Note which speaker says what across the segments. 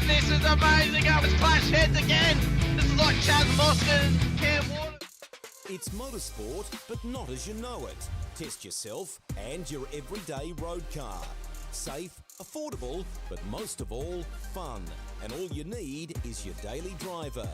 Speaker 1: This is amazing. It's clash heads again. This is like Chaz Mostyn, Cam Water.
Speaker 2: It's motorsport, but not as you know it. Test yourself and your everyday road car. Safe, affordable, but most of all, fun. And all you need is your daily driver.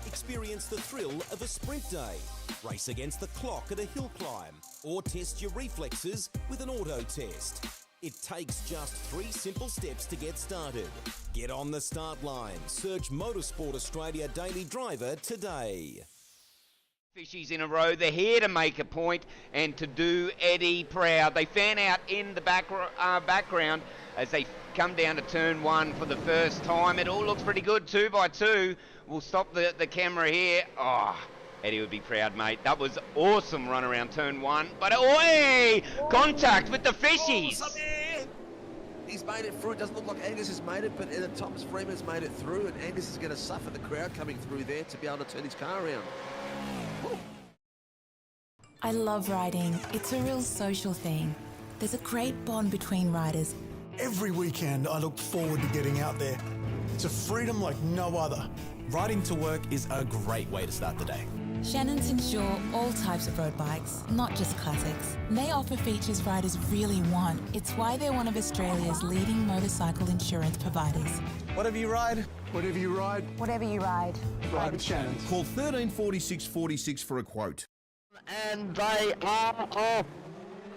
Speaker 2: Experience the thrill of a sprint day. Race against the clock at a hill climb. Or test your reflexes with an auto test. It takes just 3 simple steps to get started. Get on the start line. Search Motorsport Australia Daily Driver today.
Speaker 3: Fishies in a row. They're here to make a point and to do Eddie proud. They fan out in the background as they come down to turn 1 for the first time. It all looks pretty good, 2 by 2. We'll stop the camera here. Oh, Eddie would be proud, mate. That was awesome run around turn 1. But, oi! Contact with the fishies!
Speaker 4: He's made it through. It doesn't look like Angus has made it, but Thomas Freeman's made it through, and Angus is going to suffer the crowd coming through there to be able to turn his car around. Woo.
Speaker 5: I love riding. It's a real social thing. There's a great bond between riders.
Speaker 6: Every weekend I look forward to getting out there. It's a freedom like no other.
Speaker 7: Riding to work is a great way to start the day.
Speaker 5: Shannons insure all types of road bikes, not just classics. They offer features riders really want. It's why they're one of Australia's leading motorcycle insurance providers.
Speaker 6: Whatever you ride, whatever you ride,
Speaker 8: Whatever you ride.
Speaker 6: ride with Shannons.
Speaker 9: Call 134646 for a quote.
Speaker 10: And they are off.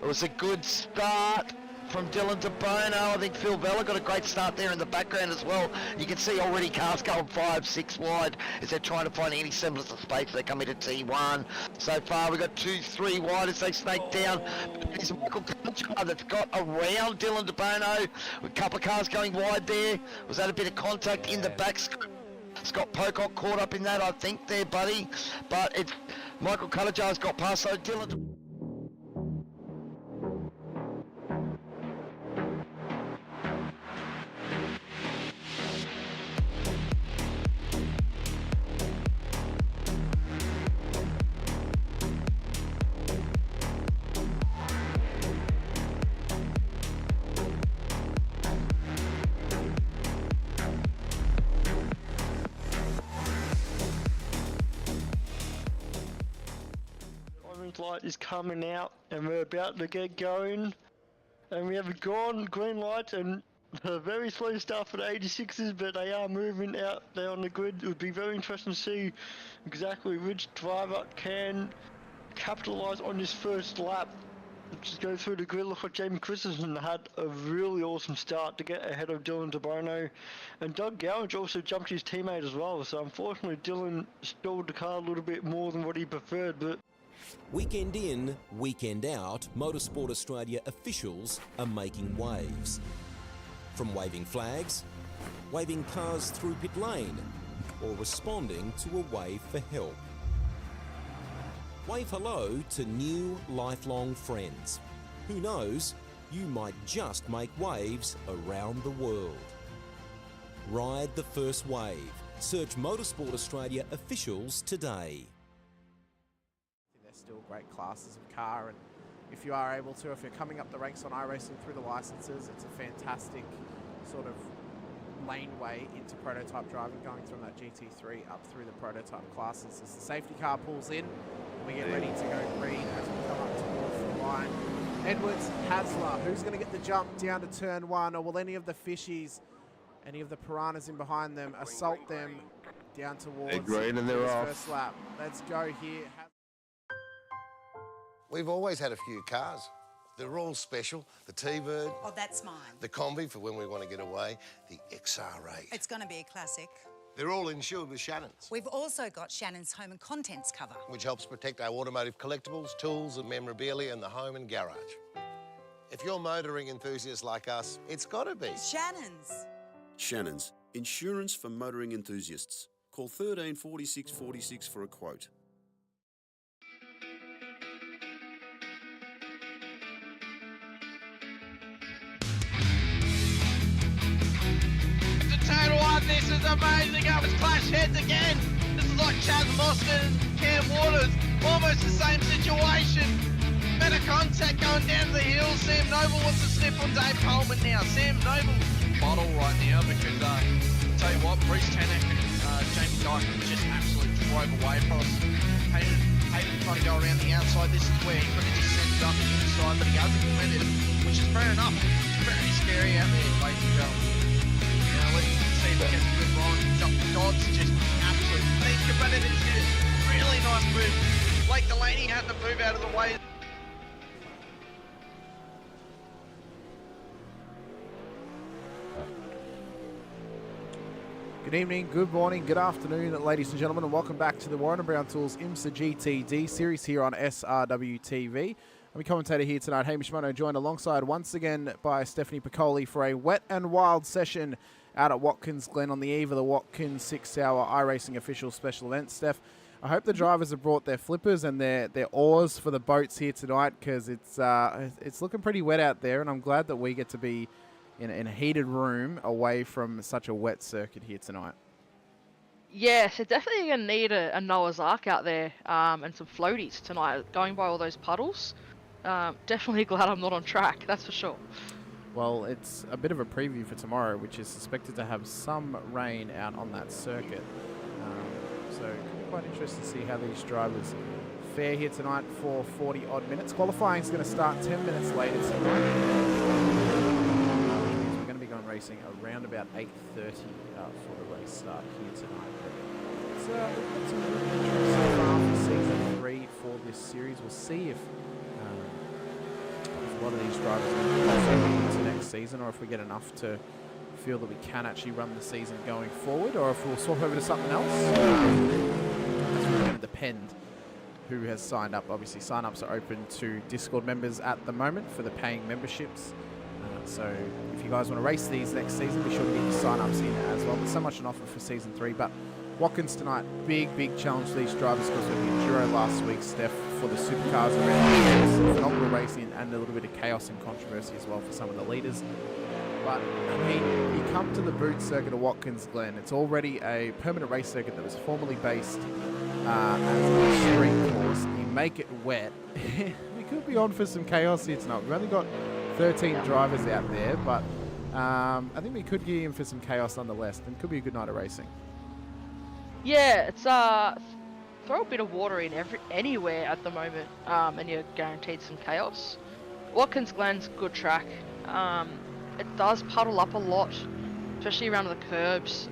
Speaker 10: It was a good start from Dylan de Bono. I think Phil Vella got a great start there in the background as well. You can see already cars going 5, 6 wide as they're trying to find any semblance of space. They come into T1. So far we've got 2, 3 wide as they snake down. There's Michael Conchar that's got around Dylan de Bono. A couple of cars going wide there. Was that a bit of contact in the back? Scott Pocock caught up in that, I think, there, buddy. But it's Michael Cuttajar's got past, so Dylan...
Speaker 11: light is coming out and we're about to get going, and we have a green light and a very slow start for the 86s, but they are moving out there on the grid. It would be very interesting to see exactly which driver can capitalise on this first lap. Just go through the grid. Look like Jamie Christensen had a really awesome start to get ahead of Dylan de Bono, and Doug Gowage also jumped his teammate as well, so unfortunately Dylan stalled the car a little bit more than what he preferred. But
Speaker 2: Weekend in, weekend out, Motorsport Australia officials are making waves. From waving flags, waving cars through pit lane, or responding to a wave for help. Wave hello to new lifelong friends. Who knows, you might just make waves around the world. Ride the first wave. Search Motorsport Australia officials today.
Speaker 12: Still great classes of car, and if you are able to, if you're coming up the ranks on iRacing through the licenses, it's a fantastic sort of laneway into prototype driving, going from that GT3 up through the prototype classes. As the safety car pulls in and we get ready to go green as we come up towards the line. Edwards, Hasler, who's going to get the jump down to turn 1, or will any of the fishies, any of the piranhas in behind them, assault them down towards
Speaker 9: green and they're off.
Speaker 12: First lap. Let's go here.
Speaker 13: We've always had a few cars. They're all special. The T-Bird.
Speaker 8: Oh, that's mine.
Speaker 13: The Combi for when we want to get away. The XR8.
Speaker 8: It's going to be a classic.
Speaker 13: They're all insured with Shannons.
Speaker 8: We've also got Shannon's home and contents cover,
Speaker 13: which helps protect our automotive collectibles, tools and memorabilia in the home and garage. If you're motoring enthusiasts like us, it's got to be
Speaker 8: Shannon's.
Speaker 14: Shannon's, insurance for motoring enthusiasts. Call 134646 for a quote.
Speaker 1: This is amazing. It's clash heads again. This is like Chaz Mostyn, Cam Waters. Almost the same situation. Better contact going down the hill. Sam Noble wants to sniff on Dave Coleman now. Sam Noble bottle right now because tell you what, Bruce Tenek and Jamie Dyke just absolutely drove away from us. Hayden trying to go around the outside. This is where he could have just sent it up the inside, but he hasn't committed, which is fair enough. It's very scary out there, ladies and gentlemen. Let's see if we get a good run. Dodds just absolute think about it. It's a really nice move. Blake Delaney had to move out of the way.
Speaker 12: Good evening, good morning, good afternoon, ladies and gentlemen, and welcome back to the Warren Brown Tools IMSA GTD Series here on SRW TV. I'm a commentator here tonight, Hamish Munro, joined alongside once again by Stefanie Piccoli for a wet and wild session out at Watkins Glen on the eve of the Watkins 6-hour iRacing official special event. Steph, I hope the drivers have brought their flippers and their oars for the boats here tonight, because it's looking pretty wet out there, and I'm glad that we get to be in a heated room away from such a wet circuit here tonight.
Speaker 15: Yes, they're definitely going to need a Noah's Ark out there and some floaties tonight, going by all those puddles. Definitely glad I'm not on track, that's for sure. Well, it's a bit of a preview for tomorrow, which is suspected to have some rain out on that circuit. So it could be quite interesting to see how these drivers fare here tonight for 40-odd minutes. Qualifying is going to start 10 minutes later tonight. Racing around about 8:30 for the race start here tonight. We've got some really interesting so far for season 3 for this series. We'll see if a lot of these drivers are going to go into next season, or if we get enough to feel that we can actually run the season going forward, or if we'll swap over to something else. That's really going to depend who has signed up. Obviously, sign-ups are open to Discord members at the moment for the paying memberships. So if you guys want to race these next season, be sure to get your sign-ups in as well. There's so much on offer for season 3. But Watkins tonight, big challenge for these drivers, because with the Enduro last week, Steph, for the supercars around, phenomenal racing and a little bit of chaos and controversy as well for some of the leaders. But I mean, you come to the boot circuit of Watkins Glen. It's already a permanent race circuit that was formerly based as a street course. You make it wet. We could be on for some chaos here tonight. We've only got 13 drivers out there, but I think we could get in for some chaos nonetheless, and could be a good night of racing. Yeah, it's throw a bit of water in anywhere at the moment, and you're guaranteed some chaos. Watkins Glen's a good track. It does puddle up a lot, especially around the curbs,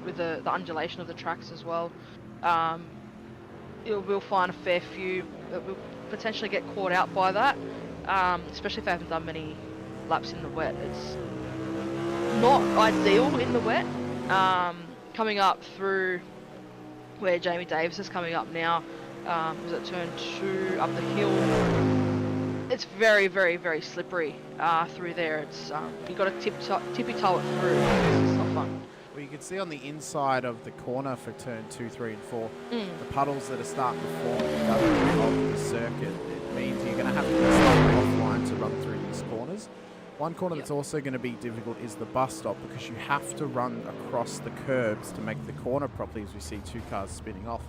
Speaker 15: with the undulation of the tracks as well. We'll find a fair few that will potentially get caught out by that. Especially if they haven't done many laps in the wet. It's not ideal in the wet. Coming up through where Jamie Davis is coming up now, was it turn 2 up the hill? It's very slippery through there. It's you got to tippy toe it through. It's not fun. Well, you can see on the inside of the corner for turn 2, 3, and 4, the puddles that are starting to form of the circuit. Means you're going to have to be slightly offline to run through these corners. One corner that's also going to be difficult is the bus stop, because you have to run across the curbs to make the corner properly, as we see 2 cars spinning off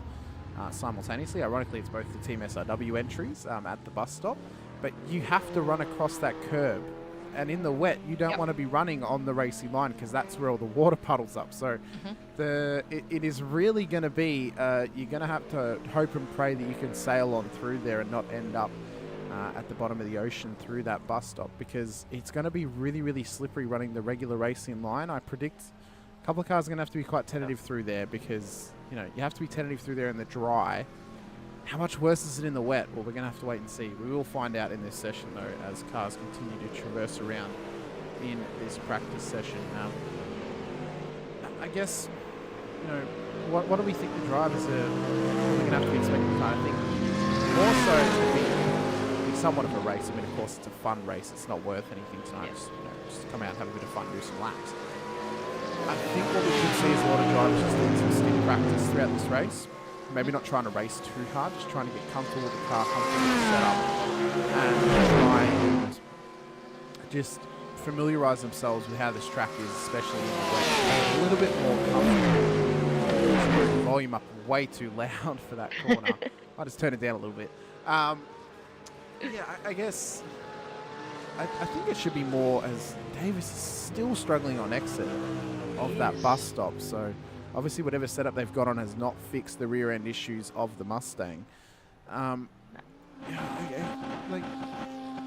Speaker 15: simultaneously. Ironically, it's both the Team SRW entries at the bus stop, but you have to run across that curb. And in the wet, you don't want to be running on the racing line, because that's where all the water puddles up. So it is really going to be, you're going to have to hope and pray that you can sail on through there and not end up at the bottom of the ocean through that bus stop, because it's going to be really slippery running the regular racing line. I predict a couple of cars are going to have to be quite tentative through there, because you have to be tentative through there in the dry. How much worse is it in the wet? Well, we're going to have to wait and see. We will find out in this session, though, as cars continue to traverse around in this practice session. I guess, what do we think the drivers are going to have to be expecting tonight? I think more so to be somewhat of a race. I mean, of course, it's a fun race. It's not worth anything tonight. Just come out and have a bit of fun, do some laps. I think what we could see is a lot of drivers just doing some stick practice throughout this race. Maybe not trying to race too hard, just trying to get comfortable with the car, comfortable with the setup, and try and just familiarise themselves with how this track is, especially in the wet. A little bit more comfortable. Just put the volume up way too loud for that corner. I just turn it down a little bit. I guess I think it should be more, as Davis is still struggling on exit.
Speaker 12: of that bus stop. So obviously whatever setup they've got on has not fixed the rear end issues of the Mustang. Like,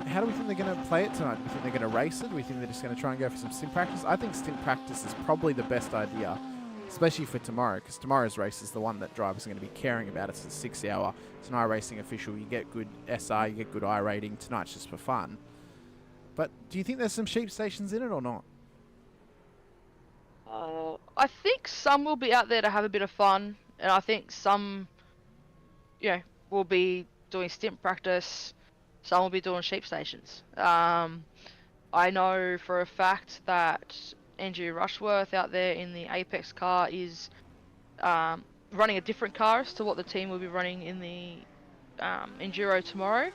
Speaker 12: how do we think they're going to play it tonight? Do we think they're going to race it? Do we think they're just going to try and go for some stint practice? I think stint practice is probably the best idea, especially for tomorrow, because tomorrow's race is the one that drivers are going to be caring about. It's a 6 hour. It's an iRacing official. You get good SR, you get good iRating. Tonight's just for fun. But do you think there's some sheep stations in it or not?
Speaker 15: I think some will be out there to have a bit of fun, and I think some, will be doing stint practice. Some will be doing sheep stations. I know for a fact that Andrew Rushworth out there in the Apex car is running a different car as to what the team will be running in the Enduro tomorrow.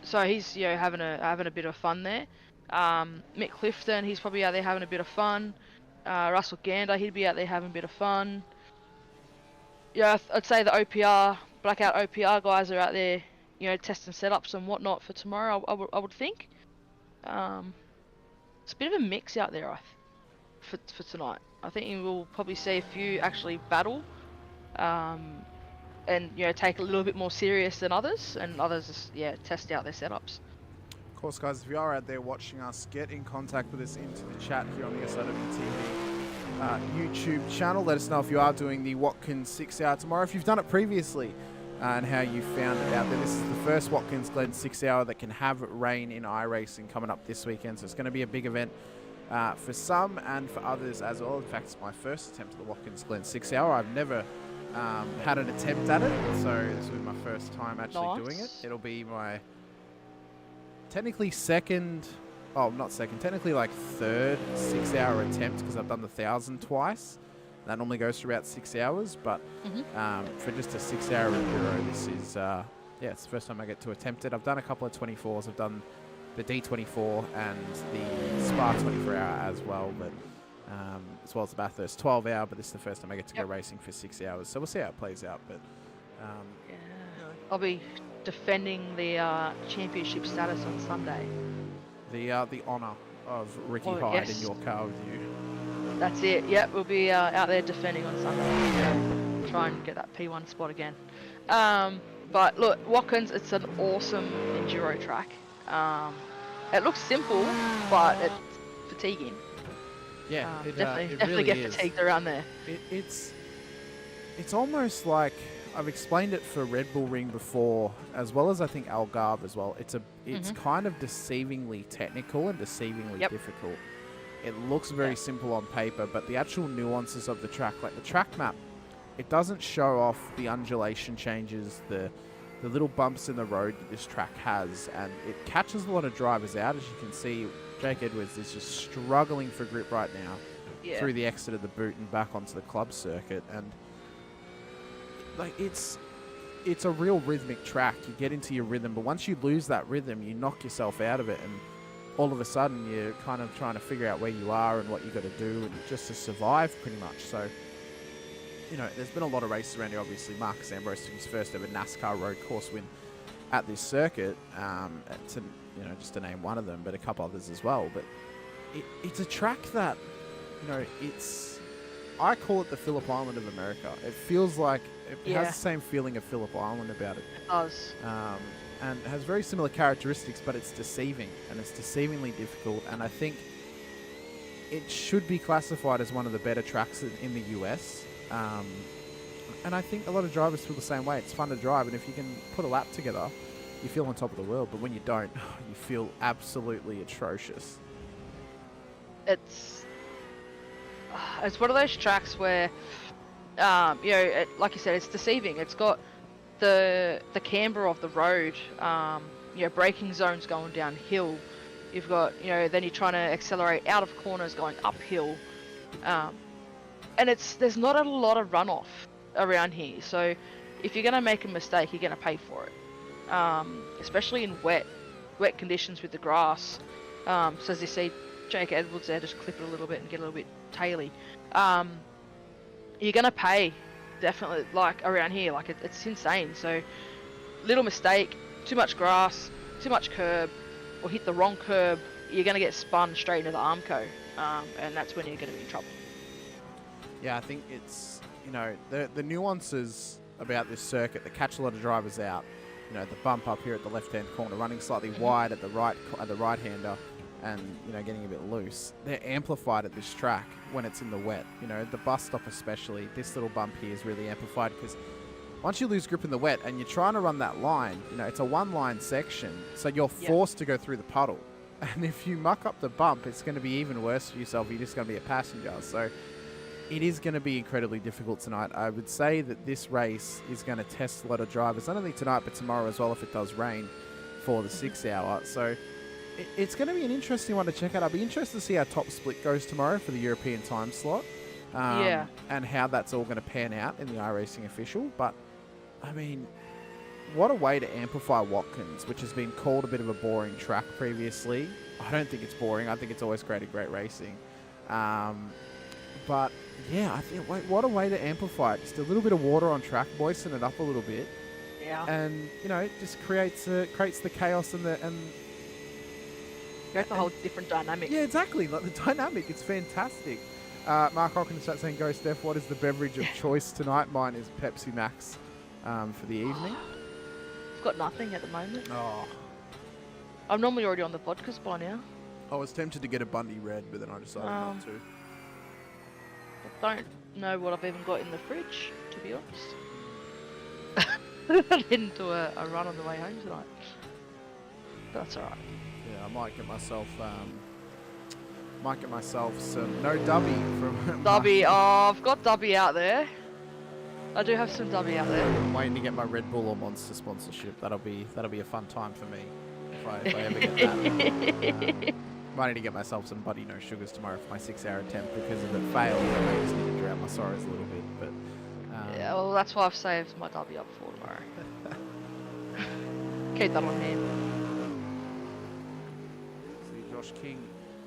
Speaker 15: So he's having a bit of fun there. Mick Clifton, he's probably out there having a bit of fun. Russell Gander, he'd be out there having a bit of fun. Yeah, I'd say the OPR, Blackout OPR guys are out there, testing setups and whatnot for tomorrow. I would think. It's a bit of a mix out there, for tonight. I think you will probably see a few actually battle, and take a little bit more serious than others, and others just test out their setups.
Speaker 12: Of course, guys, if you are out there watching us, get in contact with us into the chat here on the SRW TV YouTube channel. Let us know if you are doing the Watkins 6 hour tomorrow, if you've done it previously, and how you found it out there. This is the first Watkins Glen 6 hour that can have rain in iRacing coming up this weekend, so it's going to be a big event for some and for others as well. In fact, it's my first attempt at the Watkins Glen 6 hour. I've never had an attempt at it, so this will be my first time actually doing it. It'll be my technically technically like third 6 hour attempt, because I've done the 1,000 twice. That normally goes for about 6 hours, but for just a 6 hour enduro, this is it's the first time I get to attempt it. I've done a couple of 24s. I've done the D24 and the Spa 24 hour as well, but as well as the Bathurst 12 hour, but this is the first time I get to go racing for 6 hours, so we'll see how it plays out. But
Speaker 15: I'll be defending the championship status on Sunday.
Speaker 12: The honour of Ricky Hyde in your car with you.
Speaker 15: That's it. Yep, we'll be out there defending on Sunday. Try and get that P1 spot again. But look, Watkins, it's an awesome enduro track. It looks simple, but it's fatiguing.
Speaker 12: Yeah,
Speaker 15: definitely
Speaker 12: really
Speaker 15: get
Speaker 12: is.
Speaker 15: fatigued around there.
Speaker 12: It's almost like, I've explained it for Red Bull Ring before, as well as I think Algarve as well. It's kind of deceivingly technical and deceivingly difficult. It looks very simple on paper, but the actual nuances of the track, like the track map, it doesn't show off the undulation changes, the little bumps in the road that this track has, and it catches a lot of drivers out. As you can see, Jake Edwards is just struggling for grip right now through the exit of the boot and back onto the club circuit, and like it's a real rhythmic track. You get into your rhythm, but once you lose that rhythm, you knock yourself out of it, and all of a sudden you're kind of trying to figure out where you are and what you got to do, and just to survive pretty much. So, there's been a lot of races around here. Obviously, Marcus Ambrose took his first ever NASCAR road course win at this circuit, just to name one of them, but a couple others as well. But it's a track that, I call it the Phillip Island of America. It feels like it has the same feeling of Phillip Island about it.
Speaker 15: It does.
Speaker 12: And it has very similar characteristics, but it's deceiving, and it's deceivingly difficult. And I think it should be classified as one of the better tracks in the US. And I think a lot of drivers feel the same way. It's fun to drive, and if you can put a lap together, you feel on top of the world. But when you don't, you feel absolutely atrocious.
Speaker 15: It's one of those tracks where, like you said, it's deceiving. It's got the camber of the road, braking zones going downhill. You've got, then you're trying to accelerate out of corners going uphill. And there's not a lot of runoff around here. So if you're going to make a mistake, you're going to pay for it. Especially in wet conditions with the grass. So as you see, Jake Edwards there, just clip it a little bit and get a little bit taily. You're going to pay. Definitely, like around here, like it's insane. So little mistake, too much grass, too much curb, or hit the wrong curb, you're going to get spun straight into the Armco. and that's when you're going to be in trouble.
Speaker 12: Yeah, I think it's, the nuances about this circuit that catch a lot of drivers out. The bump up here at the left-hand corner, running slightly wide at the right-hander, and getting a bit loose. They're amplified at this track when it's in the wet. The bus stop especially, this little bump here is really amplified because once you lose grip in the wet and you're trying to run that line, it's a one-line section, so you're forced to go through the puddle. And if you muck up the bump, it's going to be even worse for yourself. You're just going to be a passenger. So it is going to be incredibly difficult tonight. I would say that this race is going to test a lot of drivers, not only tonight but tomorrow as well if it does rain for the 6 hour. So it's going to be an interesting one to check out. I'll be interested to see how top split goes tomorrow for the European time slot. And how that's all going to pan out in the iRacing official. But, I mean, what a way to amplify Watkins, which has been called a bit of a boring track previously. I don't think it's boring. I think it's always created great racing. But, yeah, I think what a way to amplify it. Just a little bit of water on track, moisten it up a little bit.
Speaker 15: Yeah.
Speaker 12: And, it just creates the chaos and
Speaker 15: That's a whole different dynamic.
Speaker 12: Yeah, exactly. Like the dynamic, it's fantastic. Mark Hawkins starts saying, "Go, Steph. What is the beverage of choice tonight?" Mine is Pepsi Max for the evening.
Speaker 15: I've got nothing at the moment.
Speaker 12: Oh.
Speaker 15: I'm normally already on the vodkas by now.
Speaker 12: I was tempted to get a Bundy Red, but then I decided not to.
Speaker 15: I don't know what I've even got in the fridge, to be honest. I didn't do a run on the way home tonight. That's alright.
Speaker 12: Yeah, I might get myself some no Dubby from
Speaker 15: Dubby. Oh, I've got Dubby out there. I do have some Dubby out there.
Speaker 12: I'm waiting to get my Red Bull or Monster sponsorship. That'll be a fun time for me if I ever get that. Might need to get myself some Buddy No Sugars tomorrow for my 6 hour attempt because if it fails, I may just need to drown my sorrows a little bit. But
Speaker 15: yeah, well, that's why I've saved my Dubby up for tomorrow. Keep that on hand.
Speaker 12: See Josh King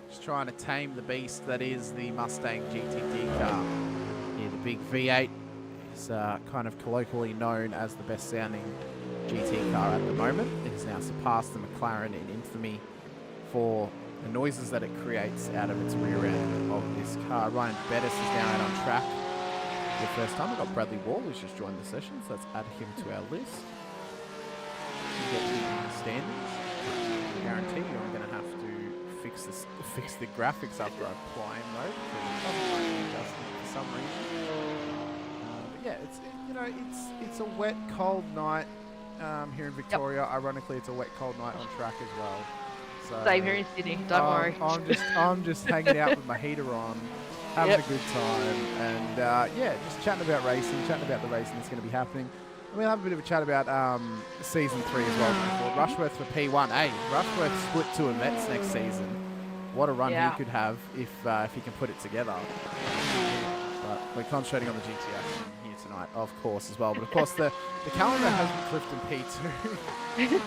Speaker 12: just trying to tame the beast that is the Mustang GTD car. Yeah, the big V8 is kind of colloquially known as the best sounding GT car at the moment. It has now surpassed the McLaren in infamy for the noises that it creates out of its rear end of this car. Ryan Bettis is now out on track for the first time. We've got Bradley Wall who's just joined the session, so let's add him to our list. Get him in the standings. I guarantee you I'm going to have to fix the graphics after I apply him though, because it doesn't like adjusting for some reason. But yeah, it's a wet, cold night here in Victoria. Yep. Ironically, it's a wet, cold night on track as well. So,
Speaker 15: same here in Sydney. Don't worry.
Speaker 12: I'm just hanging out with my heater on, having a good time, and just chatting about racing, chatting about the racing that's going to be happening. And we'll have a bit of a chat about season 3 as well. Rushworth for P1. Hey, Rushworth split 2 events next season. What a run he could have if he can put it together. But we're concentrating on the GT action here tonight, of course, as well. But of course, the calendar has Clifton P2.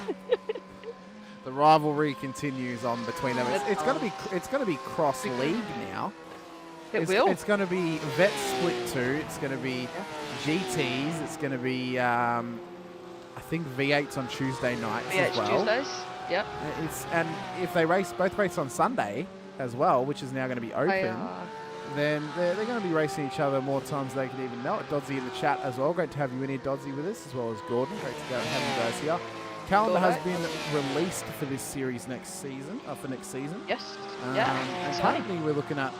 Speaker 12: The rivalry continues on between them. It's going to be cross league now. It's going to be Vet Split 2. It's going to be GTs. It's going to be I think V8s on Tuesday nights as well.
Speaker 15: Tuesdays. Yep.
Speaker 12: And if they both race on Sunday as well, which is now going to be open, then they're going to be racing each other more times than they can even know it. Dodsy in the chat as well. Great to have you in here, Dodsy, with us, as well as Gordon. Great to have you guys here. Calendar has been released for this series for next season.
Speaker 15: Yes.
Speaker 12: Apparently we're looking at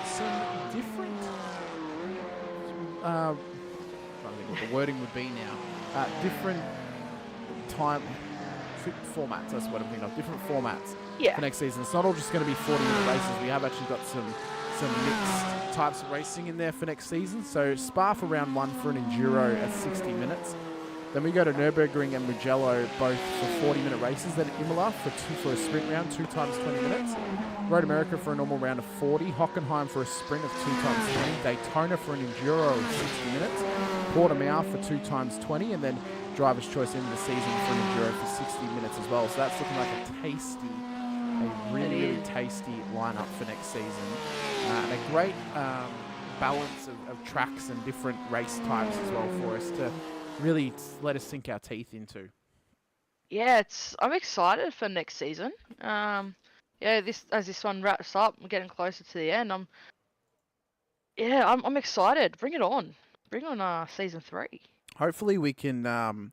Speaker 12: some different I don't think what the wording would be now. Different time formats, that's what I'm thinking of. Different formats for next season. It's not all just going to be 40-minute races. We have actually got some mixed types of racing in there for next season. So Spa for round 1 for an enduro at 60 minutes. Then we go to Nürburgring and Mugello both for 40-minute races. Then Imola for a sprint round, 2 times 20 minutes. Road America for a normal round of 40. Hockenheim for a sprint of 2 times 20. Daytona for an enduro of 60 minutes. Portimao for 2 times 20. And then Driver's Choice into the season for an enduro for 60 minutes as well. So that's looking like a really tasty lineup for next season. And a great balance of tracks and different race types as well for us to really let us sink our teeth into.
Speaker 15: Yeah, I'm excited for next season. yeah, as this one wraps up, we're getting closer to the end. I'm excited. Bring it on. Bring on season 3.
Speaker 12: Hopefully we can,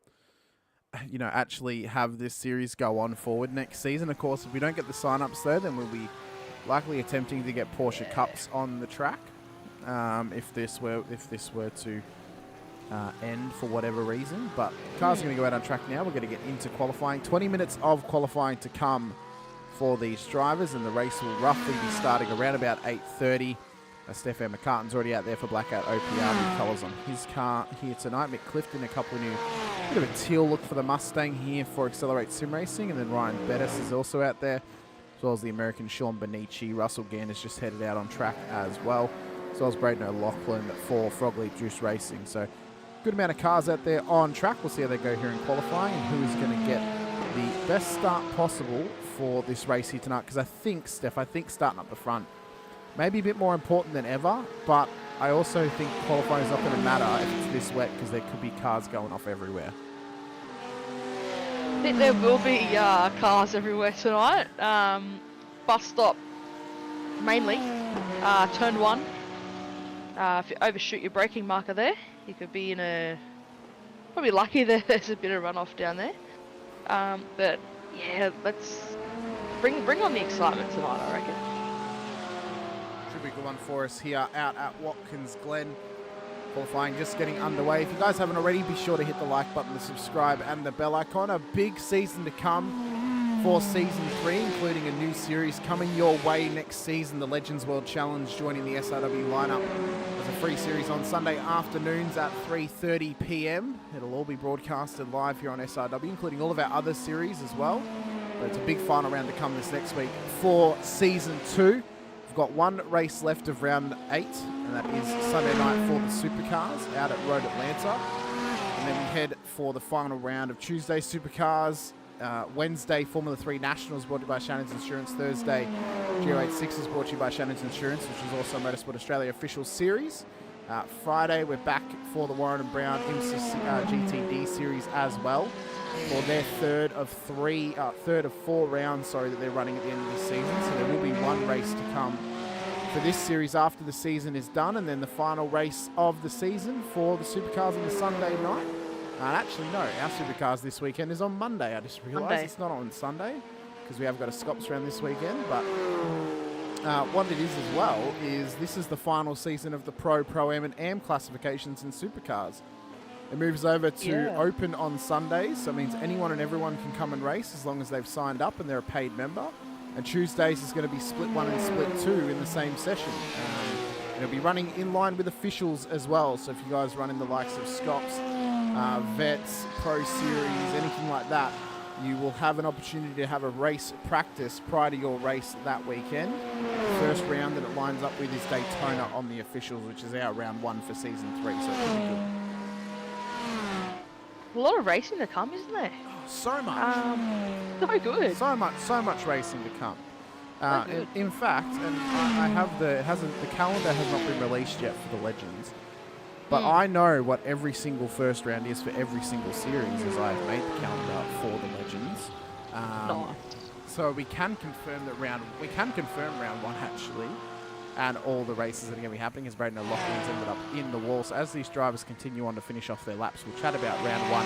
Speaker 12: actually have this series go on forward next season. Of course, if we don't get the sign-ups though, then we'll be likely attempting to get Porsche Cups on the track. If this were to end for whatever reason, but cars are going to go out on track now. We're going to get into qualifying. 20 minutes of qualifying to come for these drivers, and the race will roughly be starting around about 8:30. Stefan McCartan's already out there for Blackout OPR with colours on his car here tonight. Mick Clifton, a couple of new, bit of a teal look for the Mustang here for Accelerate Sim Racing, and then Ryan Bettis is also out there, as well as the American Sean Benici. Russell Gander's just headed out on track as well, as well as Braden O'Loughlin for Frog Leap Juice Racing. So good amount of cars out there on track. We'll see how they go here in qualifying and who is going to get the best start possible for this race here tonight, because I think starting up the front maybe a bit more important than ever, but I also think qualifying is not going to matter if it's this wet, because there could be cars going off everywhere.
Speaker 15: I think there will be cars everywhere tonight. Bus stop mainly. Turn 1. If you overshoot your braking marker there, you could be probably lucky that there's a bit of runoff down there. But yeah, let's bring on the excitement tonight, I reckon.
Speaker 12: Should be a good one for us here out at Watkins Glen. Qualifying just getting underway. If you guys haven't already, be sure to hit the like button, the subscribe and the bell icon. A big season to come for season 3, including a new series coming your way next season, the Legends World Challenge, joining the SRW lineup as a free series on Sunday afternoons at 3:30 p.m. It'll all be broadcasted live here on SRW, including all of our other series as well. But it's a big final round to come this next week for season 2. We've got one race left of round 8, and that is Sunday night for the Supercars out at Road Atlanta. And then we head for the final round of Tuesday Supercars, Wednesday Formula 3 Nationals brought to you by Shannon's Insurance, Thursday Geo86 brought to you by Shannon's Insurance, which is also Motorsport Australia official series. Friday we're back for the Warren Brown IMSA GTD Series as well, for their third of 4 rounds, that they're running at the end of this season. So there will be one race to come for this series after the season is done, and then the final race of the season for the Supercars on the Sunday night. And actually, no, our Supercars this weekend is on Monday. I just realised it's not on Sunday, because we have got a Scops round this weekend. But what it is as well is this is the final season of the Pro, Pro-Am and Am classifications in Supercars. It moves over to open on Sundays, so it means anyone and everyone can come and race as long as they've signed up and they're a paid member. And Tuesdays is going to be split 1 and split 2 in the same session. It'll be running in line with officials as well, so if you guys run in the likes of Scops, Vets, Pro Series, anything like that, you will have an opportunity to have a race practice prior to your race that weekend. The first round that it lines up with is Daytona on the officials, which is our round 1 for season 3, so it's pretty good.
Speaker 15: A lot of racing to come, isn't there?
Speaker 12: So much.
Speaker 15: So good.
Speaker 12: So much racing to come. In fact, and I have the calendar has not been released yet for the Legends, but I know what every single first round is for every single series, as I have made the calendar for the Legends. So we can confirm round 1 actually, and all the races that are going to be happening, as Braden O'Loughlin's ended up in the wall. So as these drivers continue on to finish off their laps, we'll chat about round 1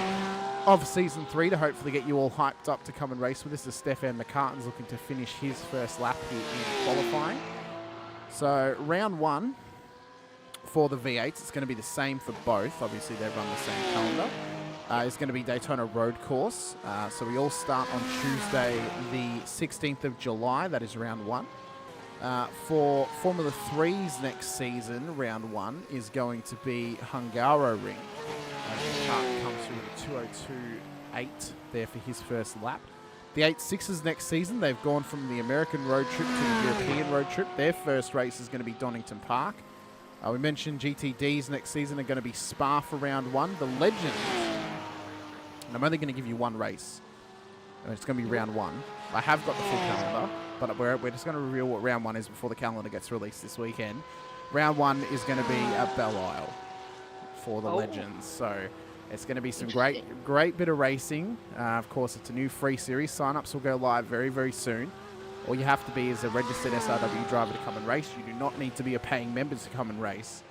Speaker 12: of season 3 to hopefully get you all hyped up to come and race with us, as Stefan McCartan's looking to finish his first lap here in qualifying. So round 1 for the V8s, it's going to be the same for both. Obviously they run the same calendar. It's going to be Daytona Road Course. So we all start on Tuesday the 16th of July. That is round 1. For Formula 3's next season, round 1 is going to be Hungaroring. McCartan comes through with a 2:02.8 there for his first lap. The 8.6s next season, they've gone from the American road trip to the European road trip. Their first race is going to be Donington Park. We mentioned GTDs next season are going to be Spa for round 1. The Legends, and I'm only going to give you one race. And it's going to be round 1. I have got the full calendar, but we're just going to reveal what round 1 is before the calendar gets released this weekend. Round 1 is going to be at Belle Isle for the Legends. So it's going to be some great bit of racing. Of course, it's a new free series. Sign-ups will go live very, very soon. All you have to be is a registered SRW driver to come and race. You do not need to be a paying member to come and race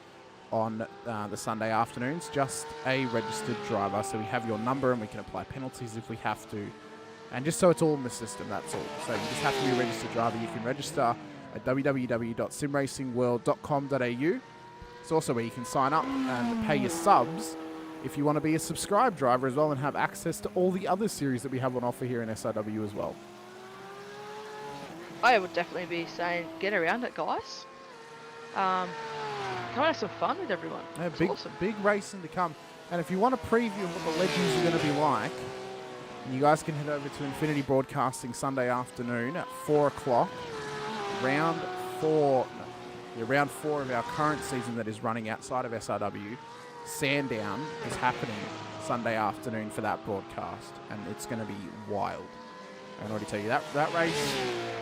Speaker 12: on the Sunday afternoons, just a registered driver. So we have your number and we can apply penalties if we have to. And just so it's all in the system, that's all. So you just have to be a registered driver. You can register at www.simracingworld.com.au. It's also where you can sign up and pay your subs if you want to be a subscribed driver as well and have access to all the other series that we have on offer here in SRW as well.
Speaker 15: I would definitely be saying, get around it, guys. Come and have some fun with everyone.
Speaker 12: Yeah,
Speaker 15: it's awesome.
Speaker 12: Big racing to come. And if you want a preview of what the legends are going to be like, you guys can head over to Infinity Broadcasting Sunday afternoon at 4 o'clock. Round 4 of our current season that is running outside of SRW. Sandown is happening Sunday afternoon for that broadcast, and it's going to be wild. I can already tell you that race,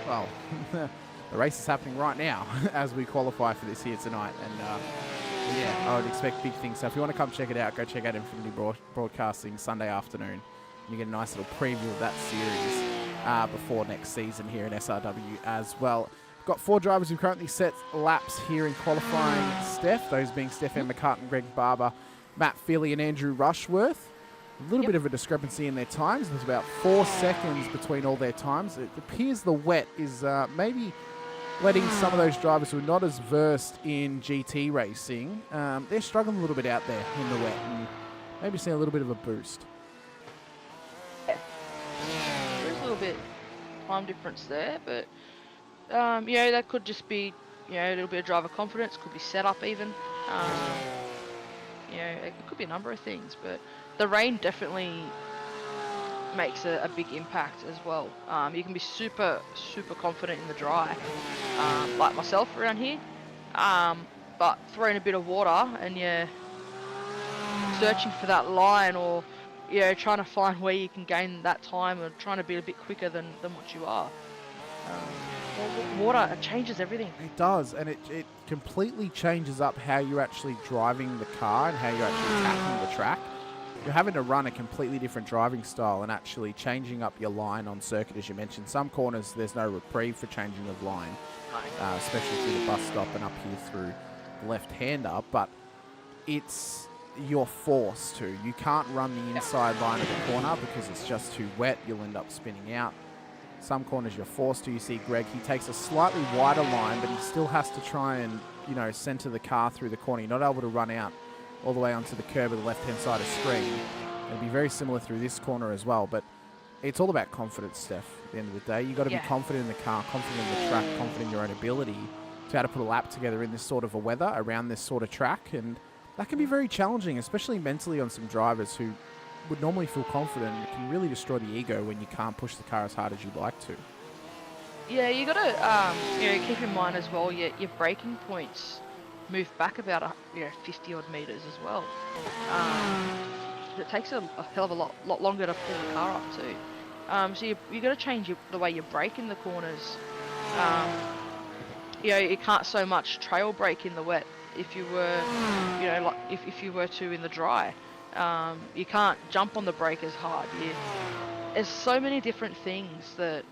Speaker 12: well, the race is happening right now as we qualify for this here tonight. And yeah, I would expect big things. So if you want to come check it out, go check out Infinity Broadcasting Sunday afternoon. You get a nice little preview of that series before next season here in SRW as well. Got 4 drivers who currently set laps here in qualifying, Steph. Those being Stefan McCartan, Greg Barber, Matt Feely and Andrew Rushworth. A little bit of a discrepancy in their times. There's about 4 seconds between all their times. It appears the wet is maybe letting some of those drivers who are not as versed in GT racing, they're struggling a little bit out there in the wet and maybe seeing a little bit of a boost.
Speaker 15: Yeah. There's a little bit time difference there, but that could just be a little bit of driver confidence, could be setup even. It could be a number of things, but the rain definitely makes a big impact as well. You can be super confident in the dry, like myself around here, but throwing a bit of water and you're searching for that line, or trying to find where you can gain that time, or trying to be a bit quicker than what you are. Water, it changes everything.
Speaker 12: It does, and it completely changes up how you're actually driving the car and how you're actually attacking the track. You're having to run a completely different driving style and actually changing up your line on circuit, as you mentioned. Some corners, there's no reprieve for changing of line, especially through the bus stop and up here through the left-hander, but you're forced to. You can't run the inside line of the corner because it's just too wet. You'll end up spinning out. Some corners you're forced to. You see Greg, he takes a slightly wider line, but he still has to try and, center the car through the corner. You're not able to run out all the way onto the curb of the left-hand side of screen. It'll be very similar through this corner as well, but it's all about confidence, Steph, at the end of the day. You've got to be confident in the car, confident in the track, confident in your own ability to be able to put a lap together in this sort of a weather, around this sort of track, and that can be very challenging, especially mentally on some drivers who would normally feel confident. It can really destroy the ego when you can't push the car as hard as you'd like to.
Speaker 15: Yeah, you got to keep in mind as well, your braking points move back about 50 odd meters as well. It takes a hell of a lot longer to pull the car up too. So you got to change the way you brake in the corners. You can't so much trail brake in the wet if you were, if you were to in the dry. You can't jump on the brake as hard. There's so many different things that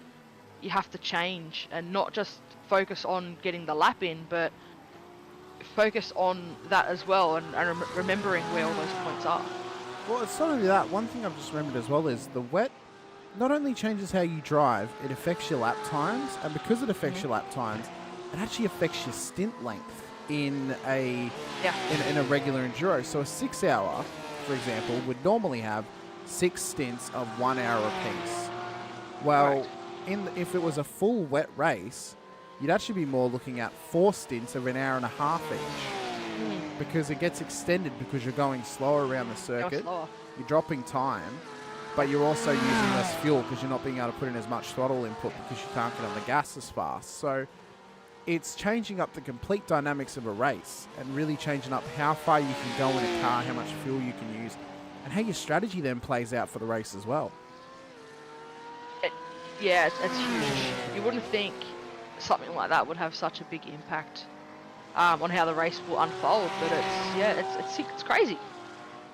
Speaker 15: you have to change, and not just focus on getting the lap in, but focus on that as well, and remembering where all those points are.
Speaker 12: Well, it's not only that. One thing I've just remembered as well is the wet not only changes how you drive, it affects your lap times, and because it affects your lap times, it actually affects your stint length in a regular enduro. So a 6 hour, for example, would normally have 6 stints of 1 hour apiece. Well, if it was a full wet race, you'd actually be more looking at 4 stints of 1.5 hours each. Because it gets extended because you're going slower around the circuit. You're dropping time, but you're also using less fuel because you're not being able to put in as much throttle input because you can't get on the gas as fast. So it's changing up the complete dynamics of a race and really changing up how far you can go in a car, how much fuel you can use, and how your strategy then plays out for the race as well.
Speaker 15: It's huge. You wouldn't think something like that would have such a big impact on how the race will unfold, but it's crazy.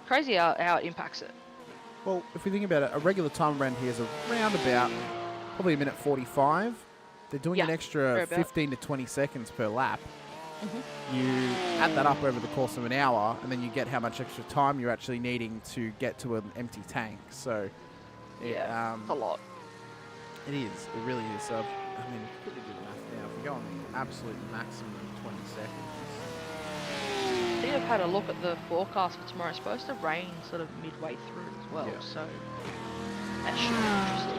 Speaker 15: Crazy how it impacts it.
Speaker 12: Well, if we think about it, a regular time around here is around about probably 1:45. They're doing an extra 15 to 20 seconds per lap. You add that up over the course of an hour, and then you get how much extra time you're actually needing to get to an empty tank. So,
Speaker 15: it's a lot.
Speaker 12: It is. It really is. So, I mean, quickly do the math now. If we go on the absolute maximum 20 seconds.
Speaker 15: I think I've had a look at the forecast for tomorrow. It's supposed to rain sort of midway through as well, so that should be interesting.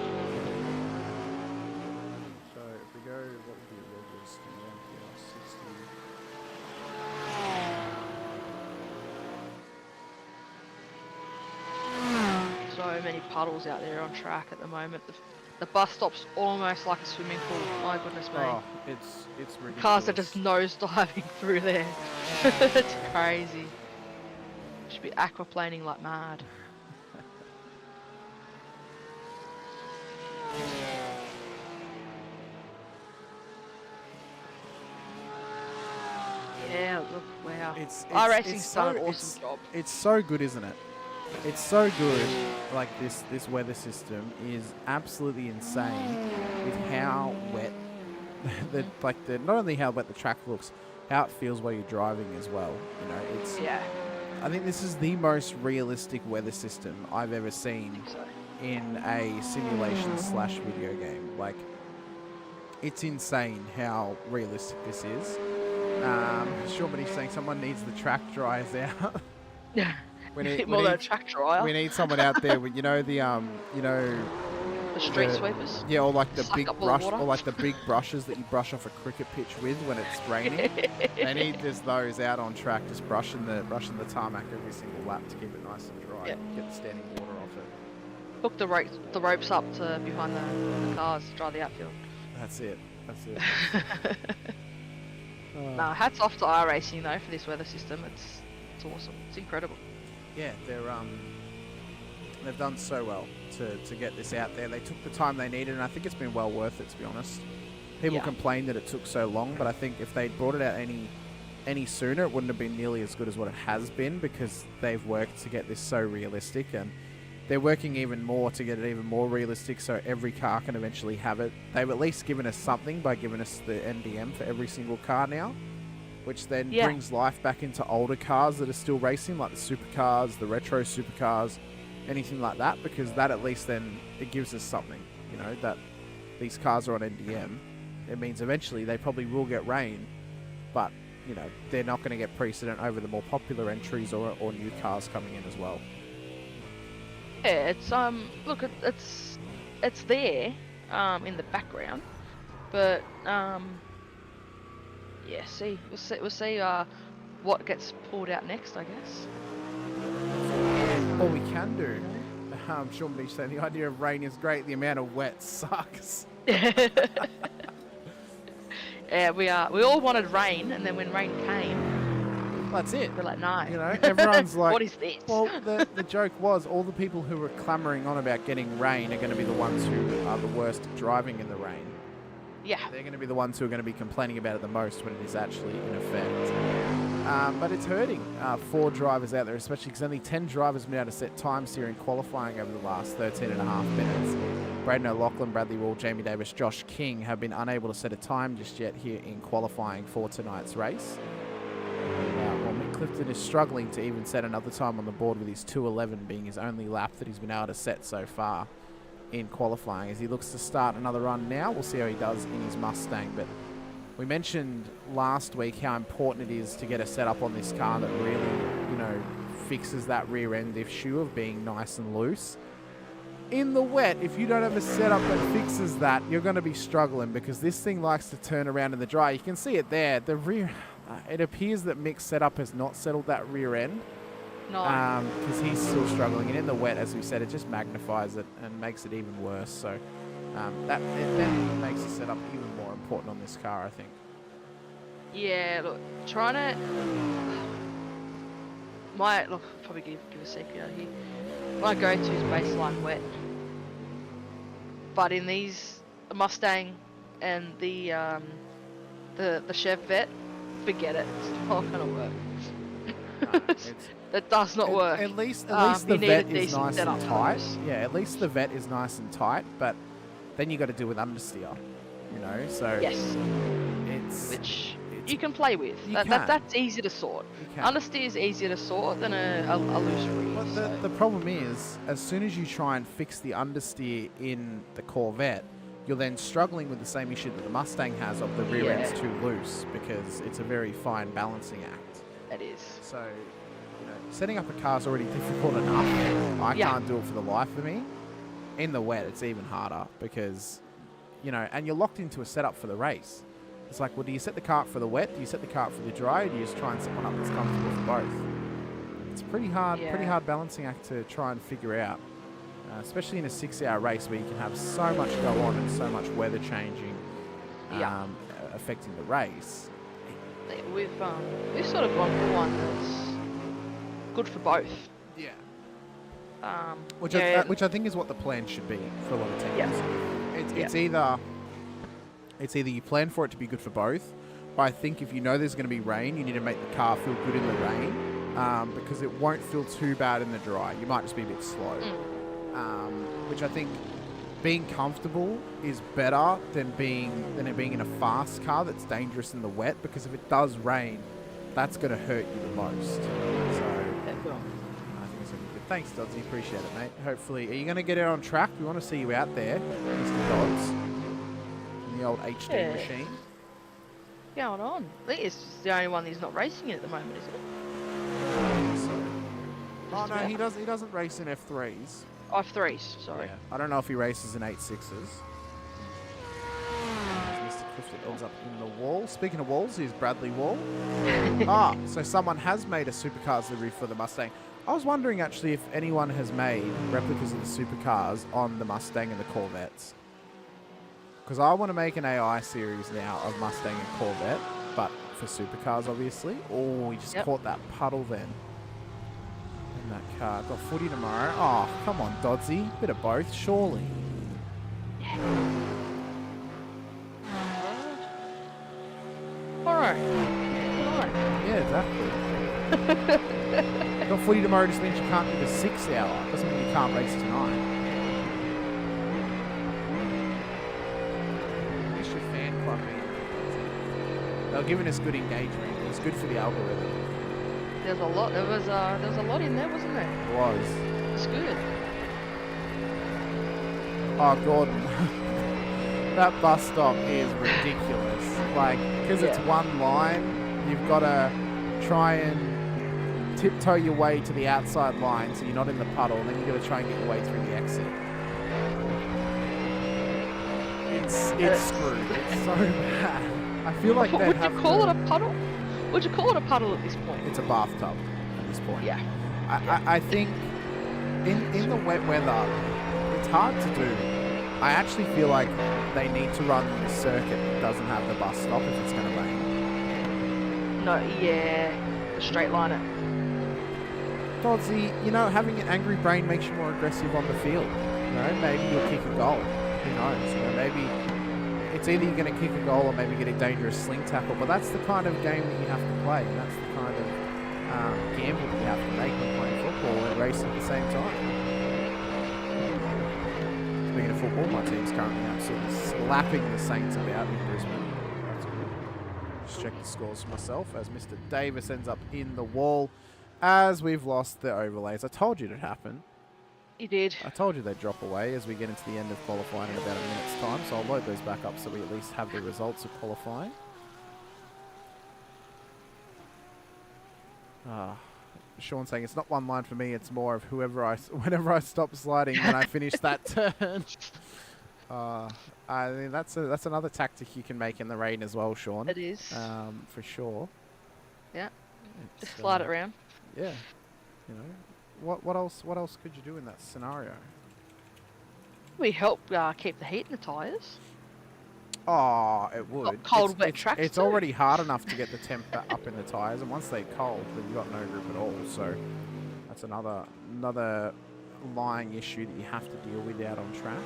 Speaker 12: So if we go, what would be the levels? 60.
Speaker 15: So many puddles out there on track at the moment. The bus stop's almost like a swimming pool. My goodness me.
Speaker 12: Oh, it's ridiculous.
Speaker 15: Cars are just nose diving through there. It's crazy. Should be aquaplaning like mad. Yeah, look, wow. iRacing's done an awesome job.
Speaker 12: It's so good, isn't it? It's so good. Like this weather system is absolutely insane with how wet not only how wet the track looks, how it feels while you're driving as well. You know, it's I think this is the most realistic weather system I've ever seen in a simulation / video game. Like, it's insane how realistic this is. Somebody's saying someone needs the track dryers out.
Speaker 15: Yeah. More than a track dryer.
Speaker 12: We need someone out there with, the
Speaker 15: street sweepers.
Speaker 12: Yeah, or like the
Speaker 15: Suck
Speaker 12: big
Speaker 15: up all
Speaker 12: brush,
Speaker 15: the water.
Speaker 12: or like the big brushes that you brush off a cricket pitch with when it's raining. They need those out on track, just brushing the tarmac every single lap to keep it nice and dry. Get the standing water off it.
Speaker 15: Hook the ropes up to behind the cars to dry the outfield.
Speaker 12: That's it.
Speaker 15: No, hats off to iRacing though for this weather system. It's awesome. It's incredible.
Speaker 12: Yeah, they've done so well to get this out there. They took the time they needed, and I think it's been well worth it, to be honest. People complain that it took so long, but I think if they'd brought it out any sooner, it wouldn't have been nearly as good as what it has been, because they've worked to get this so realistic, and they're working even more to get it even more realistic so every car can eventually have it. They've at least given us something by giving us the NDM for every single car now, which then brings life back into older cars that are still racing, like the supercars, the retro supercars, anything like that, because that at least then it gives us something, that these cars are on NDM. It means eventually they probably will get rain, but they're not going to get precedent over the more popular entries or new cars coming in as well.
Speaker 15: Yeah, it's look, it's there in the background, but yeah, we'll see what gets pulled out next, I guess.
Speaker 12: All we can do, Sean Beach saying the idea of rain is great, the amount of wet sucks.
Speaker 15: Yeah, we all wanted rain, and then when rain came,
Speaker 12: that's it.
Speaker 15: We're like, no.
Speaker 12: Everyone's like,
Speaker 15: what is this?
Speaker 12: Well, the joke was all the people who were clamoring on about getting rain are going to be the ones who are the worst at driving in the rain.
Speaker 15: Yeah.
Speaker 12: They're going to be the ones who are going to be complaining about it the most when it is actually in effect. But it's hurting 4 drivers out there, especially because only 10 drivers have been able to set times here in qualifying over the last 13 and a half minutes. Braden O'Loughlin, Bradley Wall, Jamie Davis, Josh King have been unable to set a time just yet here in qualifying for tonight's race. Well, Mick Clifton is struggling to even set another time on the board, with his 2:11 being his only lap that he's been able to set so far in qualifying. As he looks to start another run now, we'll see how he does in his Mustang. But we mentioned last week how important it is to get a setup on this car that really, fixes that rear end issue of being nice and loose. In the wet, if you don't have a setup that fixes that, you're going to be struggling, because this thing likes to turn around in the dry. You can see it there. The rear, it appears that Mick's setup has not settled that rear end.
Speaker 15: No.
Speaker 12: Because he's still struggling, and in the wet, as we said, it just magnifies it and makes it even worse. So that it then makes the setup even more important on this car, I think.
Speaker 15: Yeah, look, probably give a secret out here. My go-to is baseline wet, but in these Mustang and the Chevette, forget it. It's not gonna work. That does not work.
Speaker 12: At least the vet is nice and tight.
Speaker 15: Times.
Speaker 12: Yeah, at least the vet is nice and tight, but then you got to deal with understeer. you know. So
Speaker 15: yes,
Speaker 12: it's
Speaker 15: you can play with. That's easy to sort. Understeer is easier to sort than a loose rear.
Speaker 12: But the problem is, as soon as you try and fix the understeer in the Corvette, you're then struggling with the same issue that the Mustang has of the rear end's too loose, because it's a very fine balancing act.
Speaker 15: It is.
Speaker 12: So, you know, setting up a car is already difficult enough. I can't do it for the life of me. In the wet, it's even harder because, you know, and you're locked into a setup for the race. It's like, well, do you set the car up for the wet? Do you set the car up for the dry? Or do you just try and set one up that's comfortable for both? It's pretty hard balancing act to try and figure out, especially in a 6-hour race where you can have so much go on and so much weather changing, affecting the race.
Speaker 15: We've sort of gone for one that's good for both.
Speaker 12: Yeah.
Speaker 15: Which
Speaker 12: I think is what the plan should be for a lot of teams. It's either you plan for it to be good for both, but I think if you know there's going to be rain, you need to make the car feel good in the rain, because it won't feel too bad in the dry. You might just be a bit slow, which I think being comfortable is better than it being in a fast car that's dangerous in the wet, because if it does rain, that's going to hurt you the most. So I think it's going to be good. Thanks, Doddsy. Appreciate it, mate. Hopefully, are you going to get out on track? We want to see you out there, Mr. Dodds. The old HD machine.
Speaker 15: Going on. I think it's the only one he's not racing in at the moment, isn't it?
Speaker 12: Oh no, he doesn't race in F3s.
Speaker 15: F3s, sorry.
Speaker 12: Yeah. I don't know if he races in 8.6s. Mr. Clifton ends up in the wall. Speaking of walls, here's Bradley Wall. So someone has made a supercars livery for the Mustang. I was wondering actually if anyone has made replicas of the supercars on the Mustang and the Corvettes. Because I want to make an AI series now of Mustang and Corvette, but for supercars, obviously. Oh, he just caught that puddle then. In that car. Got footy tomorrow. Oh, come on, Doddsy. Bit of both, surely.
Speaker 15: Alright.
Speaker 12: Yeah, exactly. Got footy tomorrow just means you can't do the 6 hour. Doesn't mean you can't race tonight. They're giving us good engagement. It was good for the algorithm.
Speaker 15: There's a lot. There was a lot in there, wasn't there?
Speaker 12: It was.
Speaker 15: It's good.
Speaker 12: Oh, Gordon. That bus stop is ridiculous. Like, because it's one line, you've got to try and tiptoe your way to the outside line so you're not in the puddle, and then you've got to try and get your way through the exit. It's screwed. It's so bad. I feel like
Speaker 15: would you call it a puddle? Would you call it a puddle at this point?
Speaker 12: It's a bathtub at this point.
Speaker 15: Yeah.
Speaker 12: I think in the wet weather, it's hard to do. I actually feel like they need to run the circuit that doesn't have the bus stop if it's going to rain.
Speaker 15: No, yeah. Straight line it.
Speaker 12: Doddsy, you know, having an angry brain makes you more aggressive on the field. You know, maybe you'll kick a goal. Who knows? You know, maybe it's either you're going to kick a goal or maybe get a dangerous sling tackle, but that's the kind of game that you have to play, and that's the kind of gamble that you have to make when playing football and racing at the same time. Speaking of football, my team's currently absolutely slapping the Saints about in Brisbane. That's good. Just check the scores for myself as Mr. Davis ends up in the wall as we've lost the overlays. I told you it'd happen.
Speaker 15: You did.
Speaker 12: I told you they'd drop away as we get into the end of qualifying in about a minute's time, so I'll load those back up so we at least have the results of qualifying. Sean saying it's not one line for me, it's more of whenever I stop sliding when I finish that turn. I mean, that's another tactic you can make in the rain as well, Sean.
Speaker 15: It is.
Speaker 12: For sure.
Speaker 15: Yeah. Just slide it around.
Speaker 12: Yeah. You know. What else could you do in that scenario?
Speaker 15: We help keep the heat in the tyres.
Speaker 12: Oh, it would.
Speaker 15: Cold, wet tracks.
Speaker 12: It's already hard enough to get the temp up in the tyres, and once they're cold, then you've got no grip at all. So that's another lying issue that you have to deal with out on track.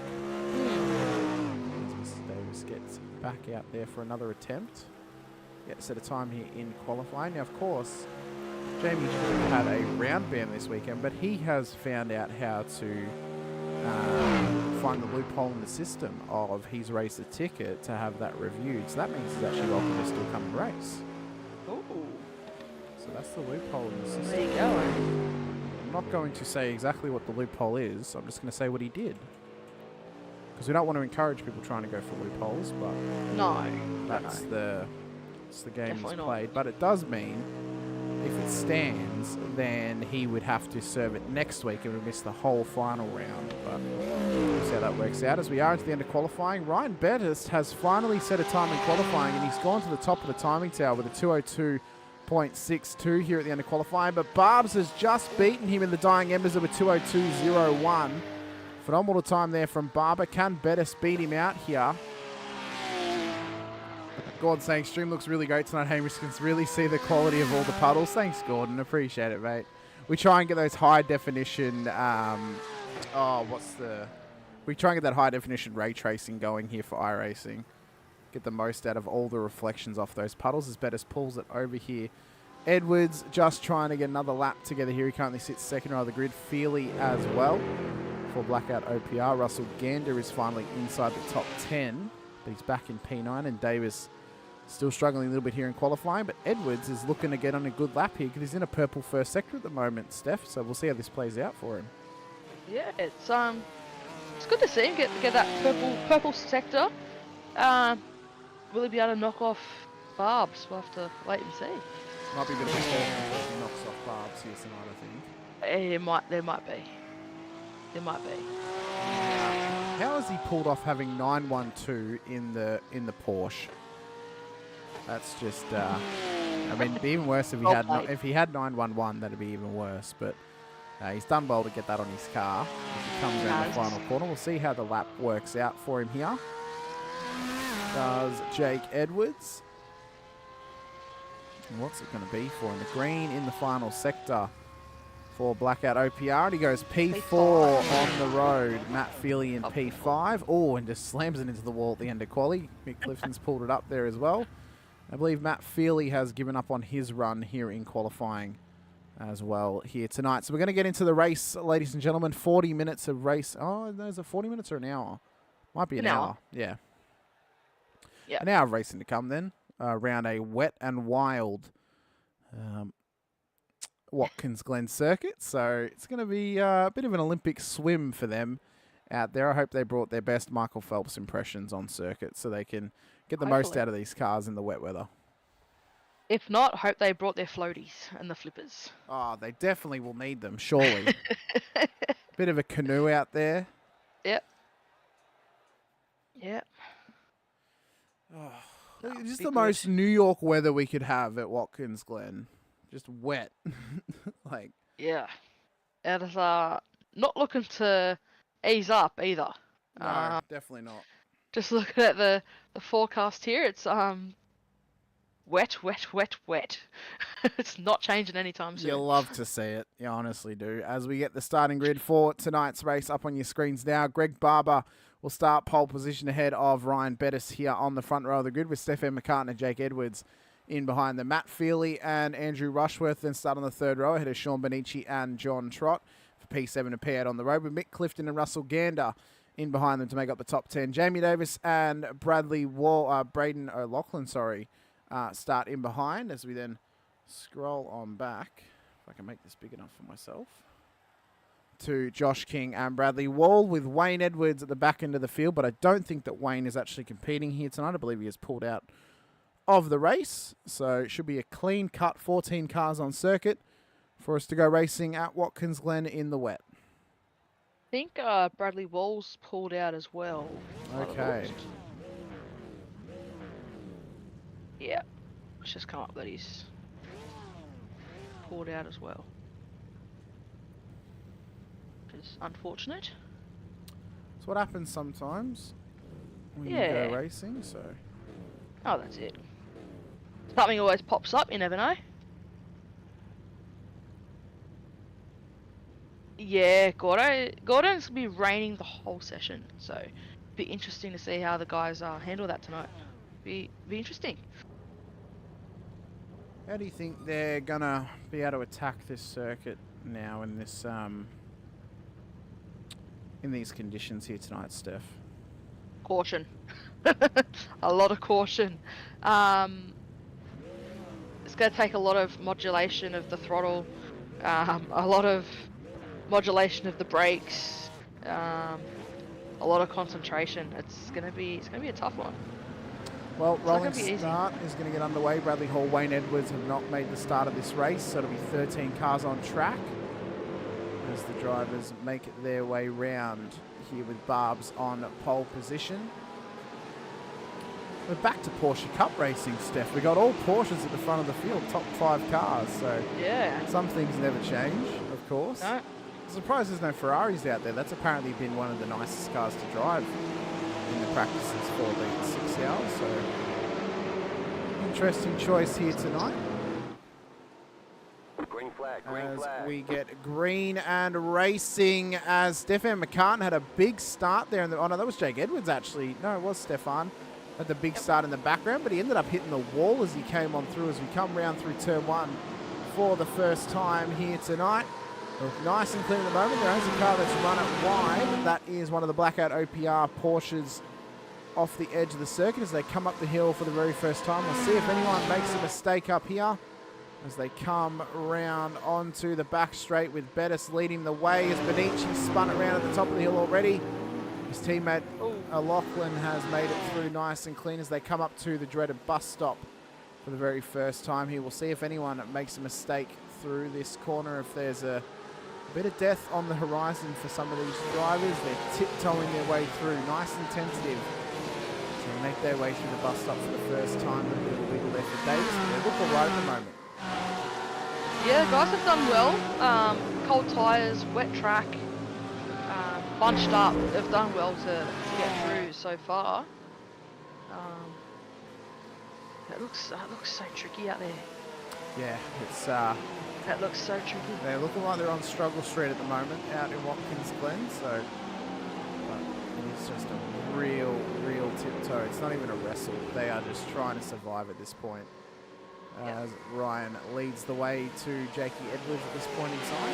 Speaker 12: As Mr. Davis gets back out there for another attempt. Get set a time here in qualifying. Now, of course, Jamie had a round ban this weekend, but he has found out how to find the loophole in the system of he's raised a ticket to have that reviewed. So that means he's actually welcome to still come and race.
Speaker 15: Ooh.
Speaker 12: So that's the loophole in the system.
Speaker 15: There you go.
Speaker 12: I'm not going to say exactly what the loophole is. I'm just going to say what he did. Because we don't want to encourage people trying to go for loopholes, but
Speaker 15: No.
Speaker 12: that's the game
Speaker 15: Definitely
Speaker 12: he's
Speaker 15: not.
Speaker 12: played. But it does mean if it stands, then he would have to serve it next week and would miss the whole final round. But we'll see how that works out. As we are into the end of qualifying, Ryan Bettis has finally set a time in qualifying, and he's gone to the top of the timing tower with a 2:02.62 here at the end of qualifying. But Barbs has just beaten him in the dying embers of a 2:02.01. Phenomenal time there from Barber. Can Bettis beat him out here? Gordon saying, stream looks really great tonight. Hamish can really see the quality of all the puddles. Thanks, Gordon. Appreciate it, mate. We try and get those high definition, we try and get that high definition ray tracing going here for iRacing. Get the most out of all the reflections off those puddles as Bettis pulls it over here. Edwards just trying to get another lap together here. He currently sits second row of the grid. Feely as well for Blackout OPR. Russell Gander is finally inside the top 10, but he's back in P9, and Davis still struggling a little bit here in qualifying, but Edwards is looking to get on a good lap here because he's in a purple first sector at the moment, Steph, so we'll see how this plays out for him.
Speaker 15: Yeah, it's good to see him get that purple sector. Will he be able to knock off Barbs? We'll have to wait and see.
Speaker 12: Might be a bit of a stall if he knocks off Barbs here tonight, I think.
Speaker 15: There might be.
Speaker 12: How has he pulled off having 912 in the Porsche? That's just, I mean, it'd be even worse if he had 911. That'd be even worse. But he's done well to get that on his car. As he comes around the final corner, we'll see how the lap works out for him here. Does Jake Edwards? And what's it going to be for him? The green in the final sector for Blackout OPR, and he goes P4 on the road. Matt Feely in P5. Oh, and just slams it into the wall at the end of quali. Mick Clifton's pulled it up there as well. I believe Matt Feely has given up on his run here in qualifying as well here tonight. So we're going to get into the race, ladies and gentlemen. 40 minutes of race. Oh, no, is it 40 minutes or an hour? Might be an hour. Yeah.
Speaker 15: Yep.
Speaker 12: An hour of racing to come then. Around a wet and wild Watkins Glen circuit. So it's going to be a bit of an Olympic swim for them out there. I hope they brought their best Michael Phelps impressions on circuit so they can get the most out of these cars in the wet weather.
Speaker 15: If not, hope they brought their floaties and the flippers.
Speaker 12: Oh, they definitely will need them, surely. Bit of a canoe out there.
Speaker 15: Yep.
Speaker 12: Oh, just the most New York weather we could have at Watkins Glen. Just wet.
Speaker 15: Yeah. And it's not looking to ease up either.
Speaker 12: No, definitely not.
Speaker 15: Just looking at the forecast here, it's wet. It's not changing anytime soon.
Speaker 12: You'll love to see it. You honestly do. As we get the starting grid for tonight's race up on your screens now, Greg Barber will start pole position ahead of Ryan Bettis here on the front row of the grid with Stefan McCartan and Jake Edwards in behind them. Matt Feely and Andrew Rushworth then start on the third row ahead of Sean Benici and John Trott for P7 and P8 on the road, with Mick Clifton and Russell Gander in behind them to make up the top 10. Jamie Davis and Braden O'Loughlin, start in behind as we then scroll on back, if I can make this big enough for myself, to Josh King and Bradley Wall with Wayne Edwards at the back end of the field, but I don't think that Wayne is actually competing here tonight. I believe he has pulled out of the race, so it should be a clean cut, 14 cars on circuit for us to go racing at Watkins Glen in the wet.
Speaker 15: I think Bradley Wall's pulled out as well.
Speaker 12: Okay.
Speaker 15: Yeah. Let's just come up that he's pulled out as well. Which is unfortunate.
Speaker 12: It's what happens sometimes when you
Speaker 15: Yeah.
Speaker 12: go racing, so.
Speaker 15: Oh, that's it. Something always pops up, you never know. Yeah, Gordon's going to be raining the whole session, so be interesting to see how the guys handle that tonight. Be interesting.
Speaker 12: How do you think they're gonna be able to attack this circuit now in this in these conditions here tonight, Steph?
Speaker 15: Caution. A lot of caution. It's going to take a lot of modulation of the throttle, a lot of modulation of the brakes, a lot of concentration. It's going to be a tough one.
Speaker 12: Well, rolling start is going to get underway. Bradley Hall, Wayne Edwards have not made the start of this race, so it'll be 13 cars on track as the drivers make their way round here with Barb's on pole position. We're back to Porsche Cup racing, Steph. We got all Porsches at the front of the field, top 5 cars, so
Speaker 15: yeah,
Speaker 12: some things never change, of course.
Speaker 15: No.
Speaker 12: I'm surprised there's no Ferraris out there. That's apparently been one of the nicest cars to drive in the practices for the 6 hours, so interesting choice here tonight.
Speaker 16: Green flag,
Speaker 12: as we get green and racing, as Stefan McCartan had a big start there. Oh no, that was Jake Edwards actually. No, it was Stefan. Had the big start in the background, but he ended up hitting the wall as he came on through as we come round through turn 1 for the first time here tonight. Look nice and clean at the moment. There is a car that's run it wide. That is one of the Blackout OPR Porsches off the edge of the circuit as they come up the hill for the very first time. We'll see if anyone makes a mistake up here as they come round onto the back straight with Bettis leading the way as Benici spun around at the top of the hill already. His teammate Lachlan has made it through nice and clean as they come up to the dreaded bus stop for the very first time here. We'll see if anyone makes a mistake through this corner, if there's a bit of death on the horizon for some of these drivers. They're tiptoeing their way through, nice and tentative. So they make their way through the bus stop for the first time. A little wiggle there for Davis, but they look all right at the moment.
Speaker 15: Yeah, the guys have done well. Cold tyres, wet track, bunched up. They've done well to get through so far. It looks so tricky out there.
Speaker 12: Yeah, it's
Speaker 15: that looks so tricky.
Speaker 12: They're looking like they're on struggle street at the moment out in Watkins Glen, so but it's just a real tiptoe. It's not even a wrestle. They are just trying to survive at this point. As Ryan leads the way to Jakey Edwards at this point in time.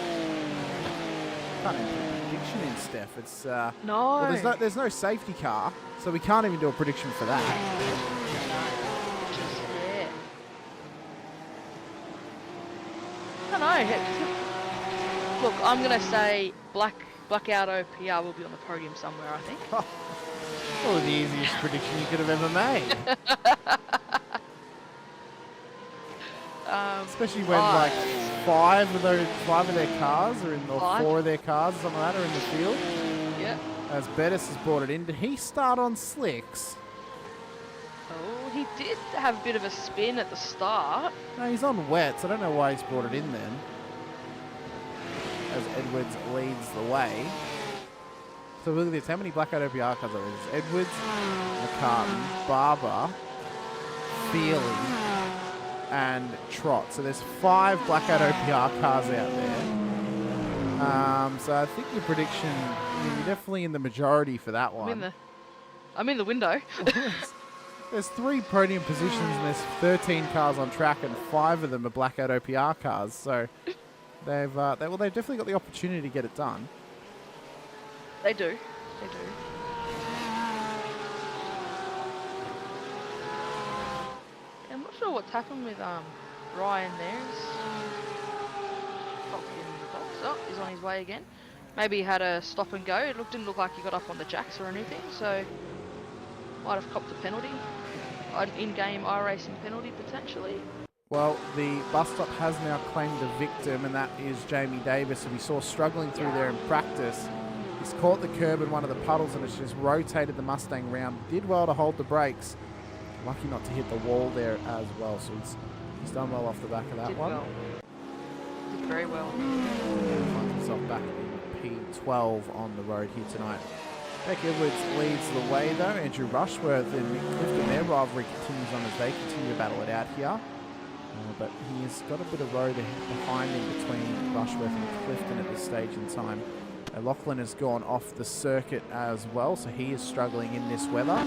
Speaker 12: Can't even put a prediction in, Steph. It's
Speaker 15: no.
Speaker 12: Well, there's no safety car, so we can't even do a prediction for that.
Speaker 15: I don't know. Look, I'm gonna say Blackout OPR will be on the podium somewhere, I think.
Speaker 12: Probably the easiest prediction you could have ever made. Especially when like five of their cars are in, or four of their cars or something like that are in the field.
Speaker 15: Yeah.
Speaker 12: As Bettis has brought it in. Did he start on slicks?
Speaker 15: Oh, he did have a bit of a spin at the start.
Speaker 12: No, he's on wets. I don't know why he's brought it in then. As Edwards leads the way. So look at this. How many Blackout OPR cars are there? There's Edwards, McCartan, Barber, Feely, and Trott. So there's 5 Blackout OPR cars out there. So I think your prediction, you're definitely in the majority for that one.
Speaker 15: I'm in the window.
Speaker 12: There's 3 podium positions and there's 13 cars on track and 5 of them are Blackout OPR cars. So they've definitely got the opportunity to get it done.
Speaker 15: They do. I'm not sure what's happened with Ryan there. Oh, he's on his way again. Maybe he had a stop and go. It didn't look like he got up on the jacks or anything, so might have copped a penalty. An in-game iRacing penalty potentially.
Speaker 12: Well, the bus stop has now claimed a victim, and that is Jamie Davis, who we saw struggling through there in practice. He's caught the curb in one of the puddles and it's just rotated the Mustang round. Did well to hold the brakes. Lucky not to hit the wall there as well, so he's done well off the back of that one.
Speaker 15: Well. Did very well.
Speaker 12: Finds himself back in P12 on the road here tonight. Beck Edwards leads the way though. Andrew Rushworth and Mick Clifton, their rivalry continues on as they continue to battle it out here. But he has got a bit of road behind him between Rushworth and Clifton at this stage in time. Lachlan has gone off the circuit as well, so he is struggling in this weather.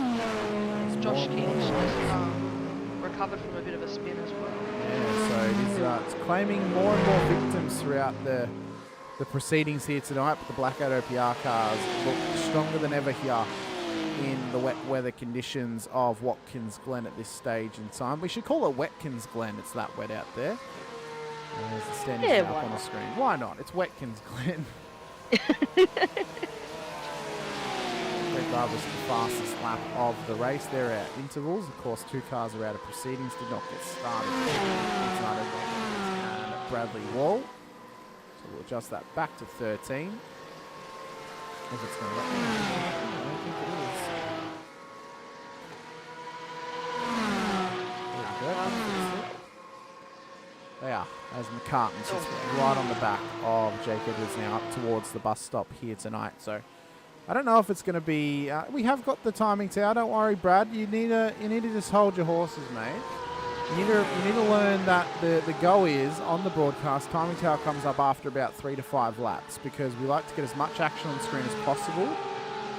Speaker 15: Josh King's just recovered from a bit of a spin as well.
Speaker 12: Yeah, so it's claiming more and more victims throughout the the proceedings here tonight, but the Blackout OPR cars look stronger than ever here in the wet weather conditions of Watkins Glen at this stage in time. We should call it Watkins Glen. It's that wet out there. There's the standings up on the screen. Why not? It's Watkins Glen. Red Drive was the fastest lap of the race. They're at intervals. Of course, 2 cars are out of proceedings. Did not get started. And Bradley Wall. So we'll adjust that back to 13. If it's going to let me. I don't think it is. There we go. They are, as McCartan sits right on the back of Jake Edwards now up towards the bus stop here tonight. So I don't know if it's going to be. We have got the timing tower. Don't worry, Brad. You need to just hold your horses, mate. You need to learn that the go is on the broadcast. Timing tower comes up after about 3 to 5 laps because we like to get as much action on screen as possible,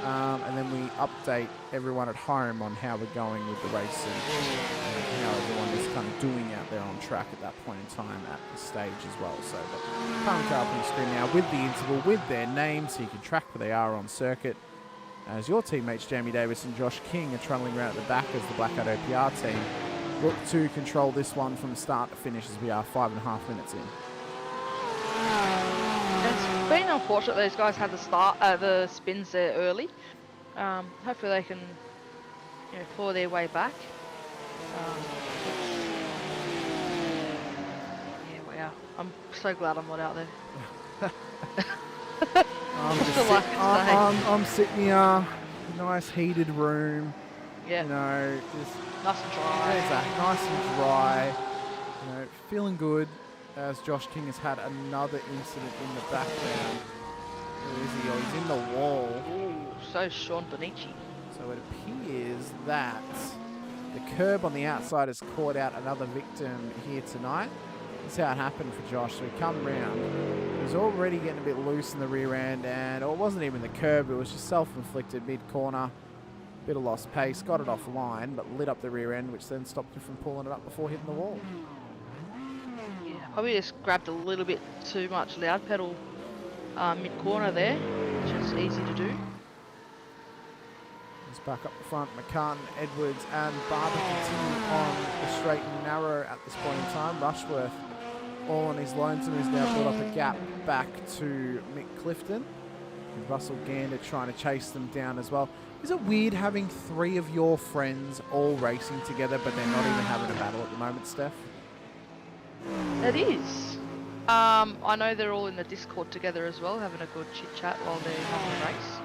Speaker 12: and then we update everyone at home on how we're going with the race and how everyone is kind of doing out there on track at that point in time at the stage as well. So the timing tower up on the screen now with the interval, with their names, so you can track where they are on circuit. As your teammates Jamie Davis and Josh King are trundling around at the back as the Blackout OPR team look to control this one from start to finish as we are 5.5 minutes in.
Speaker 15: It's been unfortunate those guys had the spins there early. Hopefully they can claw their way back. Yeah, wow. I'm so glad I'm not out there.
Speaker 12: I'm sitting here, nice heated room.
Speaker 15: Yeah.
Speaker 12: Just
Speaker 15: nice and dry.
Speaker 12: Exactly, nice and dry. Feeling good as Josh King has had another incident in the background. Where is he? Oh, he's in the wall.
Speaker 15: Ooh, so Sean Bonici.
Speaker 12: So it appears that the curb on the outside has caught out another victim here tonight. That's how it happened for Josh. So he come round. He was already getting a bit loose in the rear end, and it wasn't even the curb. It was just self-inflicted mid-corner. Bit of lost pace, got it off line, but lit up the rear end, which then stopped him from pulling it up before hitting the wall.
Speaker 15: Yeah, probably just grabbed a little bit too much loud pedal mid-corner there, which is easy to do.
Speaker 12: He's back up the front. McCartan, Edwards, and Barber continue on the straight and narrow at this point in time. Rushworth, all on his lonesome, has now built up a gap back to Mick Clifton. And Russell Gander trying to chase them down as well. Is it weird having 3 of your friends all racing together, but they're not even having a battle at the moment, Steph?
Speaker 15: It is. I know they're all in the Discord together as well, having a good chit chat while they're having a race.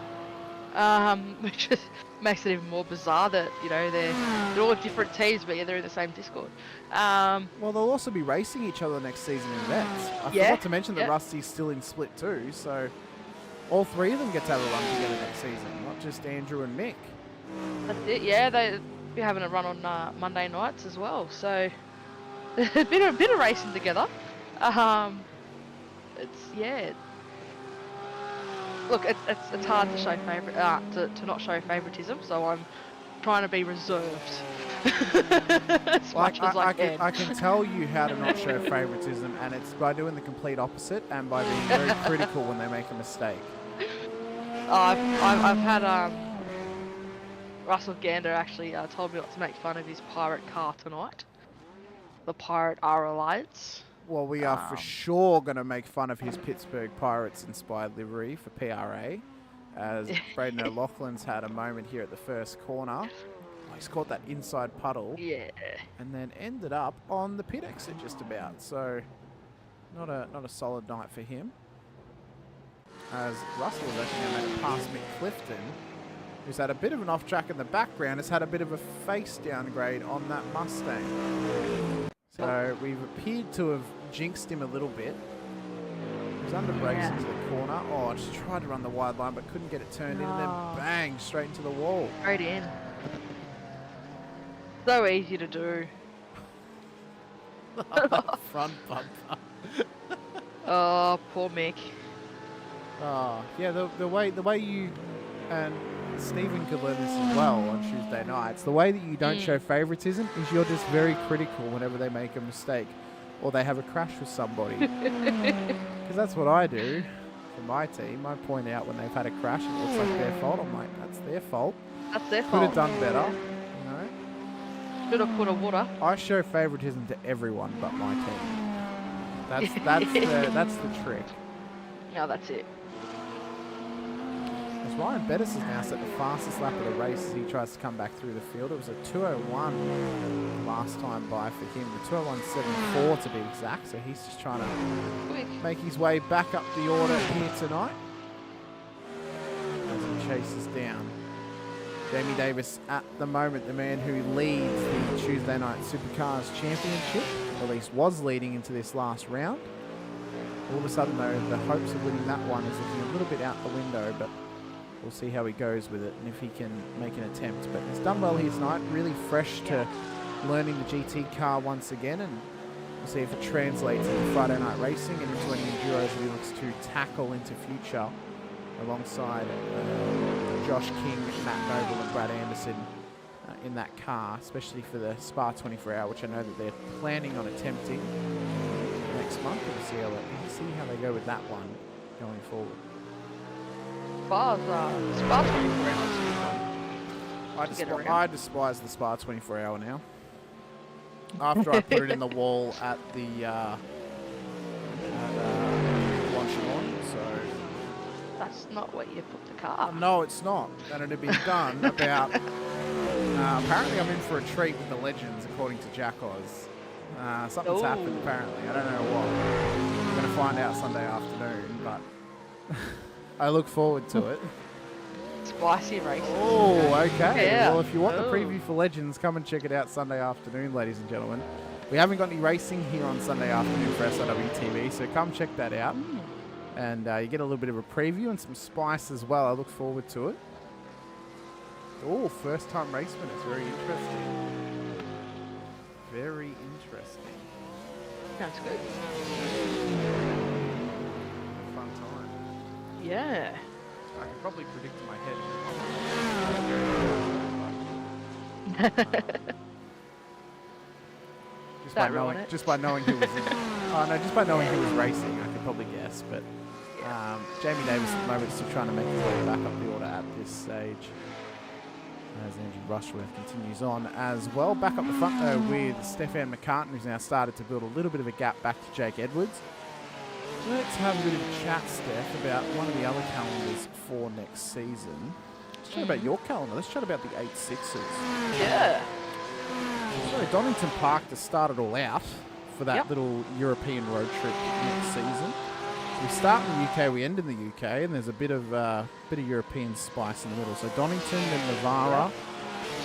Speaker 15: Which just makes it even more bizarre that they're all different teams, but yeah, they're in the same Discord.
Speaker 12: Well, they'll also be racing each other next season in vets. I forgot to mention that Rusty's still in Split 2, so all 3 of them get to have a run together next season, not just Andrew and Mick.
Speaker 15: That's it, yeah. They'll be having a run on Monday nights as well, so a bit of racing together. Look, it's hard to show to not show favoritism, so I'm trying to be reserved as much as I can.
Speaker 12: I can tell you how to not show favoritism, and it's by doing the complete opposite and by being very critical when they make a mistake.
Speaker 15: I've had Russell Gander actually told me not to make fun of his pirate car tonight. The Pirate R Alliance.
Speaker 12: Well, we are for sure going to make fun of his Pittsburgh Pirates-inspired livery for PRA, as Braden O'Loughlin's had a moment here at the first corner. He's caught that inside puddle.
Speaker 15: Yeah.
Speaker 12: And then ended up on the pit exit just about. So not a solid night for him. As Russell is actually going to make it past Mick Clifton, who's had a bit of an off track in the background, has had a bit of a face downgrade on that Mustang. So we've appeared to have jinxed him a little bit. He was under brakes into the corner. Oh, just tried to run the wide line but couldn't get it turned in, and then bang, straight into the wall.
Speaker 15: Straight in. So easy to do.
Speaker 12: Front bumper.
Speaker 15: Oh, poor Mick.
Speaker 12: Oh, yeah, the way you and Stephen could learn this as well on Tuesday nights. The way that you don't show favoritism is you're just very critical whenever they make a mistake or they have a crash with somebody. Because that's what I do. for my team. I point out when they've had a crash and it looks like their fault. I'm like, that's their fault.
Speaker 15: That's their
Speaker 12: Could
Speaker 15: fault.
Speaker 12: have done better, you know.
Speaker 15: Should have put a water.
Speaker 12: I show favouritism to everyone but my team. That's the trick.
Speaker 15: No, that's it.
Speaker 12: As Ryan Bettis has now set the fastest lap of the race as he tries to come back through the field. It was a 2:01 last time by for him. The 2:01.74 to be exact. So he's just trying to make his way back up the order here tonight. As he chases down Jamie Davis at the moment, the man who leads the Tuesday Night Supercars Championship, or at least was leading into this last round. All of a sudden, though, the hopes of winning that one is looking a little bit out the window, but we'll see how he goes with it and if he can make an attempt. But he's done well here tonight, really fresh to learning the GT car once again, and we'll see if it translates into Friday night racing and into any Enduros that he looks to tackle into future alongside Josh King, Matt Noble and Brad Anderson in that car, especially for the Spa 24 Hour, which I know that they're planning on attempting next month. We'll see how they go with that one going forward.
Speaker 15: Spa 24 hours.
Speaker 12: I despise the Spa 24 Hour now. After I put it in the wall at the Blanchimont, so...
Speaker 15: That's not where you put the car.
Speaker 12: No, it's not. And it had been done about... apparently I'm in for a treat with the legends, according to Jack Oz. Something's happened, apparently. I don't know what. I'm going to find out Sunday afternoon, but I look forward to it.
Speaker 15: Spicy racing.
Speaker 12: Oh, okay.
Speaker 15: Yeah.
Speaker 12: Well, if you want the preview for Legends, come and check it out Sunday afternoon, ladies and gentlemen. We haven't got any racing here on Sunday afternoon for SRW TV, so come check that out. And you get a little bit of a preview and some spice as well. I look forward to it. Oh, first time raceman. It's very interesting. Very interesting.
Speaker 15: Sounds good.
Speaker 12: Fun time.
Speaker 15: Yeah.
Speaker 12: I can probably predict in my head. Just by knowing who was in it. Oh no, just by knowing who was racing, I could probably guess. But Jamie Davis at the moment is still trying to make his way back up the order at this stage. As Andrew Rushworth continues on as well. Back up the front though with Stefan McCartan, who's now started to build a little bit of a gap back to Jake Edwards. Let's have a bit of a chat, Steph, about one of the other calendars for next season. Let's chat about your calendar. Let's chat about the 8-6s.
Speaker 15: Yeah.
Speaker 12: So Donington Park to start it all out for that little European road trip next season. We start in the UK, we end in the UK, and there's a bit of European spice in the middle. So Donington, then Navarra,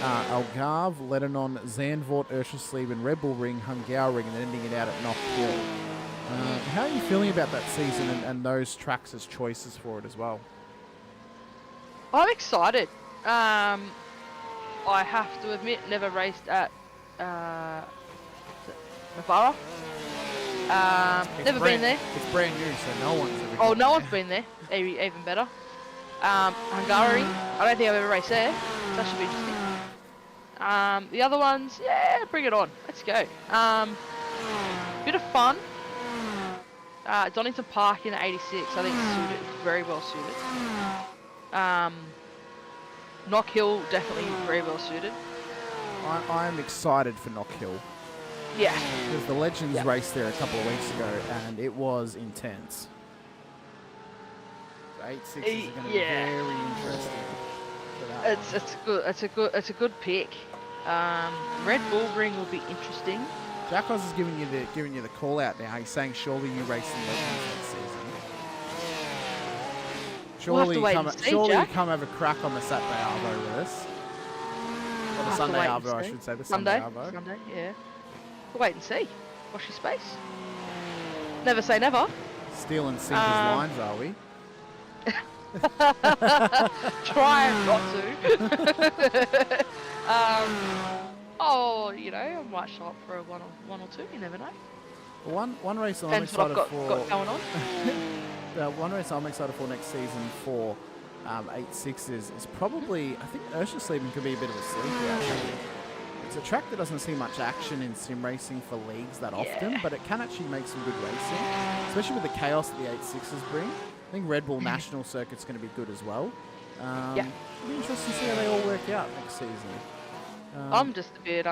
Speaker 12: Algarve, Lebanon, Zandvoort, Urschersleben, Red Bull Ring, Hungaroring, and then ending it out at Knock Hill. How are you feeling about that season and those tracks as choices for it as well?
Speaker 15: I'm excited. I have to admit, never raced at Navarra. Never been there.
Speaker 12: It's brand new, so no one's ever.
Speaker 15: Oh, no one's been there. Even better. Hungary. I don't think I've ever raced there. That should be interesting. The other ones, yeah, bring it on. Let's go. Bit of fun. Donington Park in 86, I think it's suited, very well suited. Knock Hill, definitely very well suited.
Speaker 12: I'm excited for Knock Hill.
Speaker 15: Yeah.
Speaker 12: Because the Legends raced there a couple of weeks ago and it was intense. So 8-6 is going to be very interesting.
Speaker 15: It's a good pick. Red Bull Ring will be interesting.
Speaker 12: Jack Oz is giving you the call out now. He's saying surely you race in Legends next season. Surely you come have a crack on the Saturday Arvo with us. Or the Sunday Arvo, I should say. The Sunday Arvo.
Speaker 15: Sunday, yeah. We'll wait and see. Watch your space. Never say never.
Speaker 12: Steal and sink his lines, are we?
Speaker 15: Try not to. I might show up for a one or two. You never know.
Speaker 12: One race I'm excited for.
Speaker 15: Got going on.
Speaker 12: One race I'm excited for next season for 8-6s is probably, I think Urschersleben could be a bit of a sleeper actually. it's a track that doesn't see much action in sim racing for leagues that often, but it can actually make some good racing, especially with the chaos that the 8.6s bring. I think Red Bull National Circuit's going to be good as well. It'll be interesting to see how they all work out next season.
Speaker 15: I'm just a bit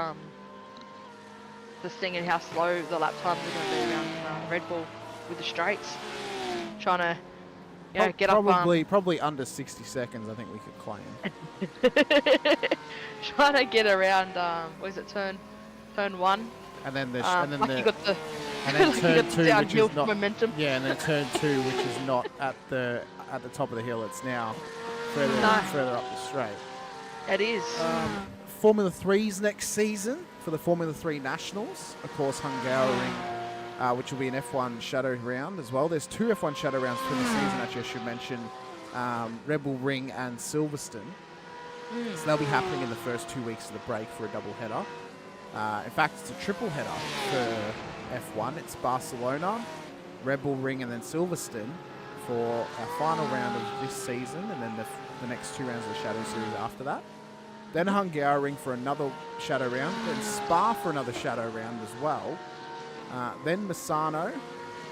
Speaker 15: just thinking how slow the lap times are going to be around Red Bull with the straights. Trying to get
Speaker 12: probably under 60 seconds, I think we could claim.
Speaker 15: Trying to get around, what is it, turn 1?
Speaker 12: And then
Speaker 15: you got the
Speaker 12: and then turn 2, which is not
Speaker 15: momentum.
Speaker 12: Yeah, and then turn 2, which is not at the top of the hill. It's now further up the straight.
Speaker 15: It is.
Speaker 12: Formula 3's next season for the Formula 3 Nationals. Of course, Hungaroring, which will be an F1 Shadow round as well. There's 2 F1 Shadow rounds for the season, actually, I should mention. Red Bull Ring and Silverstone. So they'll be happening in the first 2 weeks of the break for a double header. In fact, it's a triple header for F1. It's Barcelona, Red Bull Ring, and then Silverstone for our final round of this season, and then the next 2 rounds of the Shadow Series after that. Then Hungaroring for another Shadow round, then Spa for another Shadow round as well. Then Misano,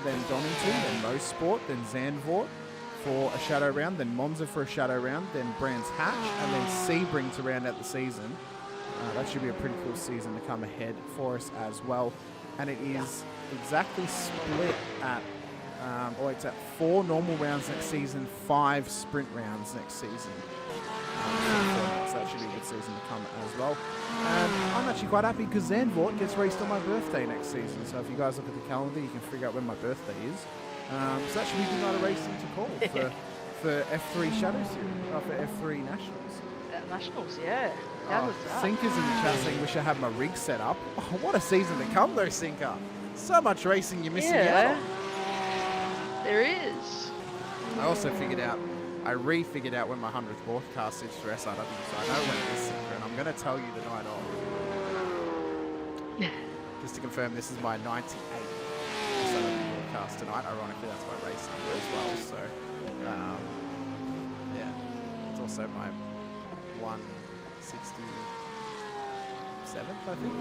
Speaker 12: then Donington, then Mosport, then Zandvoort for a Shadow round, then Monza for a Shadow round, then Brands Hatch, and then Sebring to round out the season. That should be a pretty cool season to come ahead for us as well. And it is exactly split at, it's at 4 normal rounds next season, 5 sprint rounds next season. So that should be a good season to come as well. And I'm actually quite happy because Zandvoort gets raced on my birthday next season. So if you guys look at the calendar, you can figure out when my birthday is. So that should be a good night of racing to call for F3 Shadow Series, for F3 Nationals.
Speaker 15: Nationals, yeah.
Speaker 12: Sinkers in the chat saying, wish I had my rig set up. Oh, what a season to come though, Sinker. So much racing you're missing out on.
Speaker 15: There is.
Speaker 12: I re-figured out when my 100th broadcast is for SRW, so I know when it is, Sinker, and I'm going to tell you the night of. Just to confirm, this is my 98th SRW broadcast tonight. Ironically, that's my race number as well, so it's also my 167th, I think,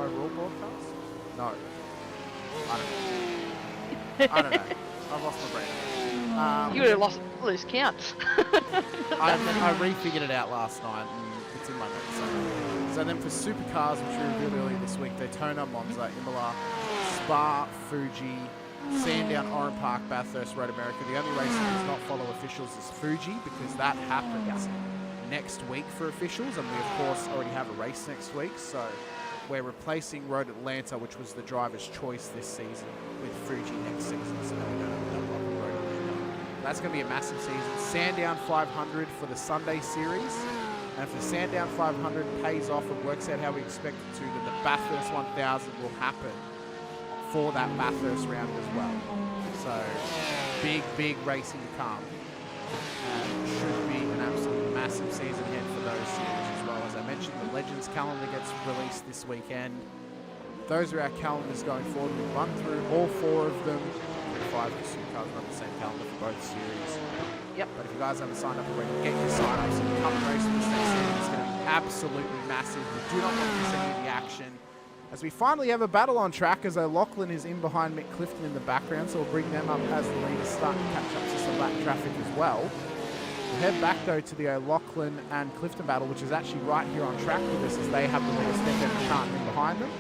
Speaker 12: overall broadcast. No, I don't know. I've lost my brain.
Speaker 15: You would have lose count.
Speaker 12: I re-figured it out last night, and it's in my notes. So then for supercars, which we revealed earlier this week, Daytona, Monza, Imola, Spa, Fuji, Sandown, Oran Park, Bathurst, Road America. The only race that does not follow officials is Fuji, because that happens next week for officials, and we of course already have a race next week, so we're replacing Road Atlanta, which was the driver's choice this season, with Fuji next season, so we don't have that block of Road Atlanta. That's going to be a massive season. Sandown 500 for the Sunday series, and if the Sandown 500 pays off and works out how we expect it to, then the Bathurst 1000 will happen for that Bathurst round as well. So big racing to come. Should be an absolute massive season ahead for those series as well. As I mentioned, the Legends calendar gets released this weekend. Those are our calendars going forward. We'll run through all 4 of them. 5 of the supercars run the same calendar for both series.
Speaker 15: Yep.
Speaker 12: But if you guys haven't signed up already, get your sign-ups and come and race this next season. It's going to be absolutely massive. We do not want to miss any of the action. As we finally have a battle on track, as O'Loughlin is in behind Mick Clifton in the background, so we'll bring them up as the leaders start to catch up to some lap traffic as well. We'll head back though to the O'Loughlin and Clifton battle, which is actually right here on track with us, as they have the leader step out and can't in behind them.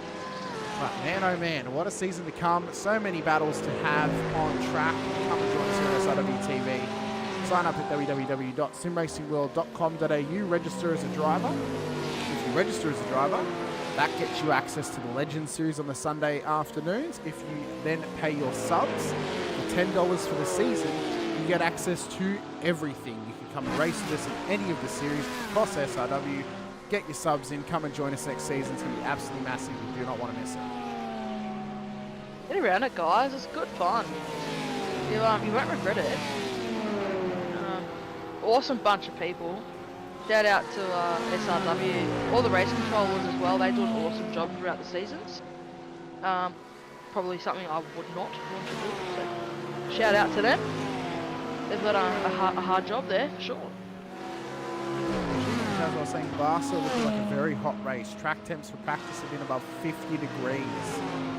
Speaker 12: But man, oh man, what a season to come. So many battles to have on track. Come and join us here on SRW TV. Sign up at www.simracingworld.com.au. Register as a driver. If you register as a driver, that gets you access to the Legends Series on the Sunday afternoons. If you then pay your subs for $10 for the season, you get access to everything. You can come and race with us in any of the series across SRW. Get your subs in, come and join us next season. It's going to be absolutely massive. You do not want to miss it.
Speaker 15: Get around it, guys. It's good fun. You won't regret it. Awesome bunch of people. Shout out to SRW, all the race controllers as well. They do an awesome job throughout the seasons. Probably something I would not want to do. So shout out to them. They've got a hard job there for sure.
Speaker 12: as I was saying, Barca looking like a very hot race. Track temps for practice have been above 50 degrees.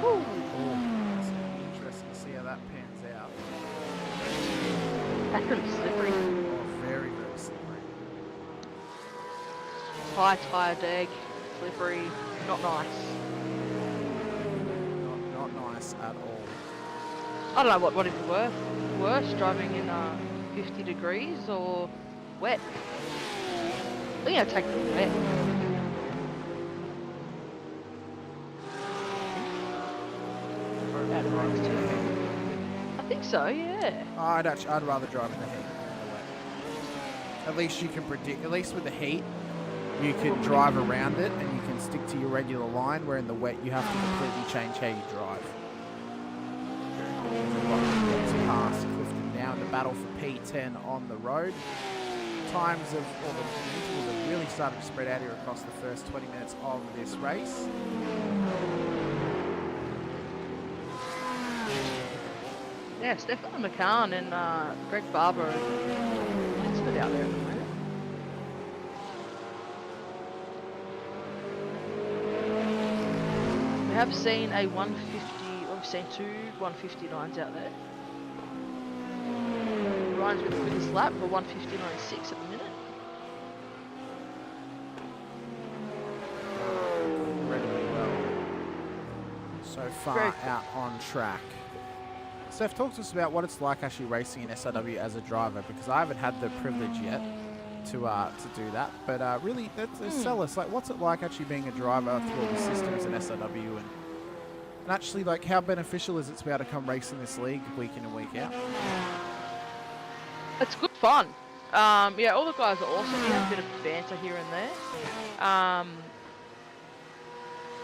Speaker 12: Woo! Oh, it's going to be interesting to see how that pans out.
Speaker 15: That's pretty slippery.
Speaker 12: Oh, very, very slippery.
Speaker 15: High tire deg, slippery, not nice.
Speaker 12: Not nice at all.
Speaker 15: I don't know what would be worse, driving in 50 degrees or wet. I think I'd take the wet. I think so, yeah.
Speaker 12: I'd rather drive in the heat than the wet. At least you can predict. At least with the heat, you can drive around it and you can stick to your regular line. Where in the wet, you have to completely change how you drive. Past Clifton now in the battle for P10 on the road. Times of, or the intervals have really started to spread out here across the first 20 minutes of this race.
Speaker 15: Yeah, Stefan McCann and Greg Barber, it's a bit out there at the moment. We have seen a 150, we've seen two 159s out there. Ryan's with the quickest lap for 159.6 at the minute.
Speaker 12: Incredibly well. So far out on track. Steph, talk to us about what it's like actually racing in SRW as a driver, because I haven't had the privilege yet to do that. But really, sell us, like, what's it like actually being a driver through all the systems in SRW, and actually, like, how beneficial is it to be able to come race in this league week in and week out?
Speaker 15: It's good fun. Yeah, all the guys are awesome. You have a bit of banter here and there.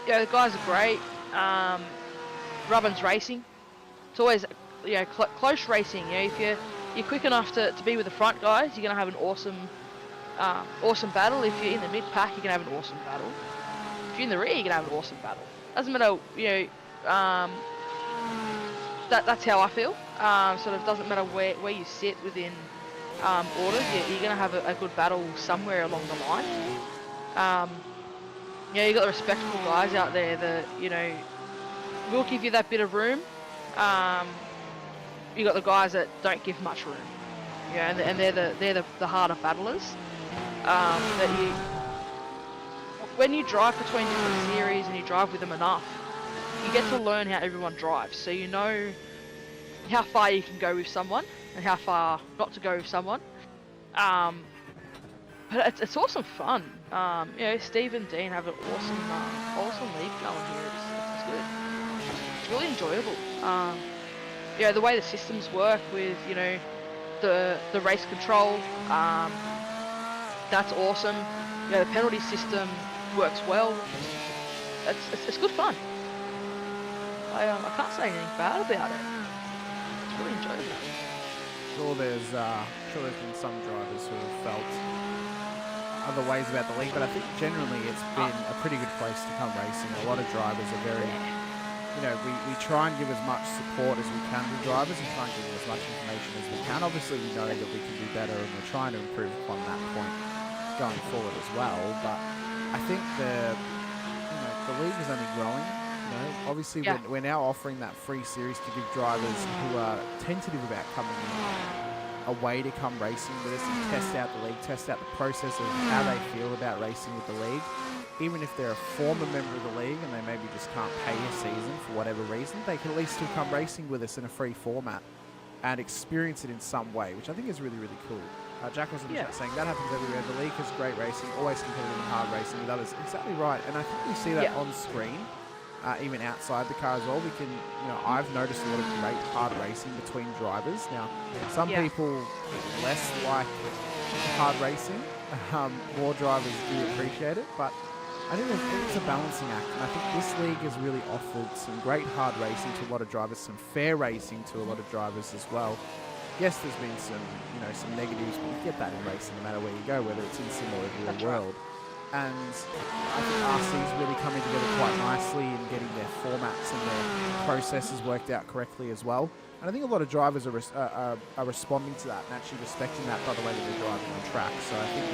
Speaker 15: Yeah, the guys are great. Rubbin's racing. It's always, you know, close racing. You know, if you're quick enough to be with the front guys, you're gonna have an awesome battle. If you're in the mid pack, you're gonna have an awesome battle. If you're in the rear, you're gonna have an awesome battle. Doesn't matter, you know. That's how I feel. Sort of doesn't matter where you sit within orders. You're going to have a good battle somewhere along the line. You know, you got the respectable guys out there that, you know, will give you that bit of room. You got the guys that don't give much room. Yeah, and they're the harder battlers. When you drive between different series and you drive with them enough, you get to learn how everyone drives, so you know how far you can go with someone and how far not to go with someone. But it's awesome fun. You know, Steve and Dean have an awesome league going here. It's good. It's really enjoyable. You know, the way the systems work with, you know, the race control, that's awesome. You know, the penalty system works well. It's good fun. I can't say anything bad about it. It's really enjoyable.
Speaker 12: Sure, there's been some drivers who have felt other ways about the league, but I think generally it's been a pretty good place to come racing. A lot of drivers are very, you know, we try and give as much support as we can to drivers and try and give them as much information as we can. Obviously, we know that we can do better, and we're trying to improve upon that point going forward as well. But I think the league is only growing. You know, obviously, we're now offering that free series to give drivers who are tentative about coming in a way to come racing with us and test out the league, test out the process of how they feel about racing with the league. Even if they're a former member of the league and they maybe just can't pay a season for whatever reason, they can at least still come racing with us in a free format and experience it in some way, which I think is really, really cool. Jack was in the chat saying that happens everywhere. The league has great racing, always competitive and hard racing with others. Exactly right, and I think we see that on screen. Even outside the car as well, we can, you know, I've noticed a lot of great hard racing between drivers. Now, some people less like hard racing, more drivers do appreciate it, but I think it's a balancing act, and I think this league has really offered some great hard racing to a lot of drivers, some fair racing to a lot of drivers as well. Yes, there's been some, you know, some negatives, but you get that in racing no matter where you go, whether it's in sim or the real world. And I think RC's really coming together quite nicely in getting their formats and their processes worked out correctly as well. And I think a lot of drivers are responding to that and actually respecting that by the way that they're driving on track. So I think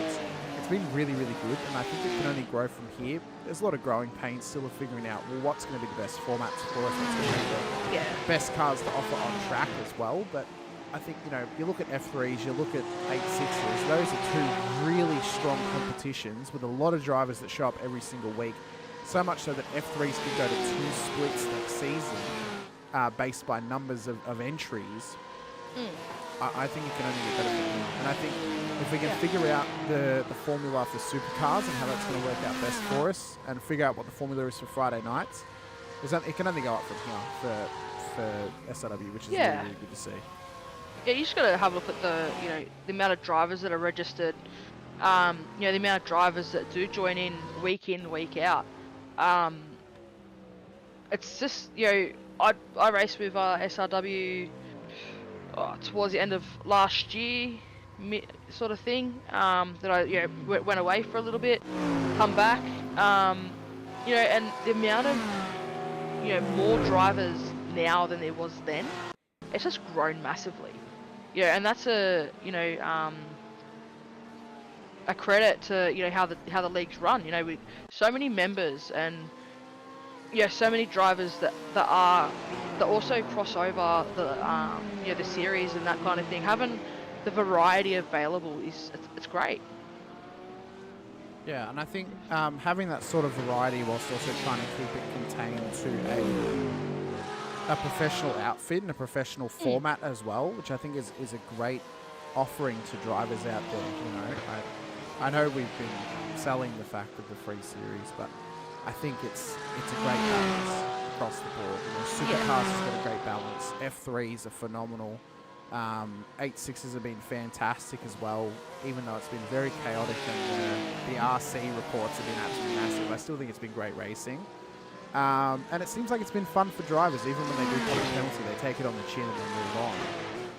Speaker 12: it's it's been really, really good, and I think it can only grow from here. There's a lot of growing pains still of figuring out, well, what's going to be the best formats for us, what's going to be the best cars to offer on track as well. But I think, you know, you look at F3s, you look at 8.6s, those are two really strong competitions with a lot of drivers that show up every single week. So much so that F3s could go to 2 splits next season based by numbers of entries. I think it can only get better from here. And I think if we can figure out the formula for supercars and how that's going to work out best for us, and figure out what the formula is for Friday nights, it can only go up from here for SRW, which is really, really good to see.
Speaker 15: Yeah, you just got to have a look at the amount of drivers that are registered. The amount of drivers that do join in, week out. It's just, I raced with SRW towards the end of last year, sort of thing. That I went away for a little bit, come back. And the amount of more drivers now than there was then, it's just grown massively. And that's a credit to how the leagues run. With so many members and so many drivers that also cross over the series and that kind of thing. Having the variety available it's great.
Speaker 12: Yeah, and I think having that sort of variety whilst also trying to keep it contained to a professional outfit and a professional format as well, which I think is a great offering to drivers out there. I know we've been selling the fact of the free series, but I think it's a great balance across the board. Supercars has got a great balance. F3s are phenomenal. 8.6s have been fantastic as well, even though it's been very chaotic and the RC reports have been absolutely massive. I still think it's been great racing. And it seems like it's been fun for drivers, even when they do come a penalty, they take it on the chin and then move on.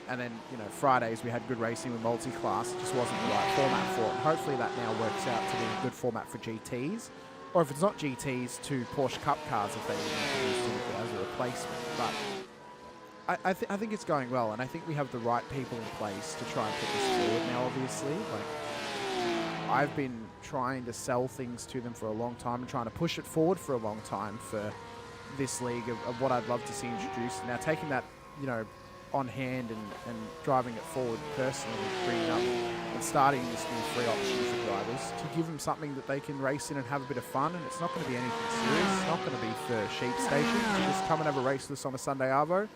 Speaker 12: And then, Fridays we had good racing with multi-class. It just wasn't the right format for it. And hopefully that now works out to be a good format for GTs. Or if it's not GTs, to Porsche Cup cars if they introduce it as a replacement. But I think it's going well, and I think we have the right people in place to try and put this forward now, obviously. I've been trying to sell things to them for a long time and trying to push it forward for a long time for this league of what I'd love to see introduced. Now taking that, on hand and driving it forward personally, bringing up and starting this new free option for drivers to give them something that they can race in and have a bit of fun. And it's not going to be anything serious. It's not going to be for sheep stations. You just come and have a race with us on a Sunday Arvo,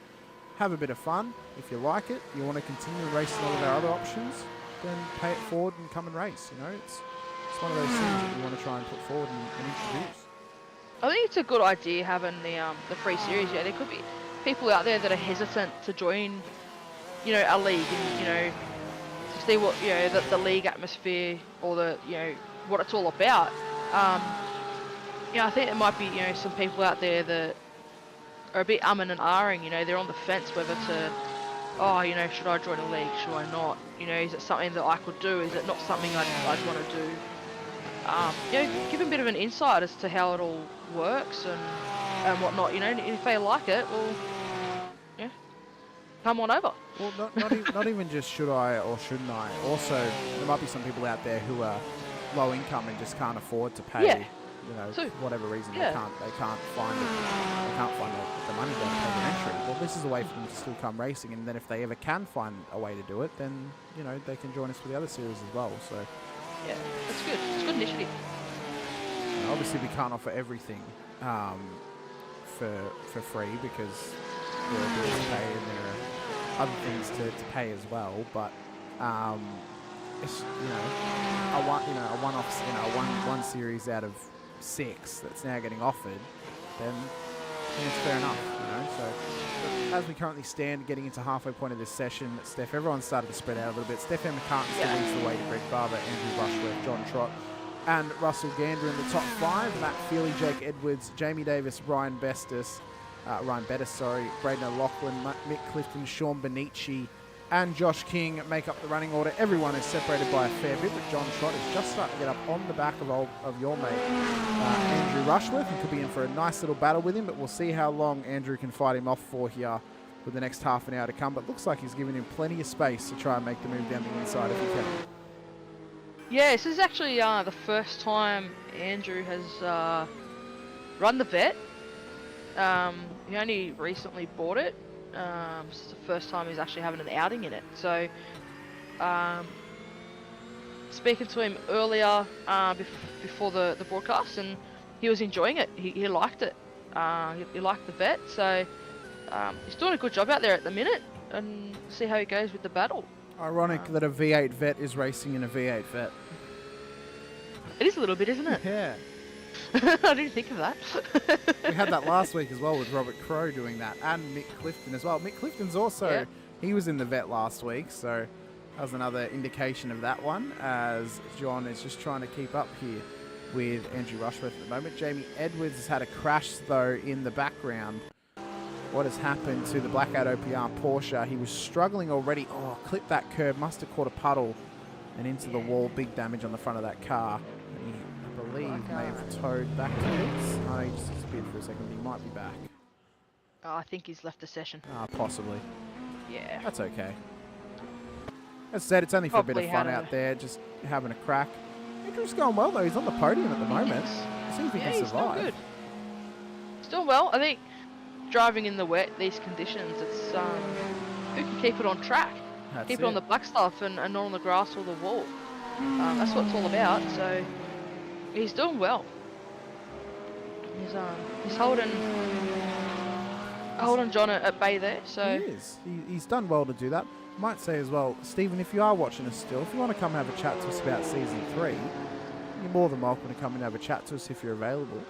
Speaker 12: have a bit of fun. If you like it, you want to continue racing all of our other options, then pay it forward and come and race. It's one of those things that we want to try and put forward and introduce.
Speaker 15: I think it's a good idea having the free series. There could be people out there that are hesitant to join, a league and to see what the league atmosphere or the what it's all about. I think there might be some people out there that are a bit and ahhing. They're on the fence whether to, should I join a league? Should I not? Is it something that I could do? Is it not something I'd want to do? Give them a bit of an insight as to how it all works and whatnot. If they like it, well, come on over.
Speaker 12: Well, not even just should I or shouldn't I. Also, there might be some people out there who are low income and just can't afford to pay. For whatever reason, they can't find the money to pay the entry. Well, this is a way for them to still come racing, and then if they ever can find a way to do it, then they can join us for the other series as well. So
Speaker 15: yeah, that's good. It's a good initiative.
Speaker 12: Obviously, we can't offer everything for free because there are bills to pay and there are other things to pay as well. But it's one series out of 6 that's now getting offered, then it's fair enough. So as we currently stand, getting into halfway point of this session, Steph, everyone's started to spread out a little bit. Stefan McCartan still leads the way to Greg Barber, Andrew Rushworth, John Trott, and Russell Gander in the top 5. Matt Feely, Jake Edwards, Jamie Davis, Ryan Bettis, Braden O'Loughlin, Mick Clifton, Sean Benici, and Josh King make up the running order. Everyone is separated by a fair bit, but John Trott is just starting to get up on the back of your mate, Andrew Rushworth, and could be in for a nice little battle with him, but we'll see how long Andrew can fight him off for here with the next half an hour to come. But looks like he's giving him plenty of space to try and make the move down the inside if he can.
Speaker 15: Yeah, this is actually the first time Andrew has run the vet. He only recently bought it. This is the first time he's actually having an outing in it. So, speaking to him earlier before the broadcast, and he was enjoying it. He liked it. He liked the vet. So, he's doing a good job out there at the minute, and see how he goes with the battle.
Speaker 12: Ironic that a V8 vet is racing in a V8 vet.
Speaker 15: It is a little bit, isn't it?
Speaker 12: Yeah.
Speaker 15: I didn't think of that.
Speaker 12: We had that last week as well with Robert Crow doing that, and Mick Clifton as well. Mick Clifton's also, he was in the vet last week, so that was another indication of that one, as John is just trying to keep up here with Andrew Rushworth at the moment. Jamie Edwards has had a crash, though, in the background. What has happened to the Blackout OPR Porsche? He was struggling already. Oh, clipped that curb, must have caught a puddle and into the wall. Big damage on the front of that car. And he, I believe, may have towed back to pits. Oh, he just disappeared for a second, but he might be back.
Speaker 15: Oh, I think he's left the session.
Speaker 12: Possibly.
Speaker 15: Yeah.
Speaker 12: That's okay. As I said, it's only for a bit of fun out there, just having a crack. Andrew's going well, though. He's on the podium at the moment. See if he can survive.
Speaker 15: He's doing good. Still well. I think driving in the wet, these conditions, it's who can keep it on track, keep it on the black stuff and not on the grass or the wall. That's what it's all about. So he's doing well. He's holding John at bay there. So
Speaker 12: he is. He's done well to do that. Might say as well, Stephen, if you are watching us still, if you want to come and have a chat to us about Season 3, you're more than welcome to come and have a chat to us if you're available.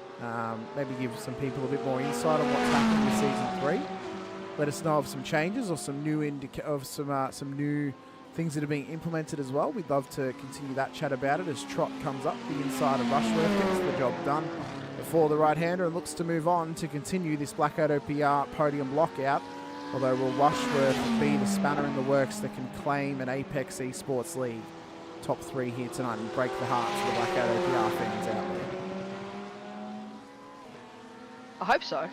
Speaker 12: Maybe give some people a bit more insight on what's happening with Season 3. Let us know of some changes or some new some new things that are being implemented as well. We'd love to continue that chat about it as Trot comes up the inside of Rushworth, gets the job done before the right-hander and looks to move on to continue this Blackout OPR podium lockout. Although will Rushworth be the spanner in the works that can claim an Apex Esports League top 3 here tonight and break the hearts of the Blackout OPR fans out there?
Speaker 15: I hope so.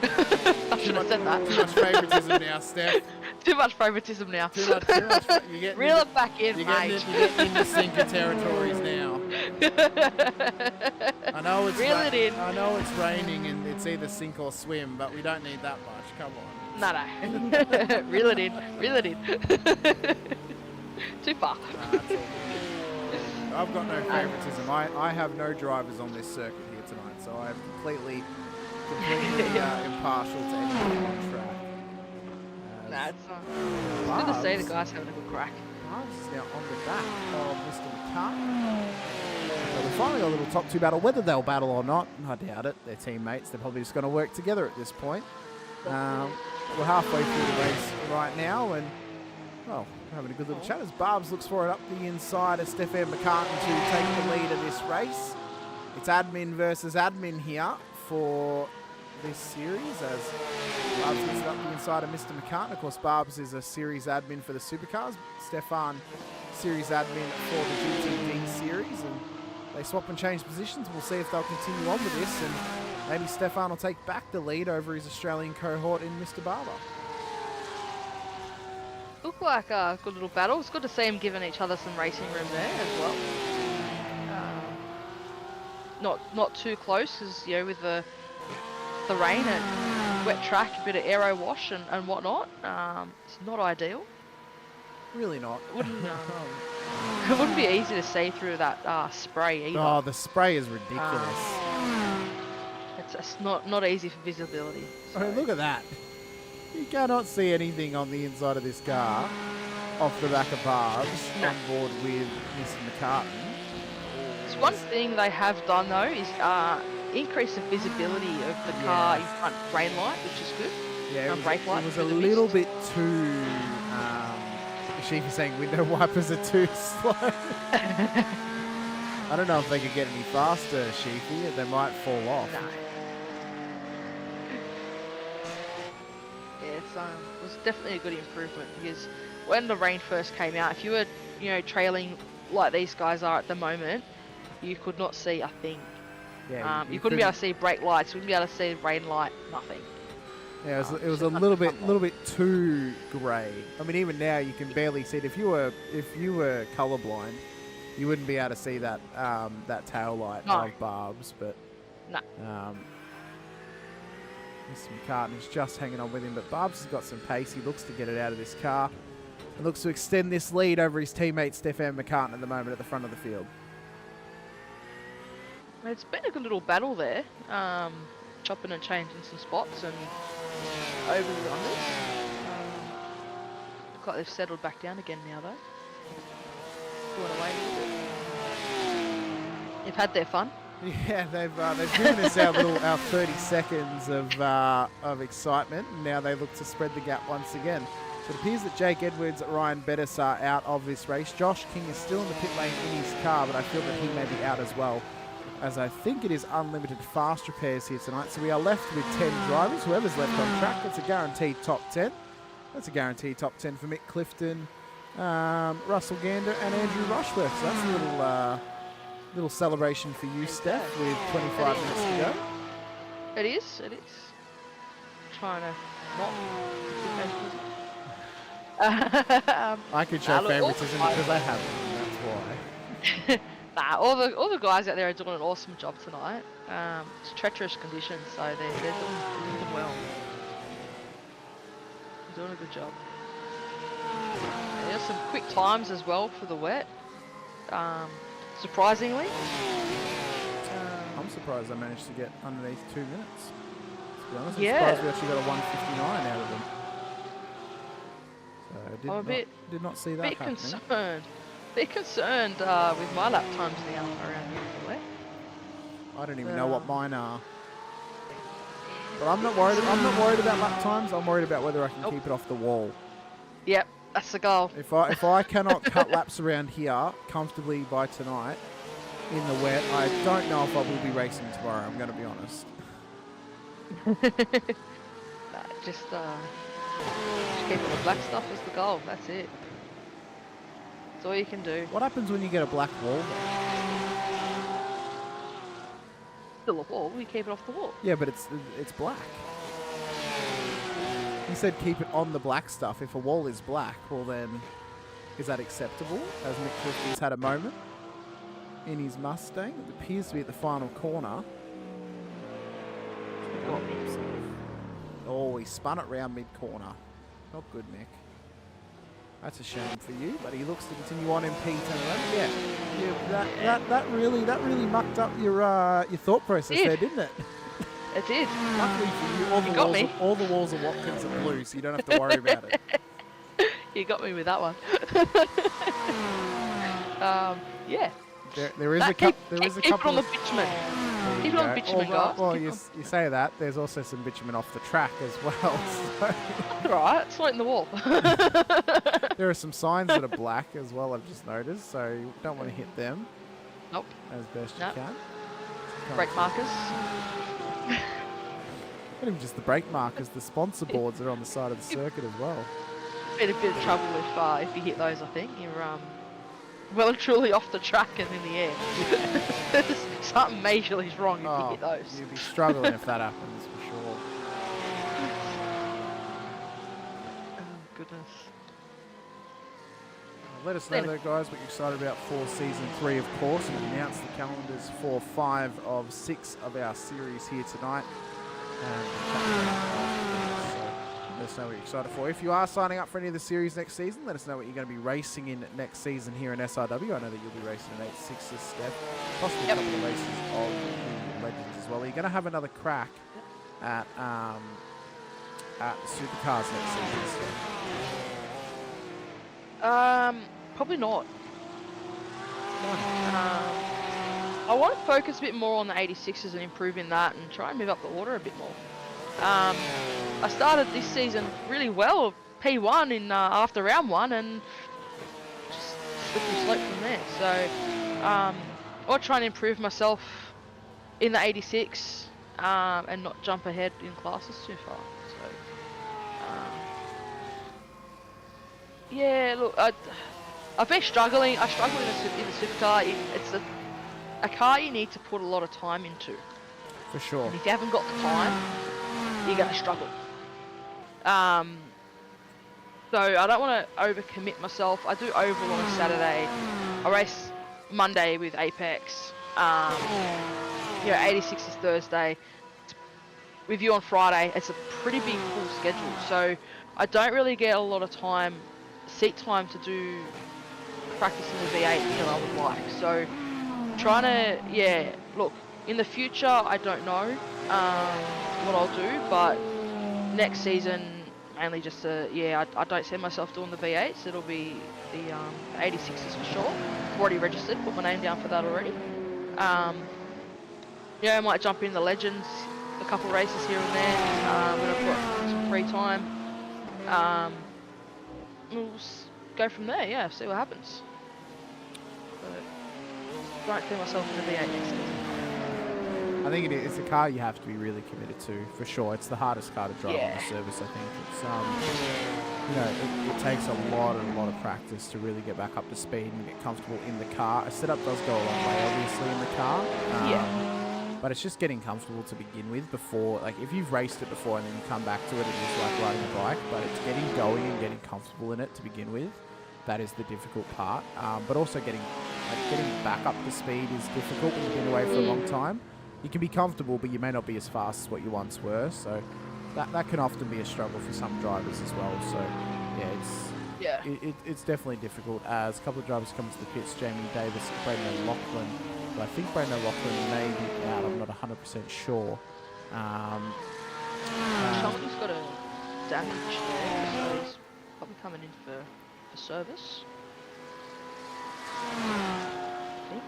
Speaker 15: I should have said that.
Speaker 12: Too much favouritism now, Steph.
Speaker 15: Too much favouritism now.
Speaker 12: Too much.
Speaker 15: Reel it back in,
Speaker 12: you're
Speaker 15: mate.
Speaker 12: You're getting into sinker territories now. I know it's I know it's raining and it's either sink or swim, but we don't need that much. Come on.
Speaker 15: No. Reel it in. Reel it in. Too far.
Speaker 12: I've got no favouritism. I have no drivers on this circuit here tonight, so I'm completely impartial to anyone on track.
Speaker 15: Nah, it's good to see the guys having a good crack.
Speaker 12: Barbs is now on the back of Mr. McCartney. So we finally got a little top 2 battle. Whether they'll battle or not, I doubt it. They're teammates. They're probably just going to work together at this point. We're halfway through the race right now, and well, we're having a good little chat as Barbs looks for it up the inside of Stefan McCartney to take the lead of this race. It's admin versus admin here for this series as Barbs gets it up the inside of Mr. McCartney. Of course, Barbs is a series admin for the supercars. Stefan, series admin for the GTD series, and they swap and change positions. We'll see if they'll continue on with this, and maybe Stefan will take back the lead over his Australian cohort in Mr. Barber.
Speaker 15: Look like a good little battle. It's good to see them giving each other some racing room there as well. Not too close, because with the rain and wet track, a bit of aero wash and whatnot. It's not ideal.
Speaker 12: Really not.
Speaker 15: It wouldn't be easy to see through that spray either.
Speaker 12: Oh, the spray is ridiculous.
Speaker 15: It's not easy for visibility. So.
Speaker 12: Oh, look at that. You cannot see anything on the inside of this car off the back of Barbs on board with Mr. McCartney.
Speaker 15: It's one thing they have done though is increase the visibility of the car in front rain light, which is good.
Speaker 12: Yeah,
Speaker 15: brake light.
Speaker 12: It was a little bit too. Sheep is saying window wipers are too slow. I don't know if they could get any faster, Sheepy. They might fall off.
Speaker 15: No. Yeah, it was definitely a good improvement because when the rain first came out, if you were, trailing like these guys are at the moment, you could not see a thing.
Speaker 12: Yeah,
Speaker 15: you couldn't be able to see brake lights, you wouldn't be able to see rain light, nothing.
Speaker 12: Yeah, it was a little bit too grey. I mean, even now you can barely see it. If you were colourblind, you wouldn't be able to see that that tail light of Barb's. But
Speaker 15: no.
Speaker 12: Mr. McCartan is just hanging on with him, but Barb's has got some pace. He looks to get it out of this car and looks to extend this lead over his teammate Stefan McCartan at the moment at the front of the field.
Speaker 15: It's been a good little battle there, chopping and changing some spots and over the unders. Look like they've settled back down again now though. Going away a little bit. They've had their fun.
Speaker 12: Yeah, they've given us our 30 seconds of excitement, and now they look to spread the gap once again. So it appears that Jake Edwards, Ryan Bettis are out of this race. Josh King is still in the pit lane in his car, but I feel that he may be out as well, as I think it is unlimited fast repairs here tonight. So we are left with 10 drivers. Whoever's left on track, that's a guaranteed top 10. That's a guaranteed top 10 for Mick Clifton, Russell Gander, and Andrew Rushworth. So that's a little celebration for you, Steph, with 25 minutes to go.
Speaker 15: It is. Trying to not.
Speaker 12: I could show favoritism because I haven't, that's why.
Speaker 15: Nah, all the guys out there are doing an awesome job tonight. It's treacherous conditions, so they're doing well. They're doing a good job. There's some quick times as well for the wet. Surprisingly.
Speaker 12: I'm surprised I managed to get underneath 2 minutes. To be honest, I'm
Speaker 15: yeah.
Speaker 12: surprised we actually got a 1:59 out of them. So I did not see that happening.
Speaker 15: Bit concerned with my lap times now around here in the wet.
Speaker 12: I don't even know what mine are. But I'm not worried about lap times. I'm worried about whether I can keep it off the wall.
Speaker 15: Yep, that's the goal.
Speaker 12: If I cannot cut laps around here comfortably by tonight in the wet, I don't know if I will be racing tomorrow. I'm going to be honest.
Speaker 15: Just keep all the black stuff as the goal. That's it. That's all you can do.
Speaker 12: What happens when you get a black wall?
Speaker 15: Still a wall. You keep it off the wall.
Speaker 12: Yeah, but it's black. You said keep it on the black stuff. If a wall is black, well then, is that acceptable? As Mick Clifton's had a moment in his Mustang. It appears to be at the final corner. Oh, he spun it round mid-corner. Not good, Mick. That's a shame for you, but he looks to continue on in P10. Yeah, that really mucked up your thought process there, didn't it?
Speaker 15: It did.
Speaker 12: Luckily for you, all the walls of Watkins are blue, so you don't have to worry about it.
Speaker 15: You got me with that one. Yeah.
Speaker 12: There is a couple.
Speaker 15: Keep it on the bitumen. Keep it on the bitumen, guys.
Speaker 12: Well, you say that. There's also some bitumen off the track as well. So.
Speaker 15: Right, it's light in the wall.
Speaker 12: There are some signs that are black as well, I've just noticed, so you don't want to hit them.
Speaker 15: Nope.
Speaker 12: As best you can.
Speaker 15: Brake markers.
Speaker 12: Not even just the brake markers, the sponsor boards are on the side of the circuit as well.
Speaker 15: Been a bit of trouble if you hit those, I think. You're well and truly off the track and in the air. Something majorly is wrong if you hit those.
Speaker 12: You'd be struggling if that happens, for sure.
Speaker 15: Oh, goodness.
Speaker 12: Let us know, though, guys, what you're excited about for Season 3, of course. We've announced the calendars for 5 of 6 of our series here tonight. So let us know what you're excited for. If you are signing up for any of the series next season, let us know what you're going to be racing in next season here in SRW. I know that you'll be racing in 86's Steph, possibly a couple of races of the Legends as well. Are you going to have another crack at Supercars next season, Steph?
Speaker 15: Probably not. I want to focus a bit more on the 86s and improving that and try and move up the order a bit more. I started this season really well, P1 in after round 1, and just slippery slope from there. So I want to try and improve myself in the 86 and not jump ahead in classes too far. So yeah, look, I've been struggling. I struggle in the supercar. It's a car you need to put a lot of time into.
Speaker 12: For sure.
Speaker 15: And if you haven't got the time, you're going to struggle. So I don't want to overcommit myself. I do oval on a Saturday. I race Monday with Apex. 86 is Thursday. With you on Friday, it's a pretty big full schedule. So I don't really get a lot of seat time to do practice in the V8 that I would like. So trying to, look, in the future, I don't know what I'll do, but next season, mainly just I don't see myself doing the V8s. It'll be the 86s for sure. I've already registered, put my name down for that already. I might jump in the Legends, a couple races here and there when I've got some free time. We'll go from there, see what happens. But don't see myself in the V8 next season.
Speaker 12: I think it's a car you have to be really committed to, for sure. It's the hardest car to drive on the service, I think. It's it takes a lot of practice to really get back up to speed and get comfortable in the car. A setup does go a long way, obviously, in the car. But it's just getting comfortable to begin with before, like, if you've raced it before and then you come back to it and it's like riding a bike, but it's getting going and getting comfortable in it to begin with. That is the difficult part. But also getting back up to speed is difficult when you've been away for a long time. You can be comfortable, but you may not be as fast as what you once were. So that can often be a struggle for some drivers as well. So it's definitely difficult. As a couple of drivers come to the pits, Jamie Davis, Braden O'Loughlin. But I think Braden O'Loughlin may be out. I'm not 100% sure.
Speaker 15: Somebody's got a damage there, so he's probably coming in for service. I think.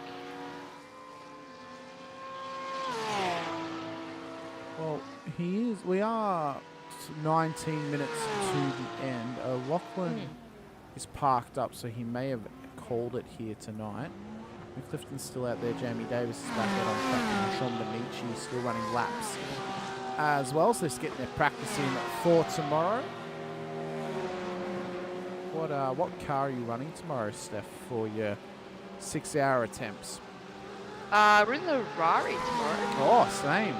Speaker 12: Well, he is. We are 19 minutes to the end. Lachlan is parked up, so he may have called it here tonight. Clifton's still out there. Jamie Davis is back out on track, and Sean Benici is still running laps as well. So they're just getting their practice in for tomorrow. What car are you running tomorrow, Steph, for your 6-hour attempts?
Speaker 15: We're in the Rari tomorrow.
Speaker 12: Oh, same.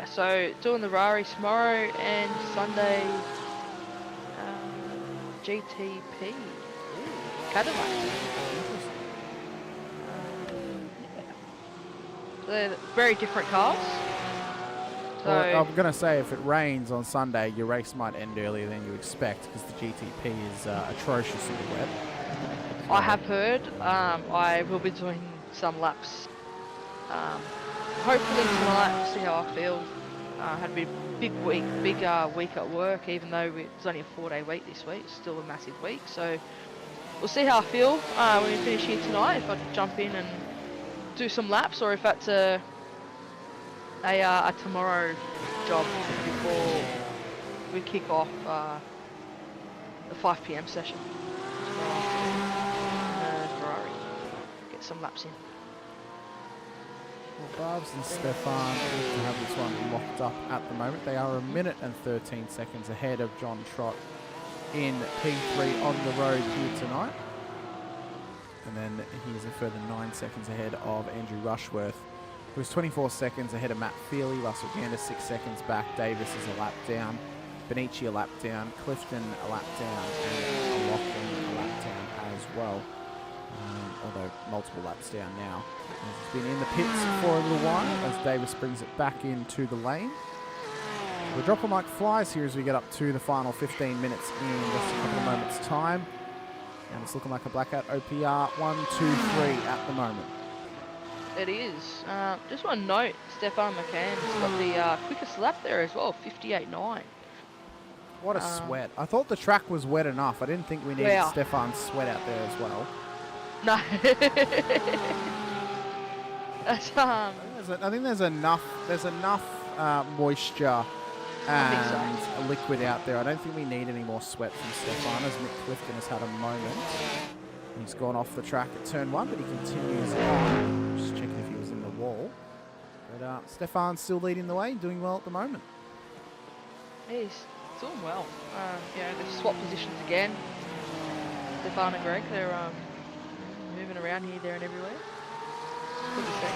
Speaker 15: So doing the Rari tomorrow and Sunday GTP Cadillac. So they're very different cars. So
Speaker 12: well, I'm going to say if it rains on Sunday, your race might end earlier than you expect because the GTP is atrocious in the wet.
Speaker 15: I have heard. I will be doing some laps. Hopefully tonight, see how I feel. Had a big week at work, even though it's only a 4-day week this week. It's still a massive week, so we'll see how I feel when we finish here tonight. If I jump in and do some laps, or if that's a tomorrow job before we kick off the 5 PM session tomorrow afternoon. Ferrari. Get some laps in.
Speaker 12: Well, Barbs and Stefan look to have this one locked up at the moment. They are 1 minute and 13 seconds ahead of John Trott in P3 on the road here tonight. And then he is a further 9 seconds ahead of Andrew Rushworth, who is 24 seconds ahead of Matt Feely. Russell Gander 6 seconds back. Davis is a lap down. Benici a lap down. Clifton a lap down. And Lachlan a lap down as well. Although multiple laps down now. He's been in the pits for a little while as Davis brings it back into the lane. We're dropping like flies here as we get up to the final 15 minutes in just a couple of moments' time. And it's looking like a blackout OPR 1-2-3 at the moment.
Speaker 15: It is. Just want to note, Stefan McCann's got the quickest lap there as well, 58.9.
Speaker 12: What a sweat. I thought the track was wet enough. I didn't think we needed Stefan's sweat out there as well.
Speaker 15: No.
Speaker 12: I think there's enough moisture and liquid out there. I don't think we need any more sweat from Stefan, as Mick Clifton has had a moment. He's gone off the track at turn 1, but he continues on. Just checking if he was in the wall. But Stefan's still leading the way, doing well at the moment.
Speaker 15: He's doing well. They've swapped positions again. Stefan and Greg, they're moving around here, there, and everywhere. Good to see.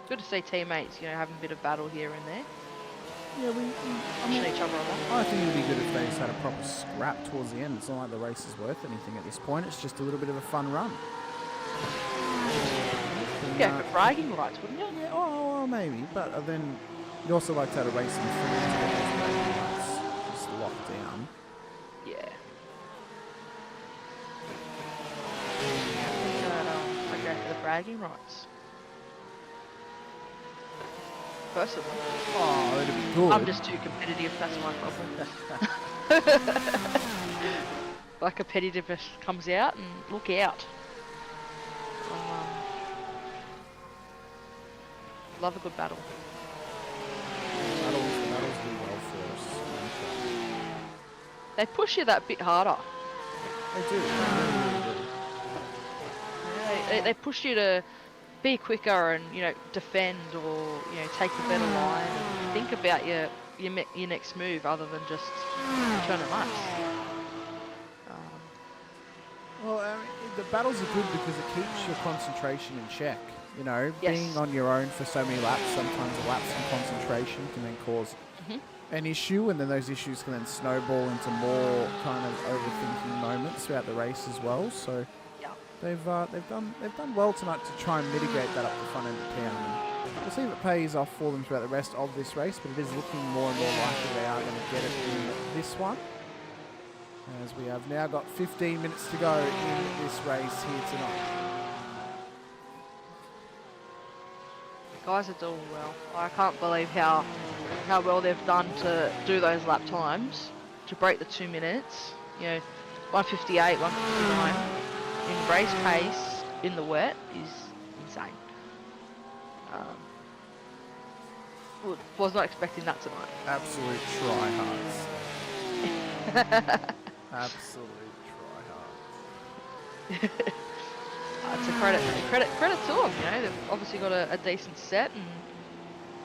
Speaker 15: Good to see teammates, having a bit of battle here and there.
Speaker 12: Yeah,
Speaker 15: pushing each other along.
Speaker 12: I think it'd be good if they just had a proper scrap towards the end. It's not like the race is worth anything at this point. It's just a little bit of a fun run.
Speaker 15: Yeah, for bragging rights, wouldn't you?
Speaker 12: Yeah, well, maybe. But then you'd also like to have a race in the field to get those bragging rights just locked down.
Speaker 15: Yeah. I go for the bragging rights. Personally.
Speaker 12: Oh, it'd be good.
Speaker 15: I'm just too competitive, that's my problem. My competitiveness comes out and look out. Love a good battle.
Speaker 12: Battles do well for us.
Speaker 15: They push you that bit harder.
Speaker 12: They do.
Speaker 15: Yeah, they push you to be quicker and defend or take the better line and think about your next move other than just turn it nice.
Speaker 12: Well, the battles are good because it keeps your concentration in check.
Speaker 15: Yes.
Speaker 12: Being on your own for so many laps, sometimes a lapse in concentration can then cause an issue, and then those issues can then snowball into more kind of overthinking moments throughout the race as well. So they've done well tonight to try and mitigate that up the front end of town. And we'll see if it pays off for them throughout the rest of this race, but it is looking more and more likely they are going to get it in this one. As we have now got 15 minutes to go in this race here tonight.
Speaker 15: Guys are doing well. I can't believe how well they've done to do those lap times, to break the 2 minutes. 1:58, 1:59 in race pace in the wet is insane. Was not expecting that tonight.
Speaker 12: Absolute tryhards. Absolute tryhards.
Speaker 15: It's a credit to them. They've obviously got a decent set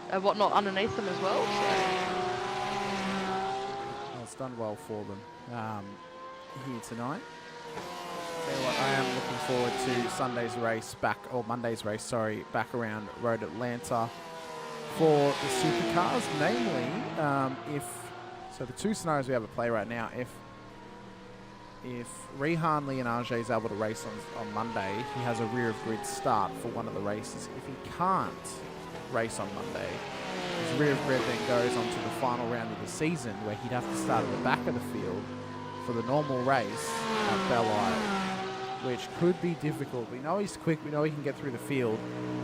Speaker 15: and whatnot underneath them as well. So.
Speaker 12: Well, it's done well for them here tonight. Tell you what, I am looking forward to Monday's race, back around Road Atlanta for the supercars. Namely, the two scenarios we have at play right now, if Rehan Leonage is able to race on Monday, he has a rear of grid start for one of the races. If he can't race on Monday, his rear of grid then goes on to the final round of the season where he'd have to start at the back of the field for the normal race at Belle Isle, which could be difficult. We know he's quick, we know he can get through the field,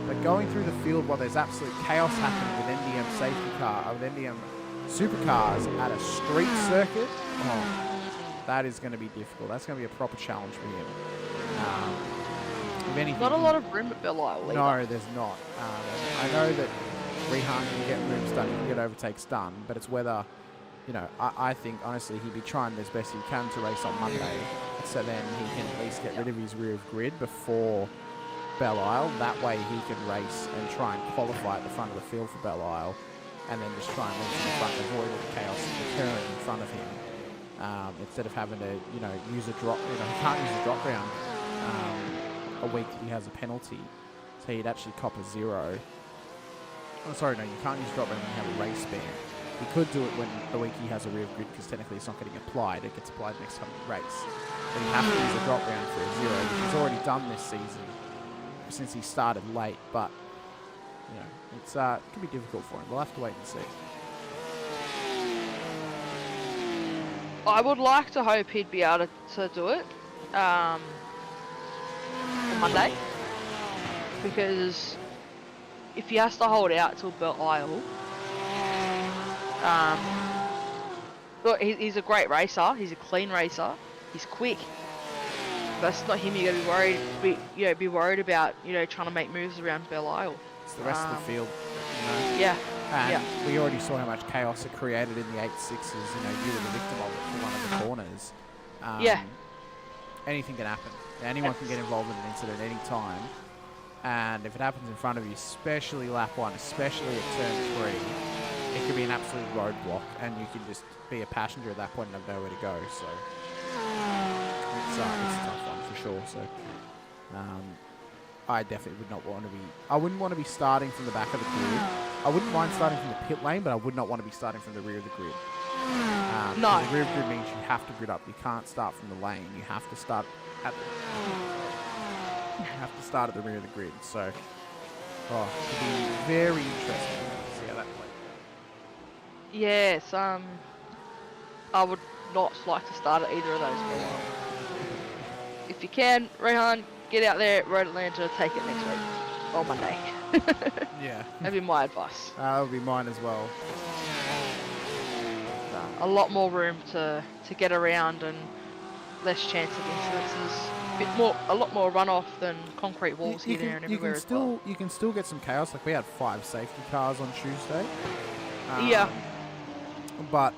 Speaker 12: but going through the field while there's absolute chaos happening with NDM supercars at a street circuit, that is going to be difficult. That's going to be a proper challenge for him. If anything,
Speaker 15: not a lot of room at Belle Isle either.
Speaker 12: No, there's not. I know that Rehan can get moves done, he can get overtakes done, but it's whether, I think, honestly, he'd be trying as best he can to race on Monday, so then he can at least get rid of his rear of grid before Belle Isle. That way he can race and try and qualify at the front of the field for Belle Isle, and then just try and race in the front, avoid all the chaos occurring in front of him. Instead of having to, use a drop, he can't use a drop round a week that he has a penalty, so he'd actually cop a 0. Oh, sorry, no, you can't use drop round when you have a race ban. He could do it when the week he has a rear of grid, because technically it's not getting applied. It gets applied next time you race. But you have to use a drop round for a 0, which he's already done this season since he started late. But it could be difficult for him. We'll have to wait and see.
Speaker 15: I would like to hope he'd be able to do it on Monday, because if he has to hold out till Belle Isle, look, he's a great racer. He's a clean racer. He's quick. That's not him. You got to be worried about trying to make moves around Belle Isle.
Speaker 12: It's the rest of the field.
Speaker 15: Yeah.
Speaker 12: And we already saw how much chaos it created in the 8.6s. You were the victim of it for one of the corners. Anything can happen. Anyone can get involved in an incident any time. And if it happens in front of you, especially lap 1, especially at turn 3, it could be an absolute roadblock, and you can just be a passenger at that point and have nowhere to go. So it's a tough one for sure. So I definitely would not want to be. I wouldn't want to be starting from the back of the grid. I wouldn't mind starting from the pit lane, but I would not want to be starting from the rear of the grid.
Speaker 15: No.
Speaker 12: The rear of the grid means you have to grid up. You can't start from the lane. You have to start at the. You have to start at the rear of the grid. So, it'll be very interesting to see how that plays.
Speaker 15: Yes. I would not like to start at either of those. If you can, Rehan, get out there at Road Atlanta, take it next week or Monday.
Speaker 12: Yeah.
Speaker 15: That'd be my advice.
Speaker 12: That would be mine as well.
Speaker 15: A lot more room to get around and less chance of incidences. A lot more runoff than concrete walls here, there, and everywhere as well.
Speaker 12: You can still get some chaos. Like we had 5 safety cars on Tuesday.
Speaker 15: Yeah.
Speaker 12: But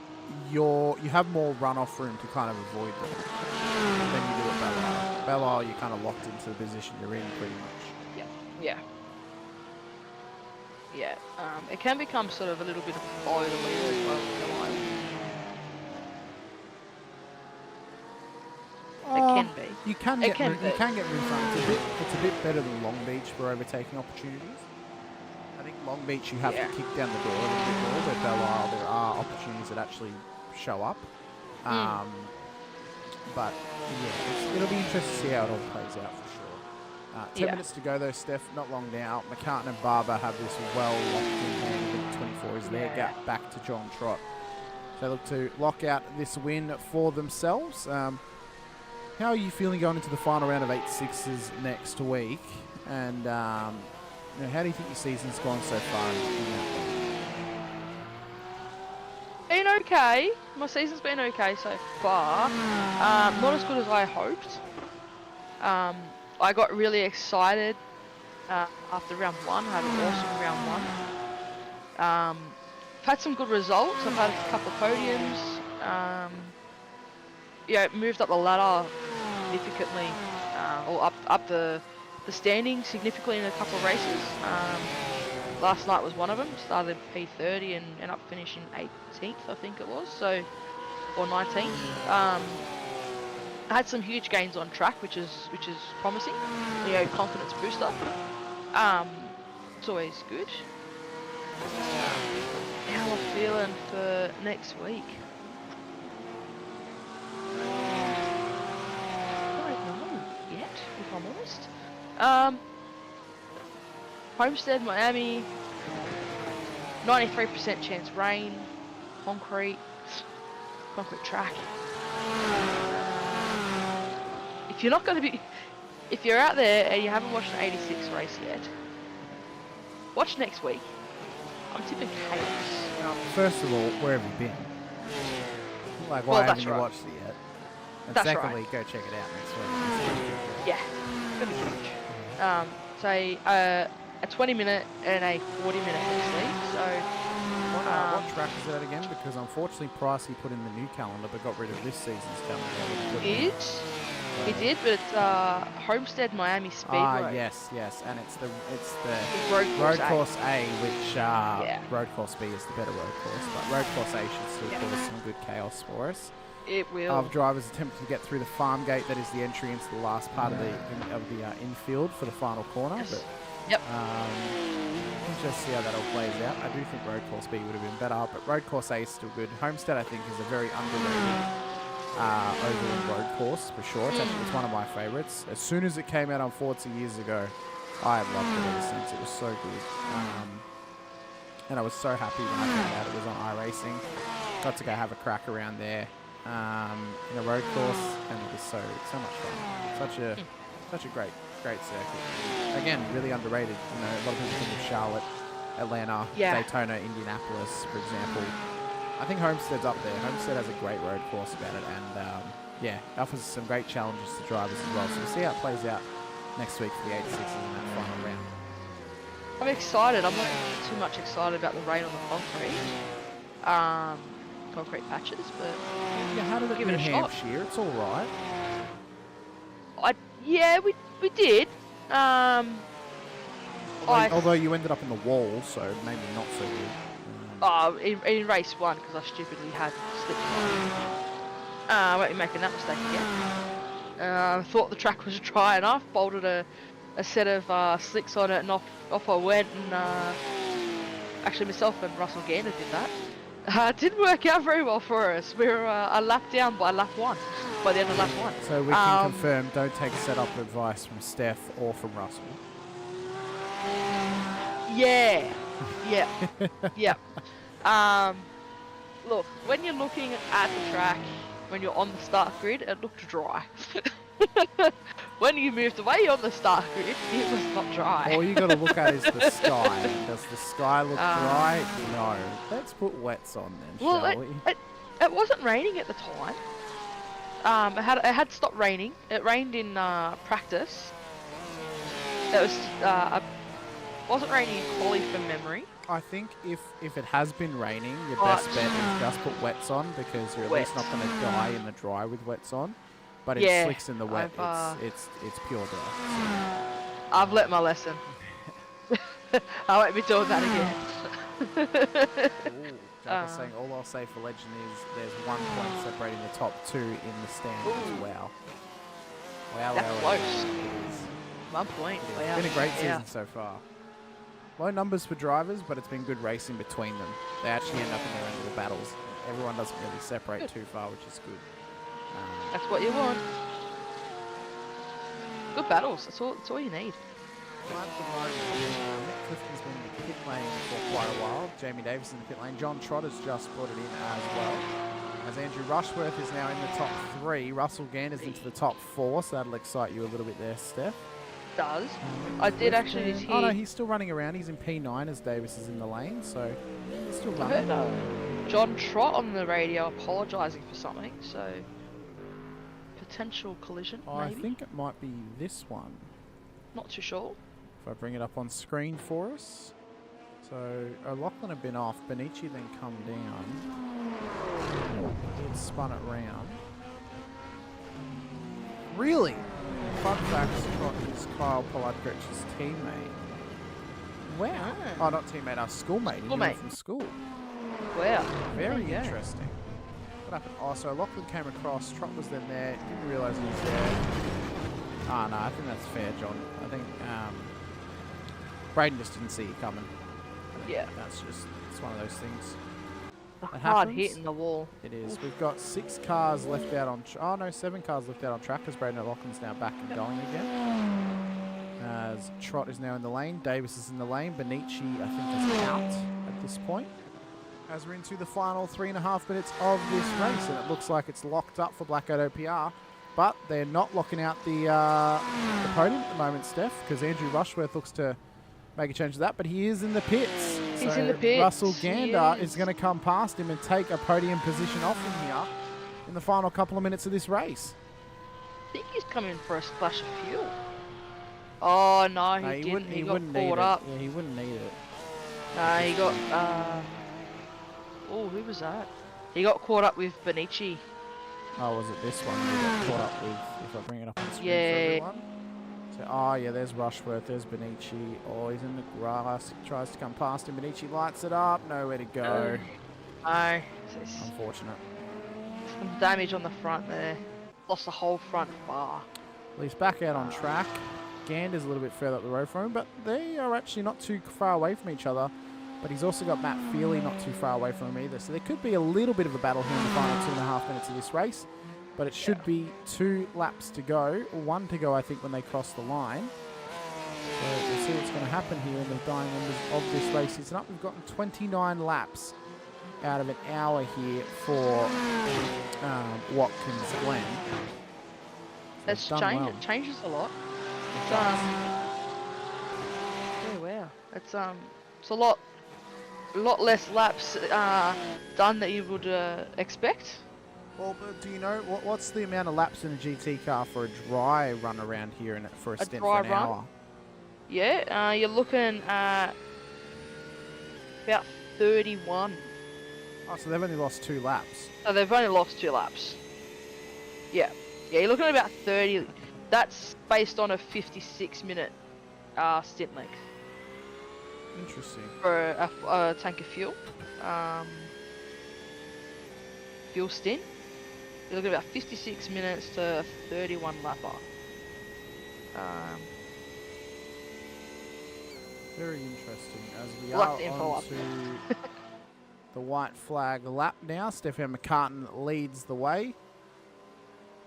Speaker 12: you have more runoff room to kind of avoid them than you do at Belle Isle. Belle Isle, you're kind of locked into the position you're in pretty much.
Speaker 15: Yeah. Yeah. It can become sort of a little bit of follow the leader as well. It can be.
Speaker 12: You can get room front. It's a bit better than Long Beach for overtaking opportunities. I think Long Beach you have to kick down the door a little bit more, but Belle Isle there are opportunities that actually show up. But yeah, it'll be interesting to see how it all plays out for sure. 10 minutes to go though, Steph. Not long now. McCartan and Barber have this well locked in hand. 24 is their gap back to John Trott. They look to lock out this win for themselves. How are you feeling going into the final round of 8-6s next week? And how do you think your season's gone so far?
Speaker 15: Been okay. My season's been okay so far. Not as good as I hoped. I got really excited after round 1. I had an awesome round 1. I've had some good results. I've had a couple of podiums. Moved up the ladder significantly, or up the standing significantly in a couple of races. Last night was one of them. Started P30 and ended up finishing 18th, I think it was, or 19th. I had some huge gains on track, which is promising. Confidence booster. It's always good. How am I feeling for next week? If I'm honest. Homestead, Miami, 93% chance rain, concrete track. If you're out there and you haven't watched an 86 race yet, watch next week. I'm tipping chaos.
Speaker 12: First of all, where have you been? Like, why haven't you watched it yet? And secondly, go check it out next week.
Speaker 15: Yeah, it's gonna be huge. Say a 20-minute and a 40-minute next week. So,
Speaker 12: what track is that again? Because unfortunately, Pricey put in the new calendar, but got rid of this season's calendar.
Speaker 15: He did, but it's Homestead Miami Speedway.
Speaker 12: Yes, and it's the
Speaker 15: Road
Speaker 12: Course A, which Road Course B is the better road course, but Road Course A should still cause some good chaos for us.
Speaker 15: It will.
Speaker 12: Of drivers attempting to get through the farm gate, that is the entry into the last part of the infield for the final corner.
Speaker 15: Yes.
Speaker 12: But
Speaker 15: yep.
Speaker 12: We'll just see how that all plays out. I do think Road Course B would have been better, but Road Course A is still good. Homestead, I think, is a very underrated overall road course for sure. It's one of my favourites. As soon as it came out on Forza years ago, I had loved it ever since. It was so good. And I was so happy when I found out it was on iRacing. Got to go have a crack around there. In a road course, and it was so much fun. Such a great circuit. Again, really underrated. A lot of people think of Charlotte, Atlanta, Daytona, Indianapolis, for example. I think Homestead's up there. Homestead has a great road course about it, and offers some great challenges to drivers as well. So we'll see how it plays out next week for the 86s in that final round.
Speaker 15: I'm excited. I'm not too much excited about the rain on the concrete patches, but
Speaker 12: how did it
Speaker 15: give it a shot.
Speaker 12: Hampshire? It's all right.
Speaker 15: We did.
Speaker 12: Although you ended up in the wall, so maybe not so good.
Speaker 15: In race 1, because I stupidly had slipped. I won't be making that mistake again. Thought the track was dry enough, bolted a a set of slicks on it, and off I went, and actually myself and Russell Gander did that. Didn't work out very well for us. We were a lap down by lap 1, by the end of lap 1.
Speaker 12: So we can confirm, don't take setup advice from Steph or from Russell.
Speaker 15: Yeah. Look, when you're looking at the track, when you're on the start grid, it looked dry. When you moved away on the start grid, it was not dry.
Speaker 12: All you got to look at is the sky. Does the sky look dry? No. Let's put wets on then, shall we?
Speaker 15: It wasn't raining at the time. It had stopped raining. It rained in practice. It was wasn't raining in quali from memory.
Speaker 12: I think if it has been raining, your best bet is just put wets on, because you're at least not going to die in the dry with wets on. But it slicks in the wet. It's pure dry.
Speaker 15: I've learnt my lesson. I won't be doing that again.
Speaker 12: Jacka's saying all I'll say for Legend is there's 1 point separating the top 2 in the standings. Wow.
Speaker 15: That's close. 1 point.
Speaker 12: It's been a great season so far. Low numbers for drivers, but it's been good racing between them. They actually end up in their own little battles. Everyone doesn't really separate too far, which is good.
Speaker 15: That's what you want. Good battles. That's all you need.
Speaker 12: Clifton's been in the pit lane for quite a while. Jamie Davis in the pit lane. John Trotter's just brought it in as well. As Andrew Rushworth is now in the top 3. Russell Gander's into the top 4, so that'll excite you a little bit there, Steph.
Speaker 15: Does. I did actually just hear...
Speaker 12: Oh no, he's still running around. He's in P9 as Davis is in the lane, so he's still running.
Speaker 15: I heard John Trott on the radio apologising for something, so... Potential collision, maybe?
Speaker 12: I think it might be this one.
Speaker 15: Not too sure.
Speaker 12: If I bring it up on screen for us. So, O'Loughlin had been off. Benici then come down. He'd spun it round. Really? Fun fact, Trott is Kyle Poladrich's teammate. Wow. Oh, not teammate, our schoolmate.
Speaker 15: Schoolmate.
Speaker 12: From school.
Speaker 15: Wow.
Speaker 12: Very interesting. What happened? Oh, so Lachlan came across. Trott was then there. Didn't realise he was there. Ah, no, I think that's fair, John. I think Braden just didn't see you coming.
Speaker 15: Yeah.
Speaker 12: That's just, it's one of those things.
Speaker 15: A hard hit in the wall.
Speaker 12: It is. We've got 6 cars left out on... Oh, no, 7 cars left out on track as Braden O'Loughlin's now back and going again. As Trott is now in the lane. Davis is in the lane. Benici, I think, is out at this point. As we're into the final 3.5 minutes of this race, and it looks like it's locked up for Black Out OPR, but they're not locking out the podium at the moment, Steph, because Andrew Rushworth looks to make a change to that, but he is in the pits.
Speaker 15: He's in the pits.
Speaker 12: Russell Gander is going to come past him and take a podium position off him here in the final couple of minutes of this race.
Speaker 15: I think he's coming for a splash of fuel. Oh, no, he didn't. He got caught up.
Speaker 12: Yeah, he wouldn't need it.
Speaker 15: He got... Oh, who was that? He got caught up with Benici.
Speaker 12: Oh, was it this one he got caught up with, if I bring it up on the screen for everyone? So, oh, yeah, there's Rushworth, there's Benici. Oh, he's in the grass. He tries to come past him. Benici lights it up. Nowhere to go.
Speaker 15: No.
Speaker 12: Unfortunate.
Speaker 15: Some damage on the front there. Lost the whole front bar.
Speaker 12: Well, he's back out on track. Gander's a little bit further up the road from him, but they are actually not too far away from each other. But he's also got Matt Feely not too far away from him either. So there could be a little bit of a battle here in the final 2.5 minutes of this race. But it should be 2 laps to go, or 1 to go, I think, when they cross the line. So we'll see what's going to happen here in the dying numbers of this race. It's up. We've gotten 29 laps out of an hour here for Watkins Glen.
Speaker 15: That's changed. Well. It changes a lot. It's, oh wow, it's a lot less laps done that you would expect.
Speaker 12: Well, but do you know what's the amount of laps in a GT car for a dry run around here for a stint for an hour?
Speaker 15: Yeah, you're looking at about 31.
Speaker 12: Oh, so they've only lost 2 laps.
Speaker 15: Oh, they've only lost 2 laps. Yeah, you're looking at about 30. That's based on a 56-minute stint length.
Speaker 12: Interesting.
Speaker 15: For a tank of fuel. Fuel stint. You're looking at about 56 minutes to a 31 lapper.
Speaker 12: Very interesting. As we
Speaker 15: Like
Speaker 12: are
Speaker 15: the info
Speaker 12: on
Speaker 15: up.
Speaker 12: to the white flag lap now. Stefan McCartan leads the way.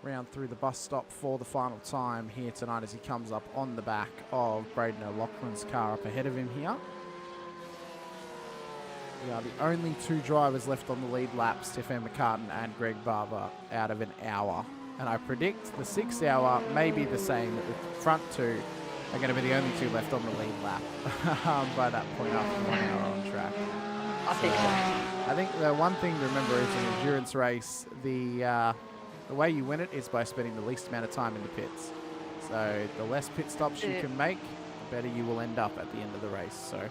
Speaker 12: Round through the bus stop for the final time here tonight as he comes up on the back of Braden O'Loughlin's car up ahead of him here. We are the only two drivers left on the lead lap, Stefan McCartan and Greg Barber, out of an hour. And I predict the 6 hour may be the same. The front two are going to be the only two left on the lead lap by that point after 1 hour on track.
Speaker 15: I think so.
Speaker 12: I think the one thing to remember is an endurance race, the way you win it is by spending the least amount of time in the pits. So the less pit stops you can make, the better you will end up at the end of the race. So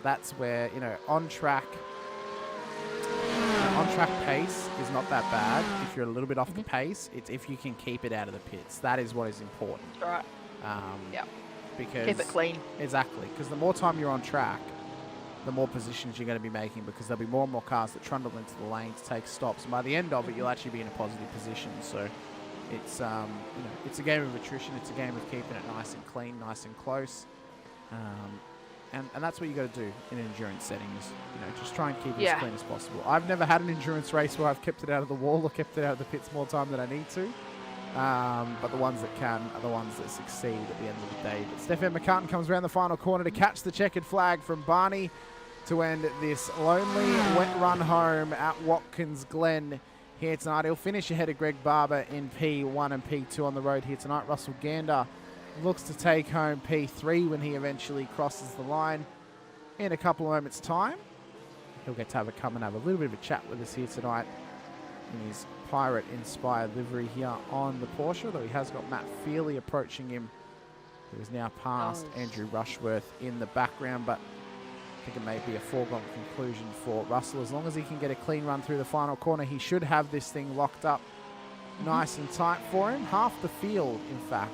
Speaker 12: that's where, you know, on track pace is not that bad. If you're a little bit off the pace, it's if you can keep it out of the pits. That is what is important.
Speaker 15: Right. Yeah.
Speaker 12: Because
Speaker 15: keep it clean.
Speaker 12: Exactly. Because the more time you're on track, the more positions you're going to be making, because there'll be more and more cars that trundle into the lane to take stops. And by the end of it, you'll actually be in a positive position. So it's you know, it's a game of attrition. It's a game of keeping it nice and clean, nice and close. And that's what you got to do in endurance settings. You know, just try and keep it as clean as possible. I've never had an endurance race where I've kept it out of the wall or kept it out of the pits more time than I need to. But the ones that can are the ones that succeed at the end of the day. But Stefan McCartan comes around the final corner to catch the checkered flag from Barney to end this lonely wet run home at Watkins Glen here tonight. He'll finish ahead of Greg Barber in P1 and P2 on the road here tonight. Russell Gander looks to take home P3 when he eventually crosses the line in a couple of moments' time. He'll get to come and have a little bit of a chat with us here tonight in his pirate-inspired livery here on the Porsche, although he has got Matt Feely approaching him, who is now past Andrew Rushworth in the background, but I think it may be a foregone conclusion for Russell. As long as he can get a clean run through the final corner, he should have this thing locked up nice and tight for him. Half the field, in fact,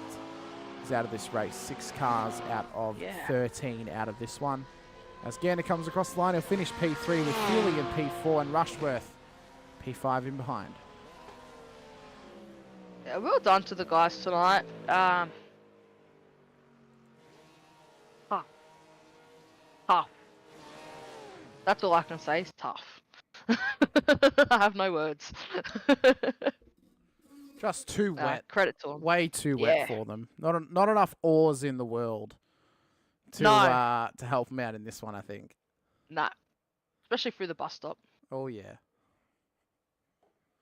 Speaker 12: is out of this race. 6 cars out of 13 out of this one. As Gander comes across the line, he'll finish P3 with Feely in P4 and Rushworth P5 in behind.
Speaker 15: Yeah, well done to the guys tonight. Tough. That's all I can say is tough. I have no words.
Speaker 12: Just too wet.
Speaker 15: Credit to them.
Speaker 12: Way too wet for them. Not enough oars in the world to help them out in this one, I think.
Speaker 15: Nah. Especially through the bus stop.
Speaker 12: Oh, yeah.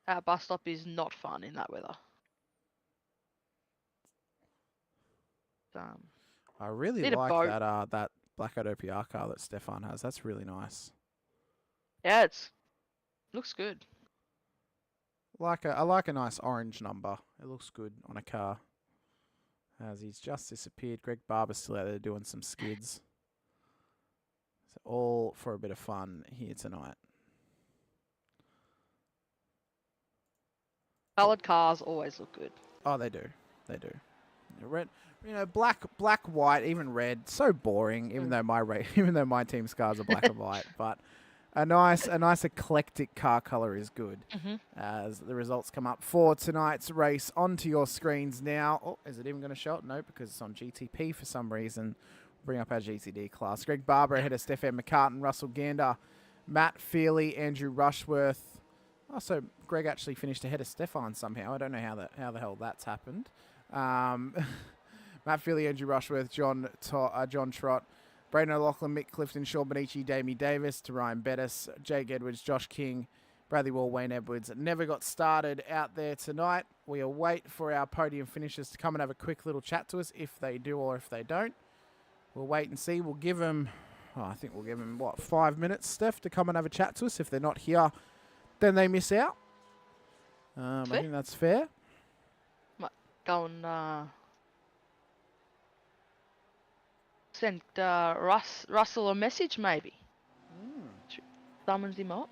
Speaker 15: Our bus stop is not fun in that weather.
Speaker 12: I really like that blackout OPR car that Stefan has. That's really nice.
Speaker 15: Yeah, looks good.
Speaker 12: I like a nice orange number. It looks good on a car. As he's just disappeared. Greg Barber's still out there doing some skids. So all for a bit of fun here tonight.
Speaker 15: Coloured cars always look good.
Speaker 12: Oh, they do. They do. Red, you know, black, white, even red. So boring. Even though my team's cars are black and white, but a nice eclectic car color is good. As the results come up for tonight's race onto your screens now. Oh, is it even going to show it? No, because it's on GTP for some reason. Bring up our GTD class. Greg Barber ahead of Stefan McCartan, Russell Gander, Matt Feely, Andrew Rushworth. Oh, so Greg actually finished ahead of Stefan somehow. I don't know how the hell that's happened. Matt Feely, Andrew Rushworth, John Trott, Braden O'Loughlin, Mick Clifton, Sean Benici, Damie Davis, to Ryan Bettis, Jake Edwards, Josh King, Bradley Wall, Wayne Edwards. Never got started out there tonight. We'll wait for our podium finishers to come and have a quick little chat to us if they do or if they don't. We'll wait and see. We'll give them, I think we'll give them, 5 minutes, Steph, to come and have a chat to us. If they're not here, then they miss out. I think that's fair.
Speaker 15: Might go and send Russell a message, maybe. Summons him up.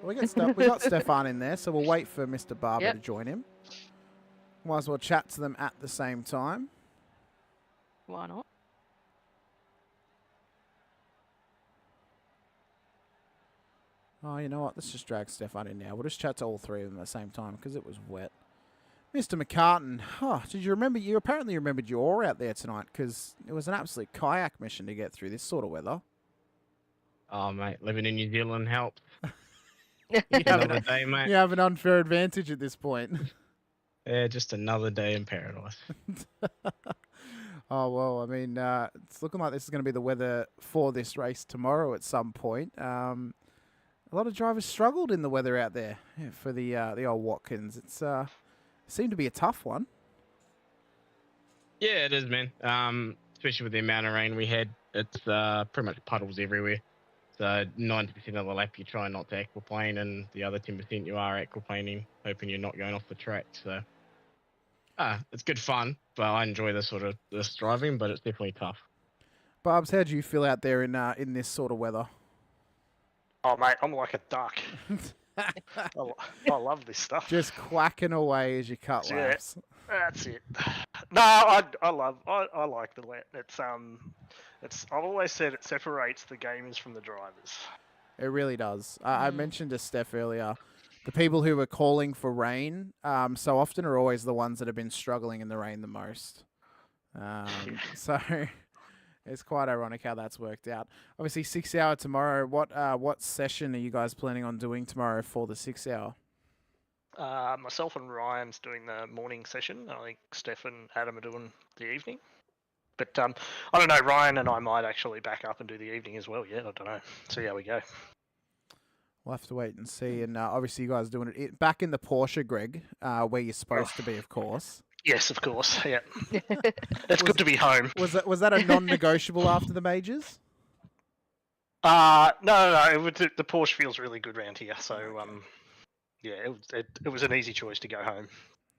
Speaker 12: We got Stefan in there, so we'll wait for Mr. Barber to join him. Might as well chat to them at the same time.
Speaker 15: Why not? Oh,
Speaker 12: you know what? Let's just drag Stefan in now. We'll just chat to all three of them at the same time because it was wet. Mr. McCartan, did you remember? You apparently remembered your out there tonight because it was an absolute kayak mission to get through this sort of weather.
Speaker 16: Oh, mate, living in New Zealand helps.
Speaker 12: You have
Speaker 16: Another day, mate.
Speaker 12: You have an unfair advantage at this point.
Speaker 16: Yeah, just another day in paradise.
Speaker 12: Oh, well, I mean, it's looking like this is going to be the weather for this race tomorrow at some point. A lot of drivers struggled in the weather out there for the old Watkins. It's seemed to be a tough one.
Speaker 16: Yeah, it is, man. Especially with the amount of rain we had. It's pretty much puddles everywhere. So 90% of the lap you try not to aquaplane, and the other 10% you are aquaplaning, hoping you're not going off the track. So it's good fun, but I enjoy this driving, but it's definitely tough.
Speaker 12: Barbs, how do you feel out there in this sort of weather?
Speaker 17: Oh, mate, I'm like a duck. I love this stuff.
Speaker 12: Just quacking away as you cut laps.
Speaker 17: That's it. No, I like the wet. It's I've always said it separates the gamers from the drivers.
Speaker 12: It really does. I mentioned to Steph earlier, the people who are calling for rain so often are always the ones that have been struggling in the rain the most. So it's quite ironic how that's worked out. Obviously, 6 hour tomorrow. What session are you guys planning on doing tomorrow for the 6 hour?
Speaker 17: Myself and Ryan's doing the morning session. I think Steph and Adam are doing the evening. But I don't know, Ryan and I might actually back up and do the evening as well. Yeah, I don't know. See how we go.
Speaker 12: We'll have to wait and see. And obviously you guys are doing it back in the Porsche, Greg, where you're supposed to be, of course.
Speaker 17: Yes, of course. Yeah. It's good to be home.
Speaker 12: Was that a non-negotiable after the majors?
Speaker 17: No. The Porsche feels really good around here. So, yeah, it was an easy choice to go home.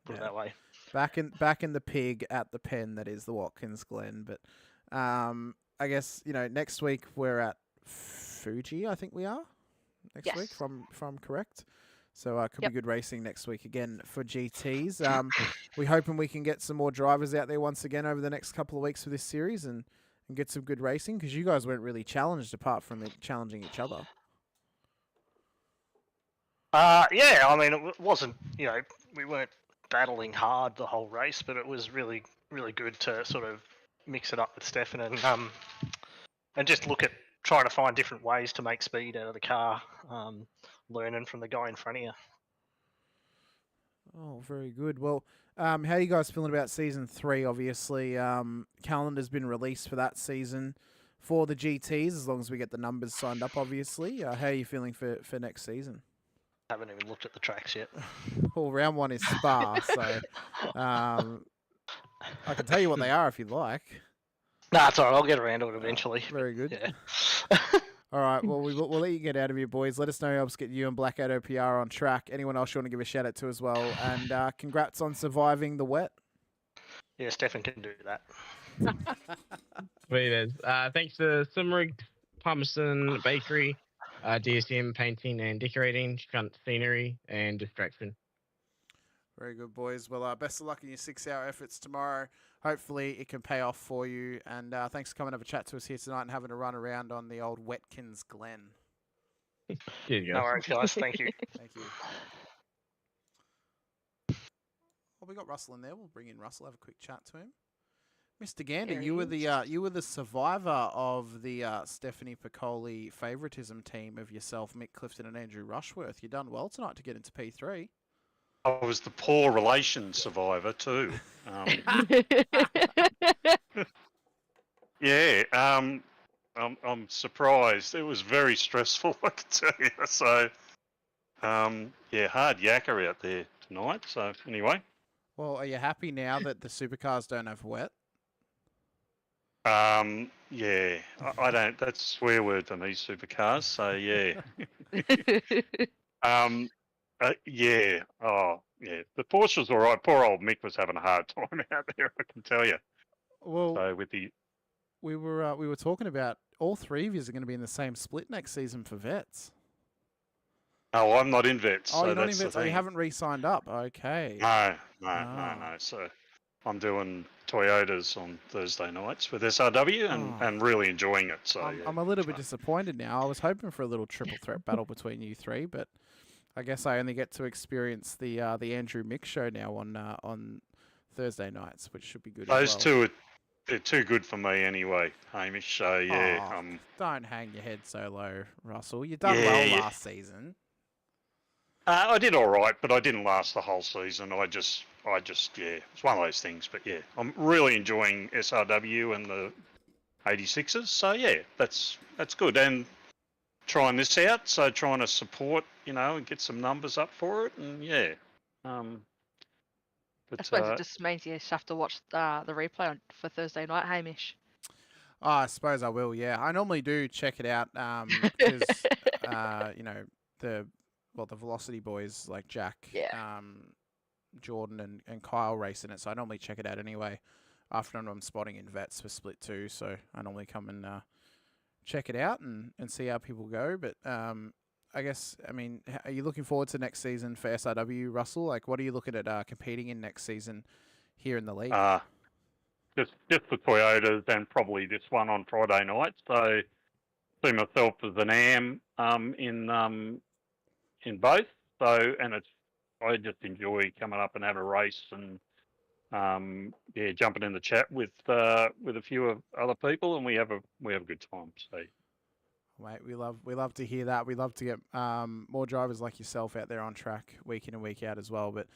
Speaker 17: Put it that way.
Speaker 12: Back in the pig at the pen that is the Watkins Glen. But I guess, next week we're at Fuji, I think we are. Next week, if I'm correct. So could be good racing next week again for GTs. We're hoping we can get some more drivers out there once again over the next couple of weeks for this series and get some good racing, because you guys weren't really challenged apart from challenging each other.
Speaker 17: Yeah, I mean, it wasn't, we weren't battling hard the whole race, but it was really, really good to sort of mix it up with Stefan and just look at trying to find different ways to make speed out of the car, learning from the guy in front of you.
Speaker 12: Oh, very good. Well, how are you guys feeling about season 3? Obviously, calendar's been released for that season for the GTs, as long as we get the numbers signed up, obviously. How are you feeling for next season?
Speaker 17: I haven't even looked at the tracks yet.
Speaker 12: Well, round 1 is Spa, so I can tell you what they are if you'd like.
Speaker 17: Nah, it's all right. I'll get around to it eventually.
Speaker 12: Very good.
Speaker 17: Yeah.
Speaker 12: All right. Well, we'll let you get out of here, boys. Let us know who helps get you and Blackout OPR on track. Anyone else you want to give a shout out to as well? And congrats on surviving the wet.
Speaker 17: Yeah, Stefan can do that.
Speaker 16: Sweet as. Thanks to Simrig, Palmerston Bakery, DSM Painting and Decorating, Shunt Scenery, and Distraction.
Speaker 12: Very good, boys. Well, best of luck in your 6-hour efforts tomorrow. Hopefully it can pay off for you. And thanks for coming to have a chat to us here tonight and having a run around on the old Watkins Glen.
Speaker 17: No worries, guys. Thank you.
Speaker 12: Thank you. Well, we got Russell in there. We'll bring in Russell, have a quick chat to him. Mr. Gander, you were the survivor of the Stefanie Piccoli favouritism team of yourself, Mick Clifton, and Andrew Rushworth. You done well tonight to get into P3.
Speaker 18: I was the poor relation survivor too. Yeah, I'm surprised. It was very stressful, I can tell you. So, yeah, hard yakka out there tonight. So anyway.
Speaker 12: Well, are you happy now that the supercars don't have wet?
Speaker 18: Yeah, I don't. That's a swear word for me, supercars. So yeah. Yeah. Oh, yeah. The Porsche was all right. Poor old Mick was having a hard time out there, I can tell you.
Speaker 12: Well,
Speaker 18: so with the,
Speaker 12: we were talking about all three of you are going to be in the same split next season for vets.
Speaker 18: Oh, I'm not in vets.
Speaker 12: Oh,
Speaker 18: so
Speaker 12: you're not in
Speaker 18: that's the
Speaker 12: vets. Oh, you
Speaker 18: thing.
Speaker 12: haven't re-signed up. Okay.
Speaker 18: No. So I'm doing Toyotas on Thursday nights with SRW and really enjoying it. So
Speaker 12: I'm a little bit disappointed now. I was hoping for a little triple threat battle between you three, but I guess I only get to experience the Andrew Mick show now on Thursday nights, which should be good.
Speaker 18: Those
Speaker 12: as well.
Speaker 18: two they're too good for me anyway, Hamish. So yeah,
Speaker 12: Don't hang your head so low, Russell. You done well last season.
Speaker 18: I did all right, but I didn't last the whole season. I just it's one of those things. But yeah, I'm really enjoying SRW and the 86s. So yeah, that's good. And trying this out, so trying to support, and get some numbers up for it, and yeah.
Speaker 15: I suppose it just means you have to watch the replay for Thursday night, Hamish.
Speaker 12: Oh, I suppose I will. Yeah, I normally do check it out because the Velocity boys like Jack, Jordan, and Kyle race in it. So I normally check it out anyway. After I'm spotting in vets for Split 2, so I normally come and check it out and see how people go. But I guess, are you looking forward to next season for SRW, Russell? Like, what are you looking at competing in next season here in the league?
Speaker 18: Just the Toyotas and probably this one on Friday night. So see myself as an AM in both. So I just enjoy coming up and have a race and jumping in the chat with a few other people, and we have a good time. So.
Speaker 12: Mate, we love to hear that. We love to get more drivers like yourself out there on track week in and week out as well. But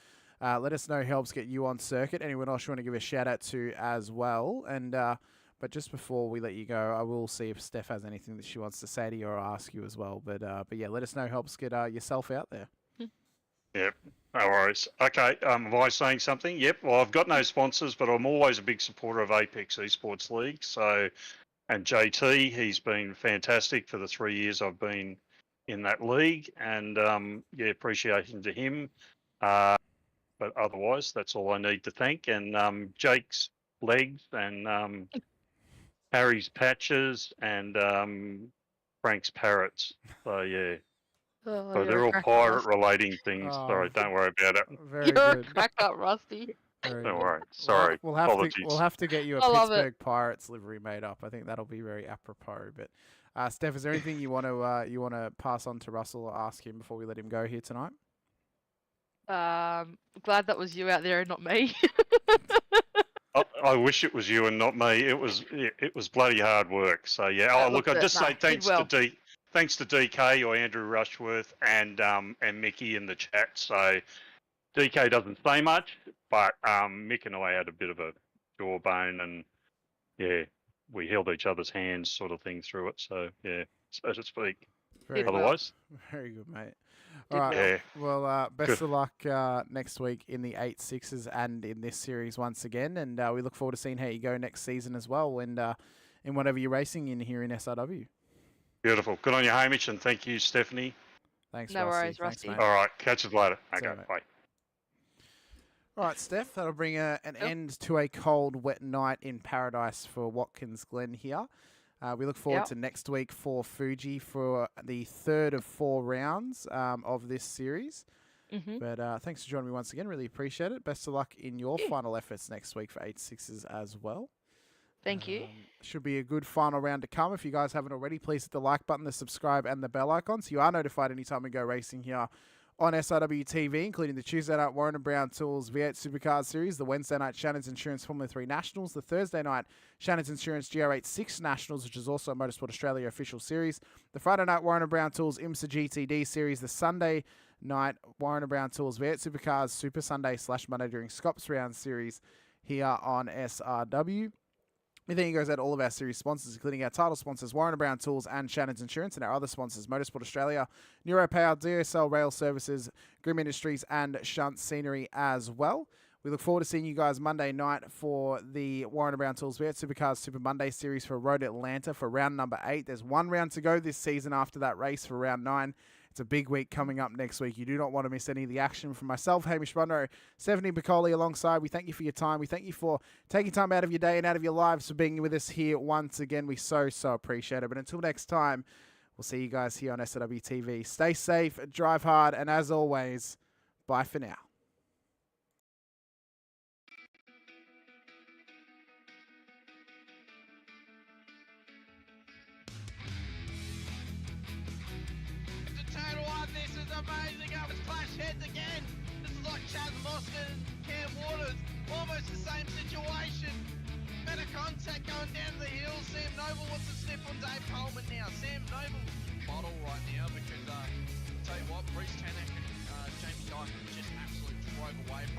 Speaker 12: let us know who helps get you on circuit. Anyone else you want to give a shout out to as well. And but just before we let you go, I will see if Steph has anything that she wants to say to you or ask you as well. But yeah, let us know who helps get yourself out there.
Speaker 18: Yep, no worries. Okay, am I saying something? Yep. Well, I've got no sponsors, but I'm always a big supporter of Apex Esports League. So. And JT, he's been fantastic for the 3 years I've been in that league, and appreciation to him. But otherwise, that's all I need to thank. And Jake's legs and Harry's patches and Frank's parrots. So yeah, so they're all pirate relating things. Sorry, don't worry about it.
Speaker 12: Very good.
Speaker 15: Crack up, Rusty.
Speaker 18: Don't worry. Sorry.
Speaker 12: We'll have to get you a Pittsburgh Pirates livery made up. I think that'll be very apropos. But Steph, is there anything you want to pass on to Russell or ask him before we let him go here tonight?
Speaker 15: Glad that was you out there and not me.
Speaker 18: I wish it was you and not me. It was bloody hard work. So yeah. Oh, look, I just say thanks to DK or Andrew Rushworth and Mickey in the chat. So. DK doesn't say much, but Mick and I had a bit of a jawbone, and yeah, we held each other's hands, sort of thing, through it. So yeah, so to speak. Otherwise,
Speaker 12: very good, mate. All right. Yeah. Well, best of luck next week in the 8.6s and in this series once again, and we look forward to seeing how you go next season as well, and in whatever you're racing in here in SRW.
Speaker 18: Beautiful. Good on you, Hamish, and thank you, Stephanie.
Speaker 12: Thanks,
Speaker 15: no
Speaker 12: Rusty.
Speaker 15: worries, Rusty.
Speaker 12: Thanks,
Speaker 18: all right, catch us later. Okay, bye.
Speaker 12: All right, Steph, that'll bring an end to a cold, wet night in paradise for Watkins Glen here. We look forward to next week for Fuji for the third of 4 rounds of this series. But thanks for joining me once again. Really appreciate it. Best of luck in your final efforts next week for 8.6s as well.
Speaker 15: Thank you.
Speaker 12: Should be a good final round to come. If you guys haven't already, please hit the like button, the subscribe, and the bell icon so you are notified anytime we go racing here on SRW TV, including the Tuesday night Warren Brown Tools V8 Supercars Series, the Wednesday night Shannon's Insurance Formula 3 Nationals, the Thursday night Shannon's Insurance GR86 Nationals, which is also a Motorsport Australia official series, the Friday night Warren Brown Tools IMSA GTD Series, the Sunday night Warren Brown Tools V8 Supercars Super Sunday / Monday during Scops Round Series here on SRW. We thank you guys out all of our series sponsors, including our title sponsors, Warren Brown Tools and Shannon's Insurance, and our other sponsors, Motorsport Australia, NeuroPower, DSL Rail Services, Grim Industries, and Shunt Scenery as well. We look forward to seeing you guys Monday night for the Warren Brown Tools V8 Supercars Super Monday Series for Road Atlanta for round number 8. There's 1 round to go this season after that race for round 9. It's a big week coming up next week. You do not want to miss any of the action. From myself, Hamish Munro Stefanie Piccoli alongside. We thank you for your time. We thank you for taking time out of your day and out of your lives for being with us here once again. We so appreciate it. But until next time, we'll see you guys here on SRW TV. Stay safe, drive hard, and as always, bye for now.
Speaker 1: This is amazing. It was clash heads again. This is like Chaz Mostert and Cam Waters. Almost the same situation. Better contact going down the hill. Sam Noble wants to sniff on Dave Coleman now. Sam Noble bottle right now because, tell you what, Bruce Tanak and Jamie Dyke just absolutely drove away from